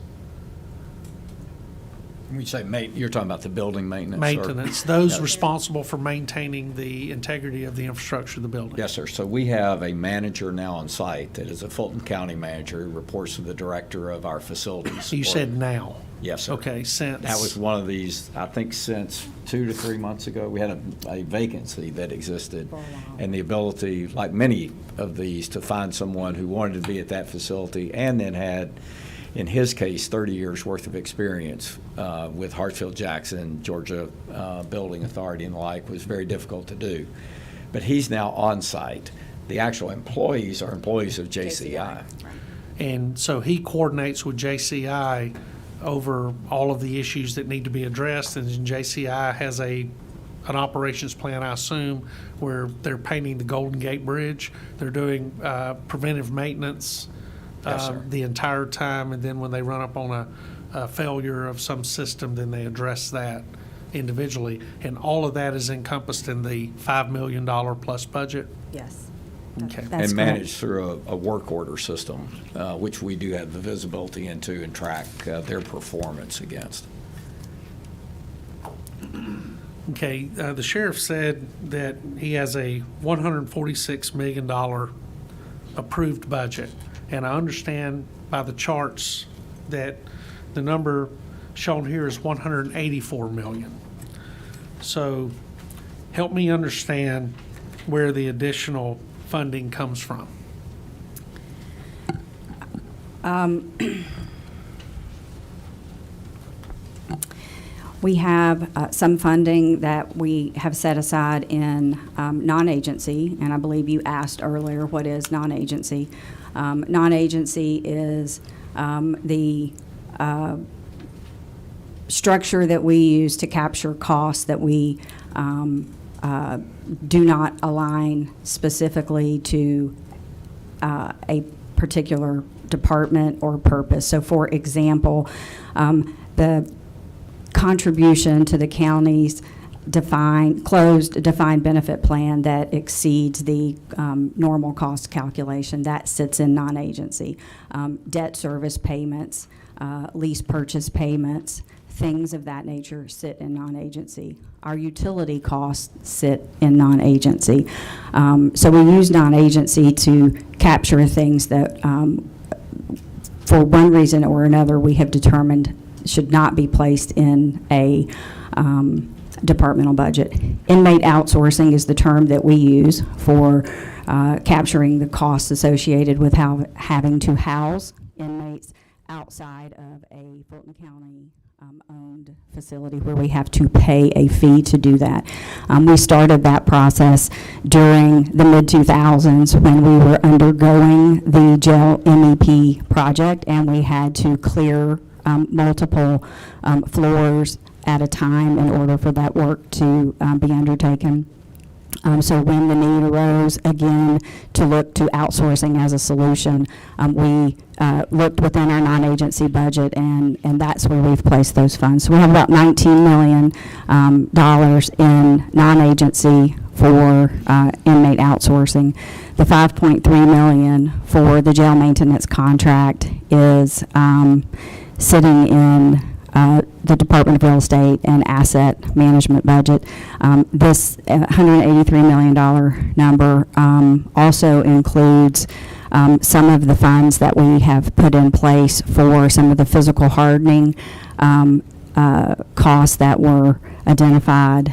When you say you're talking about the building maintenance? or- Maintenance, those Yeah. responsible for maintaining the integrity of the infrastructure of the building. Yes, sir. So we have a manager now on site that is a Fulton County manager who reports to the director of our facilities. You said now. Yes, sir. Okay, since. That was one of these, I think since 2 to 3 months ago, we had a vacancy that existed. And the ability, like many of these, to find someone who wanted to be at that facility and then had, in his case, 30 years worth of experience with Hartsfield-Jackson, Georgia Building Authority and the like, was very difficult to do. But he's now on site. The actual employees are employees of JCI. And so he coordinates with JCI over all of the issues that need to be addressed, and JCI has an operations plan, I assume, where they're painting the Golden Gate Bridge, they're doing preventive maintenance Yes, sir. the entire time, and then when they run up on a failure of some system, then they address that individually. And all of that is encompassed in the $5 million plus budget? Yes. Okay. That's And correct. managed through a work order system, which we do have the visibility into and track their performance against. Okay, the sheriff said that he has a $146 million approved budget. And I understand by the charts that the number shown here is 184 million. So help me understand where the additional funding comes from. We have some funding that we have set aside in non-agency, and I believe you asked earlier, what is non-agency? Non-agency is the structure that we use to capture costs that we do not align specifically to a particular department or purpose. So, for example, the contribution to the county's closed defined benefit plan that exceeds the normal cost calculation, that sits in non-agency. Debt service payments, lease purchase payments, things of that nature sit in non-agency. Our utility costs sit in non-agency. So we use non-agency to capture things that, for one reason or another, we have determined should not be placed in a departmental budget. Inmate outsourcing is the term that we use for capturing the costs associated with having to house inmates outside of a Fulton County owned facility where we have to pay a fee to do that. We started that process during the mid-2000s when we were undergoing the jail MEP project, and we had to clear multiple floors at a time in order for that work to be undertaken. So when the need arose, again, to look to outsourcing as a solution, we looked within our non-agency budget, and that's where we've placed those funds. So we have about $19 million in non-agency for inmate outsourcing. The $5.3 million for the jail maintenance contract is sitting in the Department of Real Estate and Asset Management budget. This $183 million number also includes some of the funds that we have put in place for some of the physical hardening costs that were identified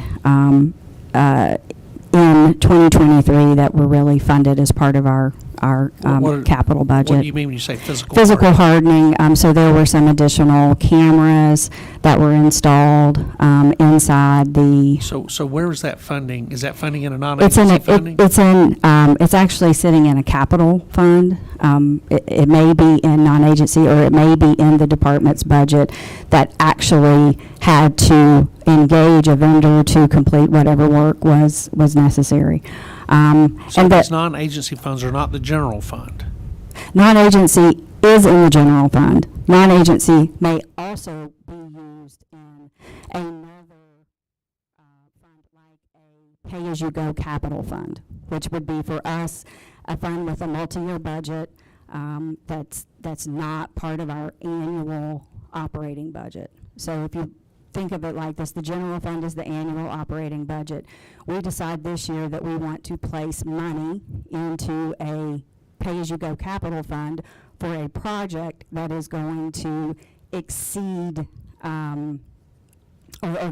in 2023 that were really funded as part of our capital budget. What do you mean when you say physical? Physical hardening. So there were some additional cameras that were installed inside the. So where is that funding? Is that funding in a non-agency funding? It's actually sitting in a capital fund. It may be in non-agency, or it may be in the department's budget that actually had to engage a vendor to complete whatever work was necessary. So these non-agency funds are not the general fund? Non-agency is in the general fund. Non-agency may also be used in another fund, like a pay-as-you-go capital fund, which would be for us a fund with a multi-year budget that's not part of our annual operating budget. So if you think of it like this, the general fund is the annual operating budget. We decide this year that we want to place money into a pay-as-you-go capital fund for a project that is going to exceed or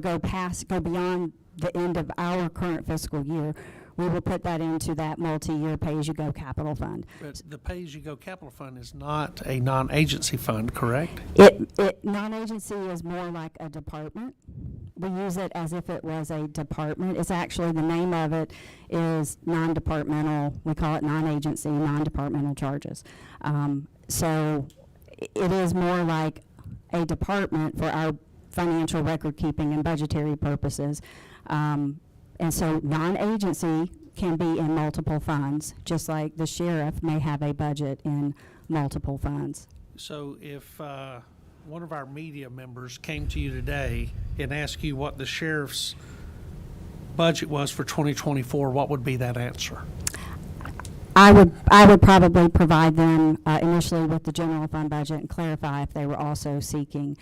go beyond the end of our current fiscal year. We will put that into that multi-year pay-as-you-go capital fund. But the pay-as-you-go capital fund is not a non-agency fund, correct? Non-agency is more like a department. We use it as if it was a department. It's actually, the name of it is non-departmental. We call it non-agency, non-departmental charges. So it is more like a department for our financial record keeping and budgetary purposes. And so non-agency can be in multiple funds, just like the sheriff may have a budget in multiple funds. So if one of our media members came to you today and asked you what the sheriff's budget was for 2024, what would be that answer? I would probably provide them initially with the general fund budget and clarify if they were also seeking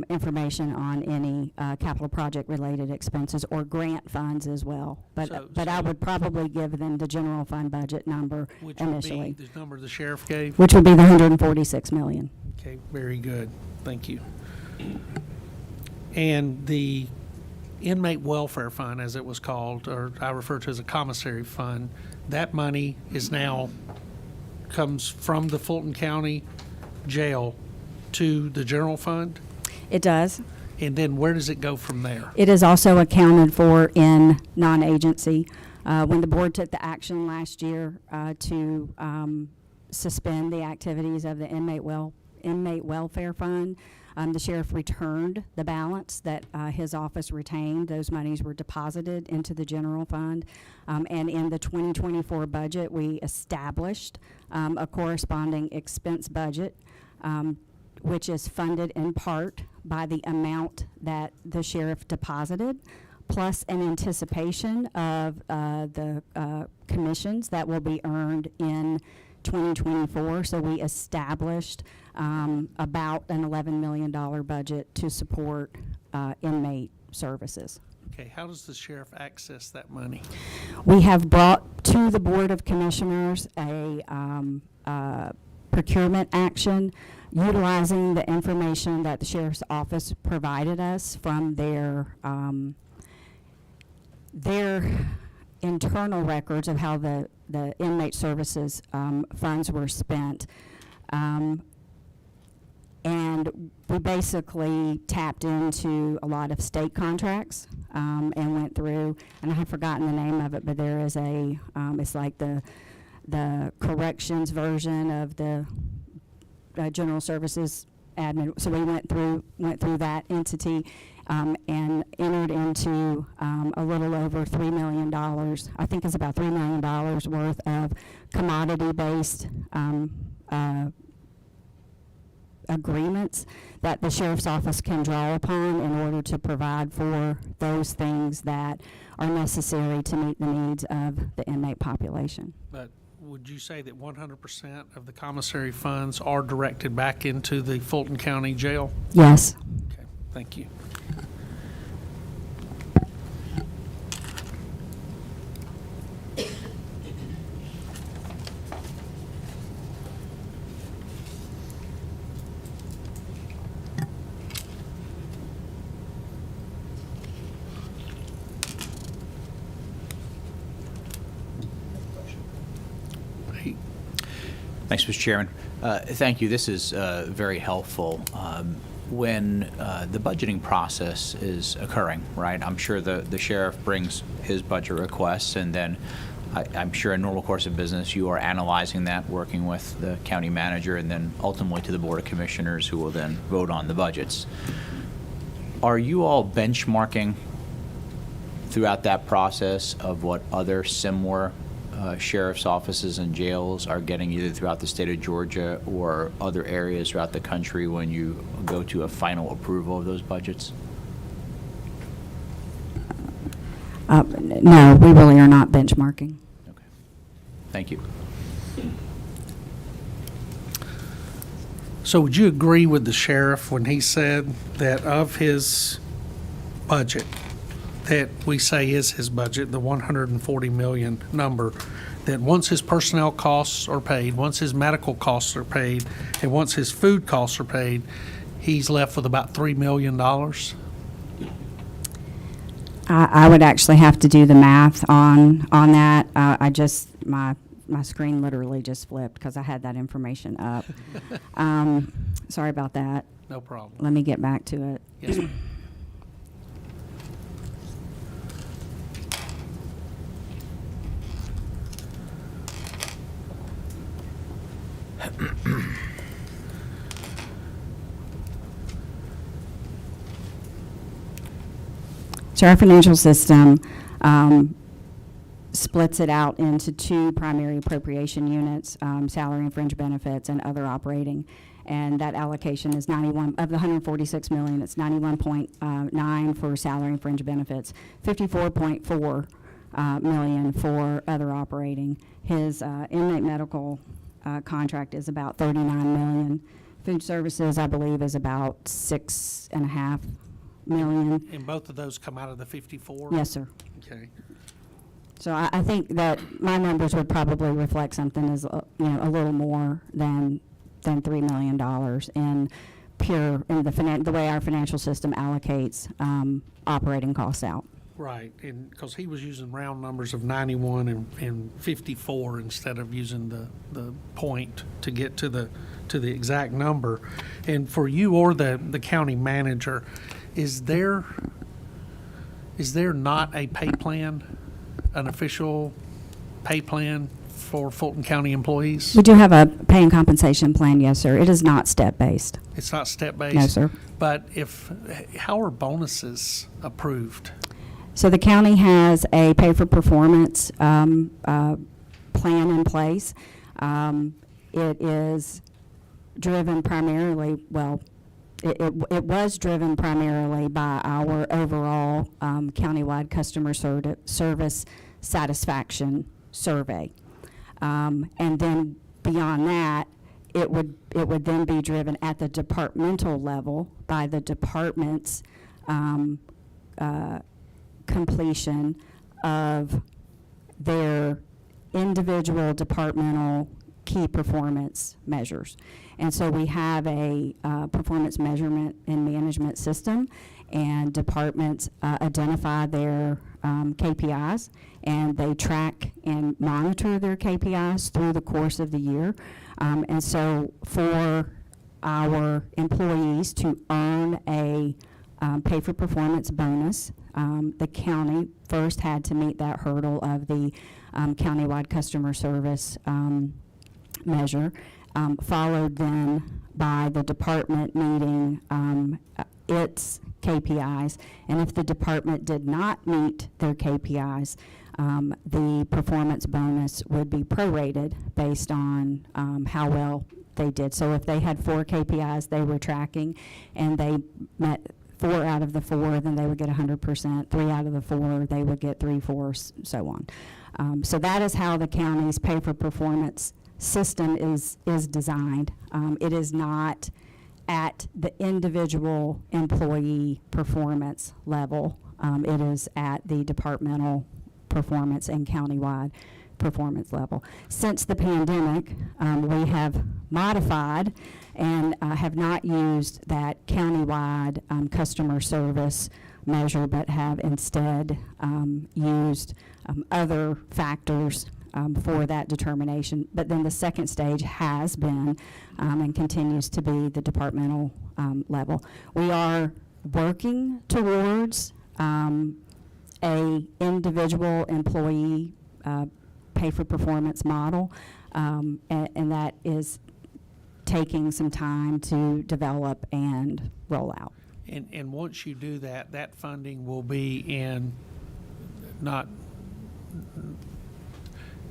information on any capital project related expenses or grant funds as well. But I would probably give them the general fund budget number which initially. Would be the number the sheriff gave? Which would be the $146 million. Okay, very good. Thank you. And the inmate welfare fund, as it was called, or I refer to as a commissary fund, that money is now comes from the Fulton County Jail to the general fund? It does. And then where does it go from there? It is also accounted for in non-agency. When the board took the action last year to suspend the activities of the inmate welfare fund, the sheriff returned the balance that his office retained. Those monies were deposited into the general fund. And in the 2024 budget, we established a corresponding expense budget, which is funded in part by the amount that the sheriff deposited, plus an anticipation of the commissions that will be earned in 2024. So we established about an $11 million budget to support inmate services. Okay, how does the sheriff access that money? We have brought to the Board of Commissioners a procurement action utilizing the information that the sheriff's office provided us from their internal records of how the inmate services funds were spent. And we basically tapped into a lot of state contracts and went through, and I have forgotten the name of it, but there is a, it's like the corrections version of the general services admin. So we went through that entity and entered into a little over $3 million, I think it's about $3 million worth of commodity-based agreements that the sheriff's office can draw upon in order to provide for those things that are necessary to meet the needs of the inmate population. But would you say that 100% of the commissary funds are directed back into the Fulton County Jail? Yes. Okay, thank you. Thanks, Mr. Chairman. Thank you. This is very helpful. When the budgeting process is occurring, right, I'm sure the sheriff brings his budget requests, and then I'm sure in normal course of business you are analyzing that, working with the county manager, and then ultimately to the Board of Commissioners, who will then vote on the budgets. Are you all benchmarking throughout that process of what other similar sheriff's offices and jails are getting either throughout the state of Georgia or other areas throughout the country when you go to a final approval of those budgets? No, we really are not benchmarking. Okay. Thank you. So would you agree with the sheriff when he said that of his budget, that we say is his budget, the 140 million number, that once his personnel costs are paid, once his medical costs are paid, and once his food costs are paid, he's left with about $3 million? I would actually have to do the math on that. My screen literally just flipped because I had that information up. Sorry about that. No problem. Let me get back to it. Yes, ma'am. So our financial system splits it out into two primary appropriation units, salary and fringe benefits and other operating. And that allocation is 91, of the 146 million, it's 91.9 for salary and fringe benefits, 54.4 million for other operating. His inmate medical contract is about 39 million. Food services, I believe, is about 6.5 million. And both of those come out of the 54? Yes, sir. Okay. So I think that my numbers would probably reflect something as, a little more than $3 million in pure, in the way our financial system allocates operating costs out. Right, and because he was using round numbers of 91 and 54 instead of using the point to get to the exact number. And for you or the county manager, is there not a pay plan, an official pay plan for Fulton County employees? We do have a pay and compensation plan, yes, sir. It is not step-based. It's not step-based? No, sir. But how are bonuses approved? So the county has a pay-for-performance plan in place. It is driven primarily, it was driven primarily by our overall countywide customer service satisfaction survey. And then beyond that, it would then be driven at the departmental level by the department's completion of their individual departmental key performance measures. And so we have a performance measurement and management system, and departments identify their KPIs, and they track and monitor their KPIs through the course of the year. And so for our employees to earn a pay-for-performance bonus, the county first had to meet that hurdle of the countywide customer service measure, followed then by the department meeting its KPIs, and if the department did not meet their KPIs, the performance bonus would be prorated based on how well they did. So if they had 4 KPIs they were tracking and they met 4 out of the 4, then they would get 100%. 3 out of the 4, they would get 3/4, so on. So that is how the county's pay for performance system is designed. It is not at the individual employee performance level. It is at the departmental performance and countywide performance level. Since the pandemic, we have modified and have not used that countywide customer service measure, but have instead used other factors for that determination. But then the second stage has been and continues to be the departmental level. We are working towards a individual employee pay for performance model, and that is taking some time to develop and roll out. And once you do that, that funding will be in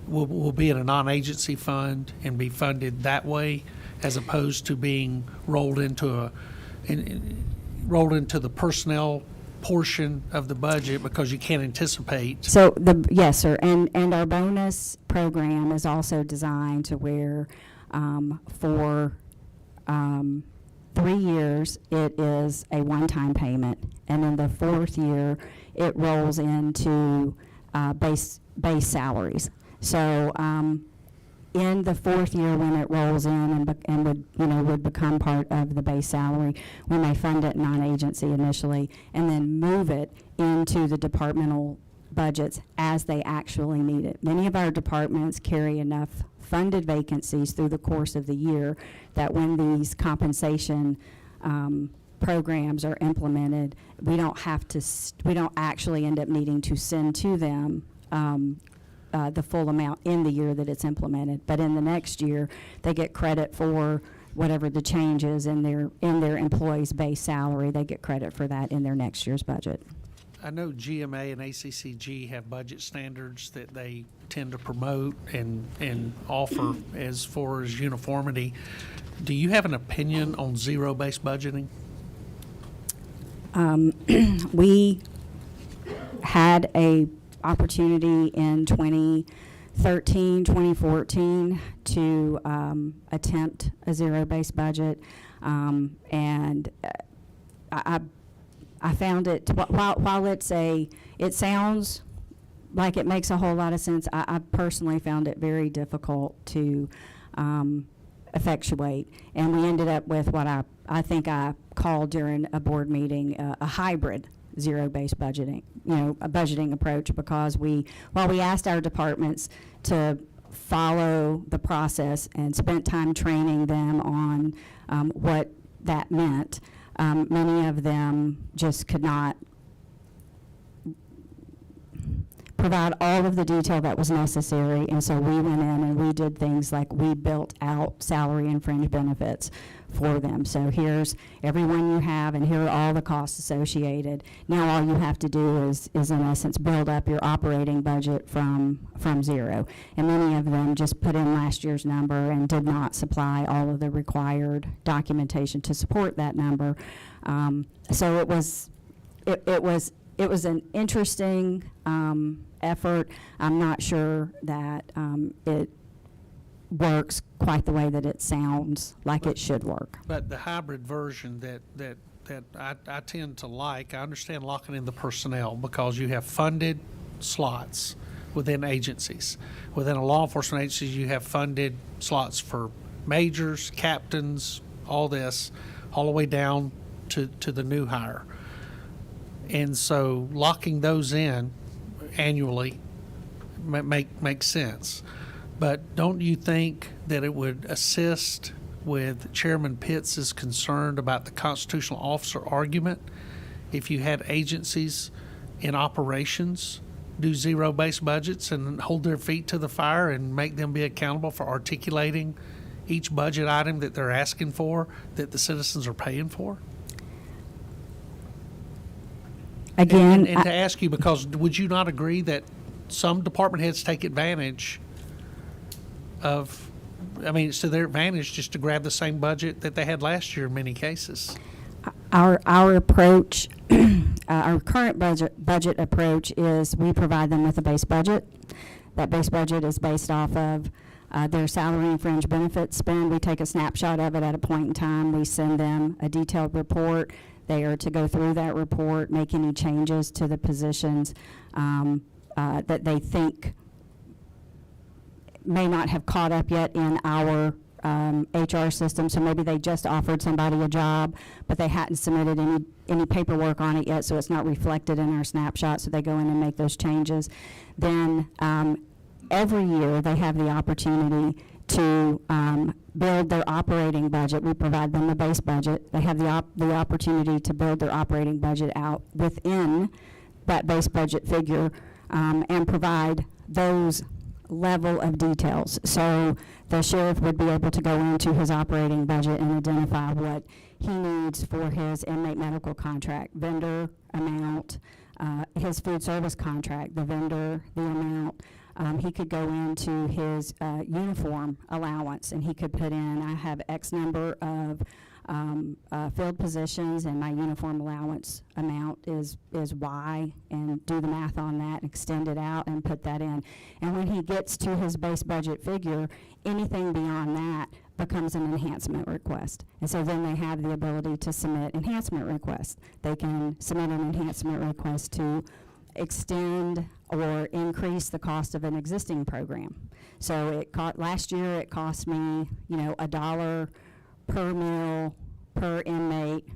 will be in a non-agency fund and be funded that way, as opposed to being rolled into the personnel portion of the budget because you can't anticipate. So yes, sir, and our bonus program is also designed to where for 3 years it is a one-time payment, and in the 4th year it rolls into base salaries. So in the 4th year, when it rolls in and would become part of the base salary, we may fund it non-agency initially and then move it into the departmental budgets as they actually need it. Many of our departments carry enough funded vacancies through the course of the year that when these compensation programs are implemented, we don't actually end up needing to send to them the full amount in the year that it's implemented. But in the next year, they get credit for whatever the change is in their employee's base salary. They get credit for that in their next year's budget. I know GMA and ACCG have budget standards that they tend to promote and offer as far as uniformity. Do you have an opinion on zero-based budgeting? We had a opportunity in 2013, 2014 to attempt a zero-based budget, and I found it, while it sounds like it makes a whole lot of sense, I personally found it very difficult to effectuate, and we ended up with what I think I called during a board meeting a hybrid zero-based budgeting, a budgeting approach, because while we asked our departments to follow the process and spent time training them on what that meant, many of them just could not provide all of the detail that was necessary, and so we went in and we did things like we built out salary and fringe benefits for them. So here's everyone you have, and here are all the costs associated. Now all you have to do is in essence build up your operating budget from zero. And many of them just put in last year's number and did not supply all of the required documentation to support that number. So it was an interesting effort. I'm not sure that it works quite the way that it sounds like it should work. But the hybrid version that I tend to like, I understand locking in the personnel because you have funded slots within agencies. Within a law enforcement agency, you have funded slots for majors, captains, all this, all the way down to the new hire. And so locking those in annually makes sense. But don't you think that it would assist with Chairman Pitts' concern about the constitutional officer argument if you had agencies in operations do zero-based budgets and hold their feet to the fire and make them be accountable for articulating each budget item that they're asking for that the citizens are paying for? Again, And to ask you, because would you not agree that some department heads take advantage of, I mean, it's to their advantage just to grab the same budget that they had last year in many cases? our approach, our current budget approach is we provide them with a base budget. That base budget is based off of their salary and fringe benefits spend. We take a snapshot of it at a point in time. We send them a detailed report. They are to go through that report, make any changes to the positions that they think may not have caught up yet in our HR system. So maybe they just offered somebody a job, but they hadn't submitted any paperwork on it yet, so it's not reflected in our snapshot, so they go in and make those changes. Then every year they have the opportunity to build their operating budget. We provide them a base budget. They have the opportunity to build their operating budget out within that base budget figure and provide those level of details. So the sheriff would be able to go into his operating budget and identify what he needs for his inmate medical contract, vendor amount, his food service contract, the vendor, the amount. He could go into his uniform allowance, and he could put in, I have X number of filled positions, and my uniform allowance amount is Y, and do the math on that, extend it out, and put that in. And when he gets to his base budget figure, anything beyond that becomes an enhancement request. And so then they have the ability to submit enhancement requests. They can submit an enhancement request to extend or increase the cost of an existing program. So last year it cost me, $1 per meal, per inmate,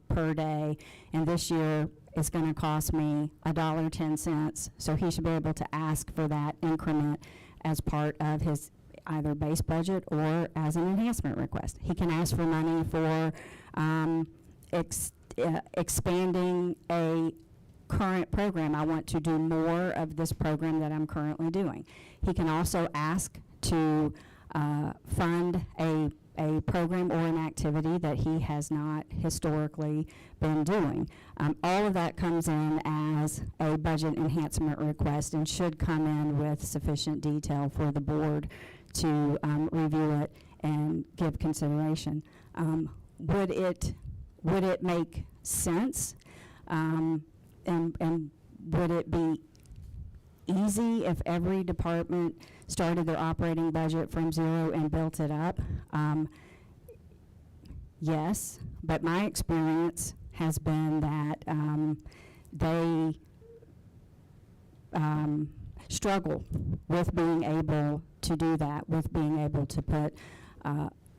per day, and this year it's going to cost me $1.10. So he should be able to ask for that increment as part of his either base budget or as an enhancement request. He can ask for money for expanding a current program. I want to do more of this program that I'm currently doing. He can also ask to fund a program or an activity that he has not historically been doing. All of that comes in as a budget enhancement request and should come in with sufficient detail for the board to review it and give consideration. Would it make sense? And would it be easy if every department started their operating budget from zero and built it up? Yes, but my experience has been that they struggle with being able to do that, with being able to put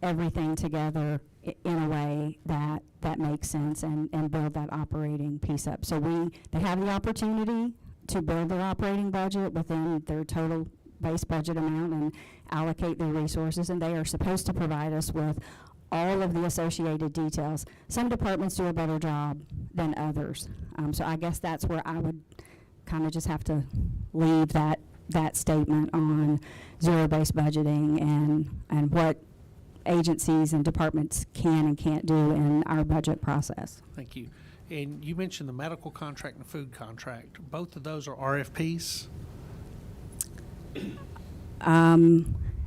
everything together in a way that makes sense and build that operating piece up. So they have the opportunity to build their operating budget within their total base budget amount and allocate their resources, and they are supposed to provide us with all of the associated details. Some departments do a better job than others. So I guess that's where I would kind of just have to leave that statement on zero-based budgeting and what agencies and departments can and can't do in our budget process. Thank you. And you mentioned the medical contract and the food contract. Both of those are RFPs?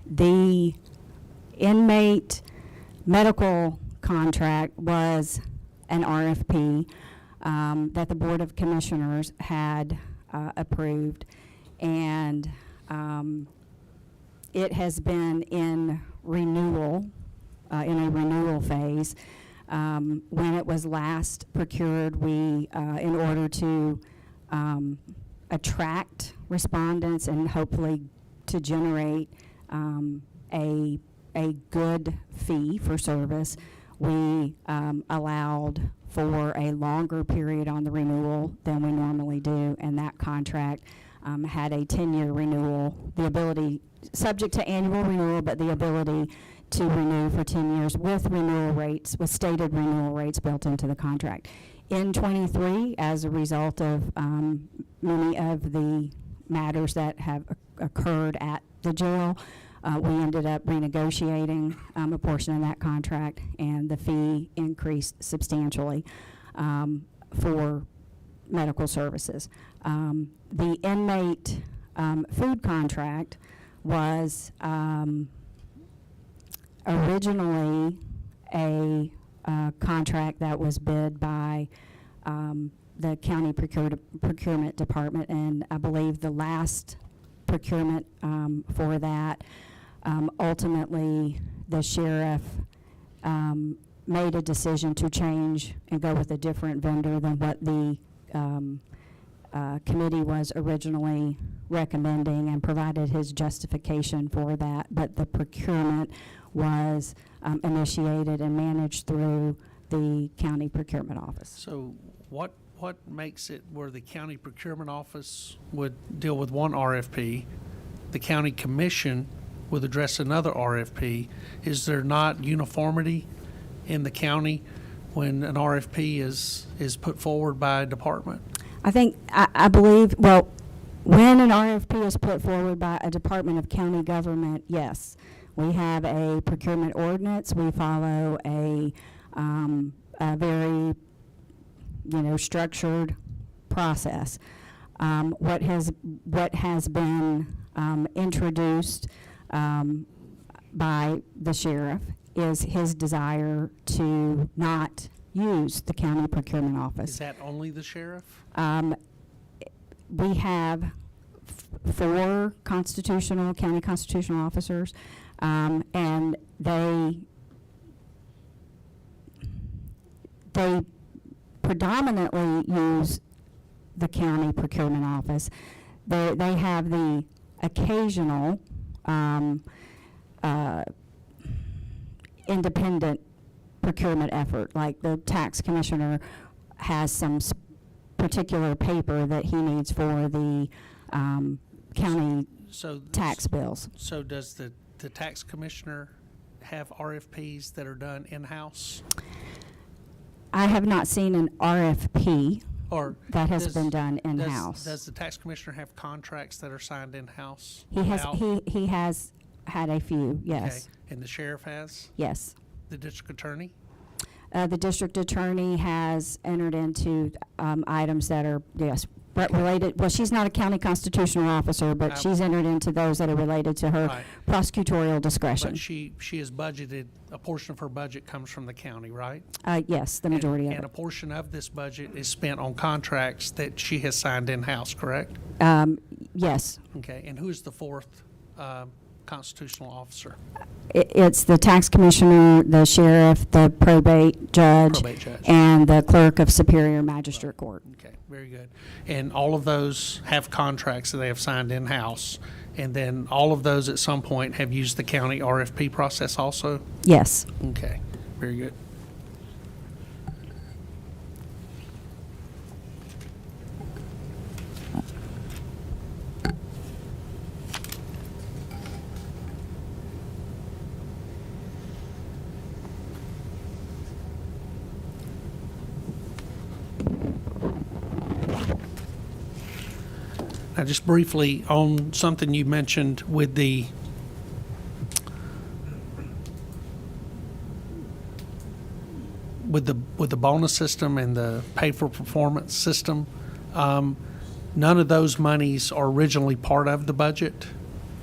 The inmate medical contract was an RFP that the Board of Commissioners had approved, and it has been in renewal, in a renewal phase. When it was last procured, we, in order to attract respondents and hopefully to generate a good fee for service, we allowed for a longer period on the renewal than we normally do, and that contract had a 10-year renewal, the ability, subject to annual renewal, but the ability to renew for 10 years with renewal rates, with stated renewal rates built into the contract. In 23, as a result of many of the matters that have occurred at the jail, we ended up renegotiating a portion of that contract, and the fee increased substantially for medical services. The inmate food contract was originally a contract that was bid by the county procurement department, and I believe the last procurement for that, ultimately the sheriff made a decision to change and go with a different vendor than what the committee was originally recommending, and provided his justification for that. But the procurement was initiated and managed through the county procurement office. So what makes it where the county procurement office would deal with one RFP, the county commission would address another RFP? Is there not uniformity in the county when an RFP is put forward by a department? I believe, well, when an RFP is put forward by a department of county government, yes. We have a procurement ordinance. We follow a very, structured process. What has been introduced by the sheriff is his desire to not use the county procurement office. Is that only the sheriff? We have 4 county constitutional officers, and they predominantly use the county procurement office. They have the occasional independent procurement effort, like the tax commissioner has some particular paper that he needs for the county tax bills. So does the tax commissioner have RFPs that are done in-house? I have not seen an RFP Or that has been done in-house. Does the tax commissioner have contracts that are signed in-house? He has out? he has had a few, yes. Okay. And the sheriff has? Yes. The district attorney? The district attorney has entered into items that are, yes, related. Well, she's not a county constitutional officer, but she's entered into those that are related to her Right. prosecutorial discretion. But she has budgeted, a portion of her budget comes from the county, right? Yes, the majority And of a portion of this budget is spent on contracts that she has signed in-house, correct? it. Yes. Okay, and who is the fourth constitutional officer? It's the tax commissioner, the sheriff, the probate judge, and the clerk of Superior Magistrate Court. Okay, very good. And all of those have contracts that they have signed in-house, and then all of those at some point have used the county RFP process also? Yes. Okay, very good. Now, just briefly on something you mentioned with the bonus system and the pay for performance system, none of those monies are originally part of the budget,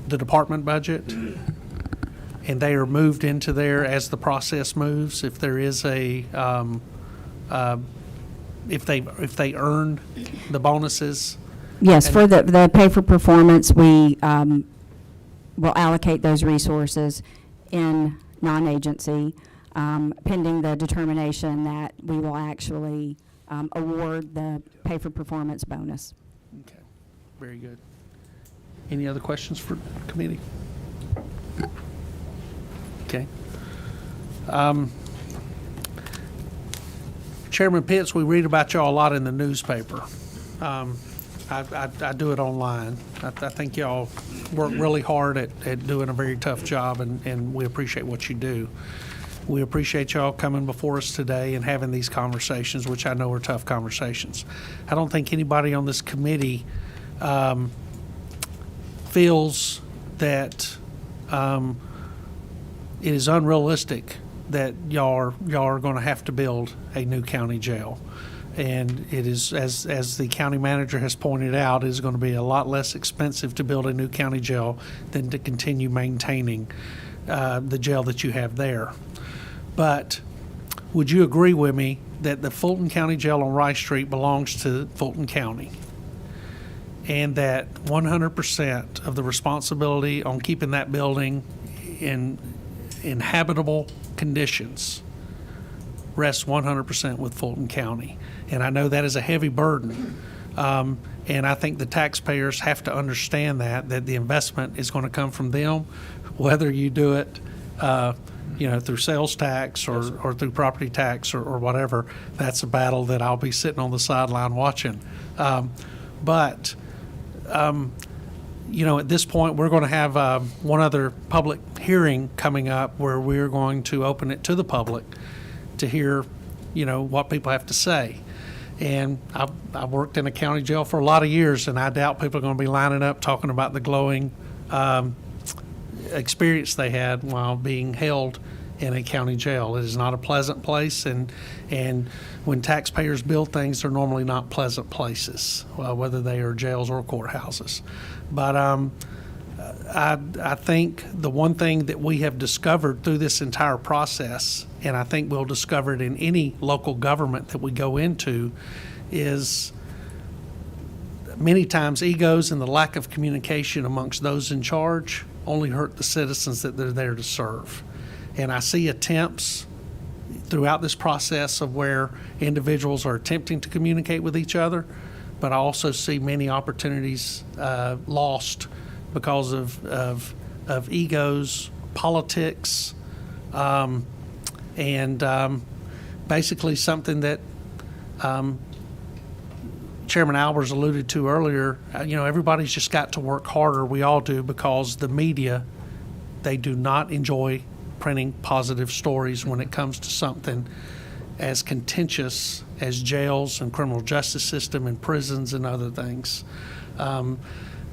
the department budget, and they are moved into there as the process moves. If there is a if they earn the bonuses. Yes, for the pay for performance, we will allocate those resources in non-agency, pending the determination that we will actually award the pay for performance bonus. Okay, very good. Any other questions for committee? Okay. Chairman Pitts, we read about y'all a lot in the newspaper. I do it online. I think y'all work really hard at doing a very tough job, and we appreciate what you do. We appreciate y'all coming before us today and having these conversations, which I know are tough conversations. I don't think anybody on this committee feels that it is unrealistic that y'all are going to have to build a new county jail. And it is, as the county manager has pointed out, is going to be a lot less expensive to build a new county jail than to continue maintaining the jail that you have there. But would you agree with me that the Fulton County Jail on Rice Street belongs to Fulton County? And that 100% of the responsibility on keeping that building in habitable conditions rests 100% with Fulton County. And I know that is a heavy burden. And I think the taxpayers have to understand that the investment is going to come from them, whether you do it through sales tax or through property tax or whatever. That's a battle that I'll be sitting on the sideline watching. But at this point, we're going to have one other public hearing coming up where we're going to open it to the public to hear, what people have to say. And I've worked in a county jail for a lot of years, and I doubt people are going to be lining up talking about the glowing experience they had while being held in a county jail. It is not a pleasant place, and when taxpayers build things, they're normally not pleasant places, whether they are jails or courthouses. But I think the one thing that we have discovered through this entire process, and I think we'll discover it in any local government that we go into, is many times egos and the lack of communication amongst those in charge only hurt the citizens that they're there to serve. And I see attempts throughout this process of where individuals are attempting to communicate with each other, but I also see many opportunities lost because of egos, politics, and basically something that Chairman Albers alluded to earlier. Everybody's just got to work harder. We all do, because the media, they do not enjoy printing positive stories when it comes to something as contentious as jails and criminal justice system and prisons and other things.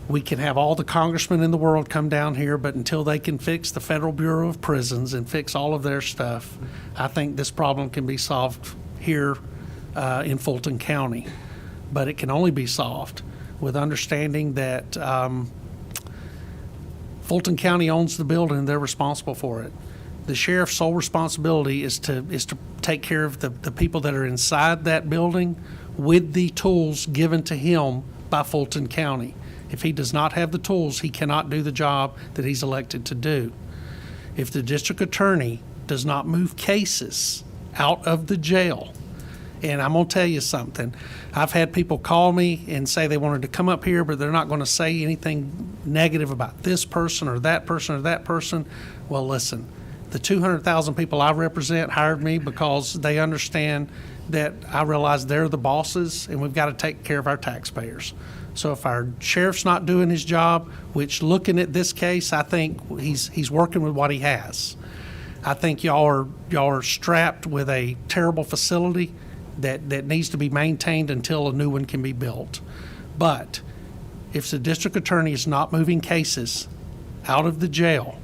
We can have all the congressmen in the world come down here, but until they can fix the Federal Bureau of Prisons and fix all of their stuff, I think this problem can be solved here in Fulton County. But it can only be solved with understanding that Fulton County owns the building, they're responsible for it. The sheriff's sole responsibility is to take care of the people that are inside that building with the tools given to him by Fulton County. If he does not have the tools, he cannot do the job that he's elected to do. If the district attorney does not move cases out of the jail, and I'm going to tell you something, I've had people call me and say they wanted to come up here, but they're not going to say anything negative about this person or that person or that person. Well, listen, the 200,000 people I represent hired me because they understand that I realize they're the bosses and we've got to take care of our taxpayers. So if our sheriff's not doing his job, which looking at this case, I think he's working with what he has. I think y'all are strapped with a terrible facility that needs to be maintained until a new one can be built. But if the district attorney is not moving cases out of the jail,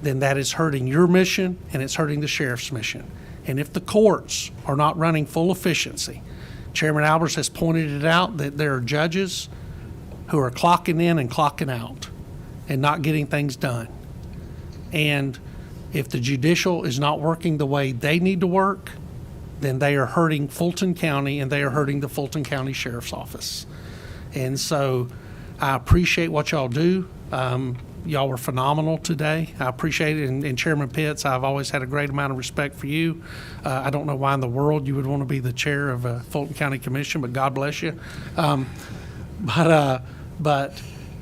then that is hurting your mission and it's hurting the sheriff's mission. And if the courts are not running full efficiency, Chairman Albers has pointed it out that there are judges who are clocking in and clocking out and not getting things done. And if the judicial is not working the way they need to work, then they are hurting Fulton County and they are hurting the Fulton County Sheriff's Office. And so I appreciate what y'all do. Y'all were phenomenal today. I appreciate it. And Chairman Pitts, I've always had a great amount of respect for you. I don't know why in the world you would want to be the chair of a Fulton County Commission, but God bless you. But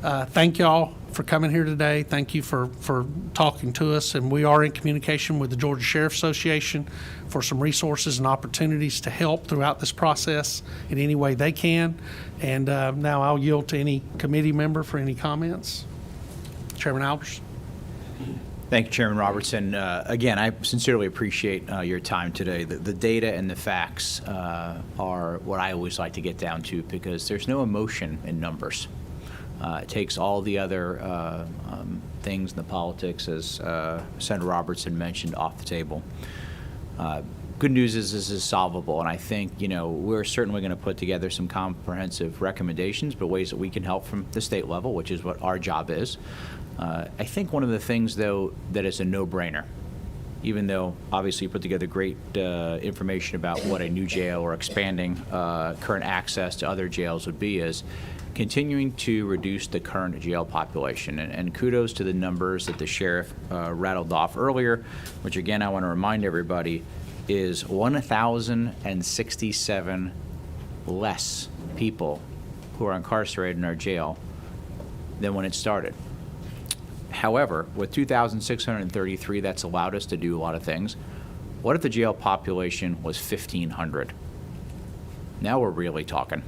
thank y'all for coming here today. Thank you for talking to us. And we are in communication with the Georgia Sheriff Association for some resources and opportunities to help throughout this process in any way they can. And now I'll yield to any committee member for any comments. Chairman Albers. Thank you, Chairman Robertson. Again, I sincerely appreciate your time today. The data and the facts are what I always like to get down to, because there's no emotion in numbers. It takes all the other things in the politics, as Senator Robertson mentioned, off the table. good news is this is solvable, and I think, we're certainly going to put together some comprehensive recommendations, but ways that we can help from the state level, which is what our job is. I think one of the things, though, that is a no-brainer, even though obviously you put together great information about what a new jail or expanding current access to other jails would be, is continuing to reduce the current jail population. And kudos to the numbers that the sheriff rattled off earlier, which again I want to remind everybody is 1,067 less people who are incarcerated in our jail than when it started. However, with 2,633, that's allowed us to do a lot of things. What if the jail population was 1,500? Now we're really talking.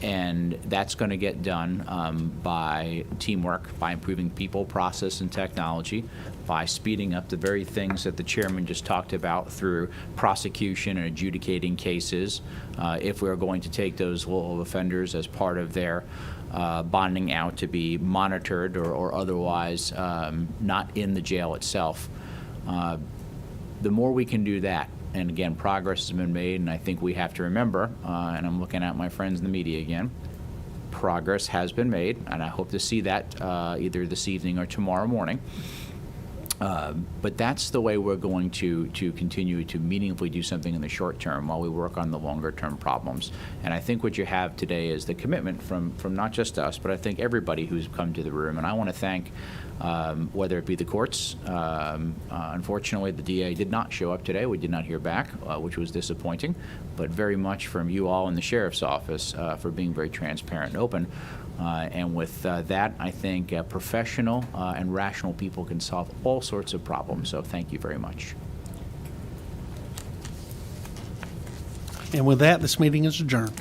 And that's going to get done by teamwork, by improving people, process, and technology, by speeding up the very things that the chairman just talked about through prosecution and adjudicating cases. If we're going to take those local offenders as part of their bonding out to be monitored or otherwise not in the jail itself, the more we can do that. And again, progress has been made, and I think we have to remember, and I'm looking at my friends in the media again, progress has been made, and I hope to see that either this evening or tomorrow morning. But that's the way we're going to continue to meaningfully do something in the short term while we work on the longer term problems. And I think what you have today is the commitment from not just us, but I think everybody who's come to the room. And I want to thank whether it be the courts. Unfortunately, the DA did not show up today. We did not hear back, which was disappointing, but very much from you all in the sheriff's office for being very transparent and open. And with that, I think professional and rational people can solve all sorts of problems. So thank you very much. And with that, this meeting is adjourned.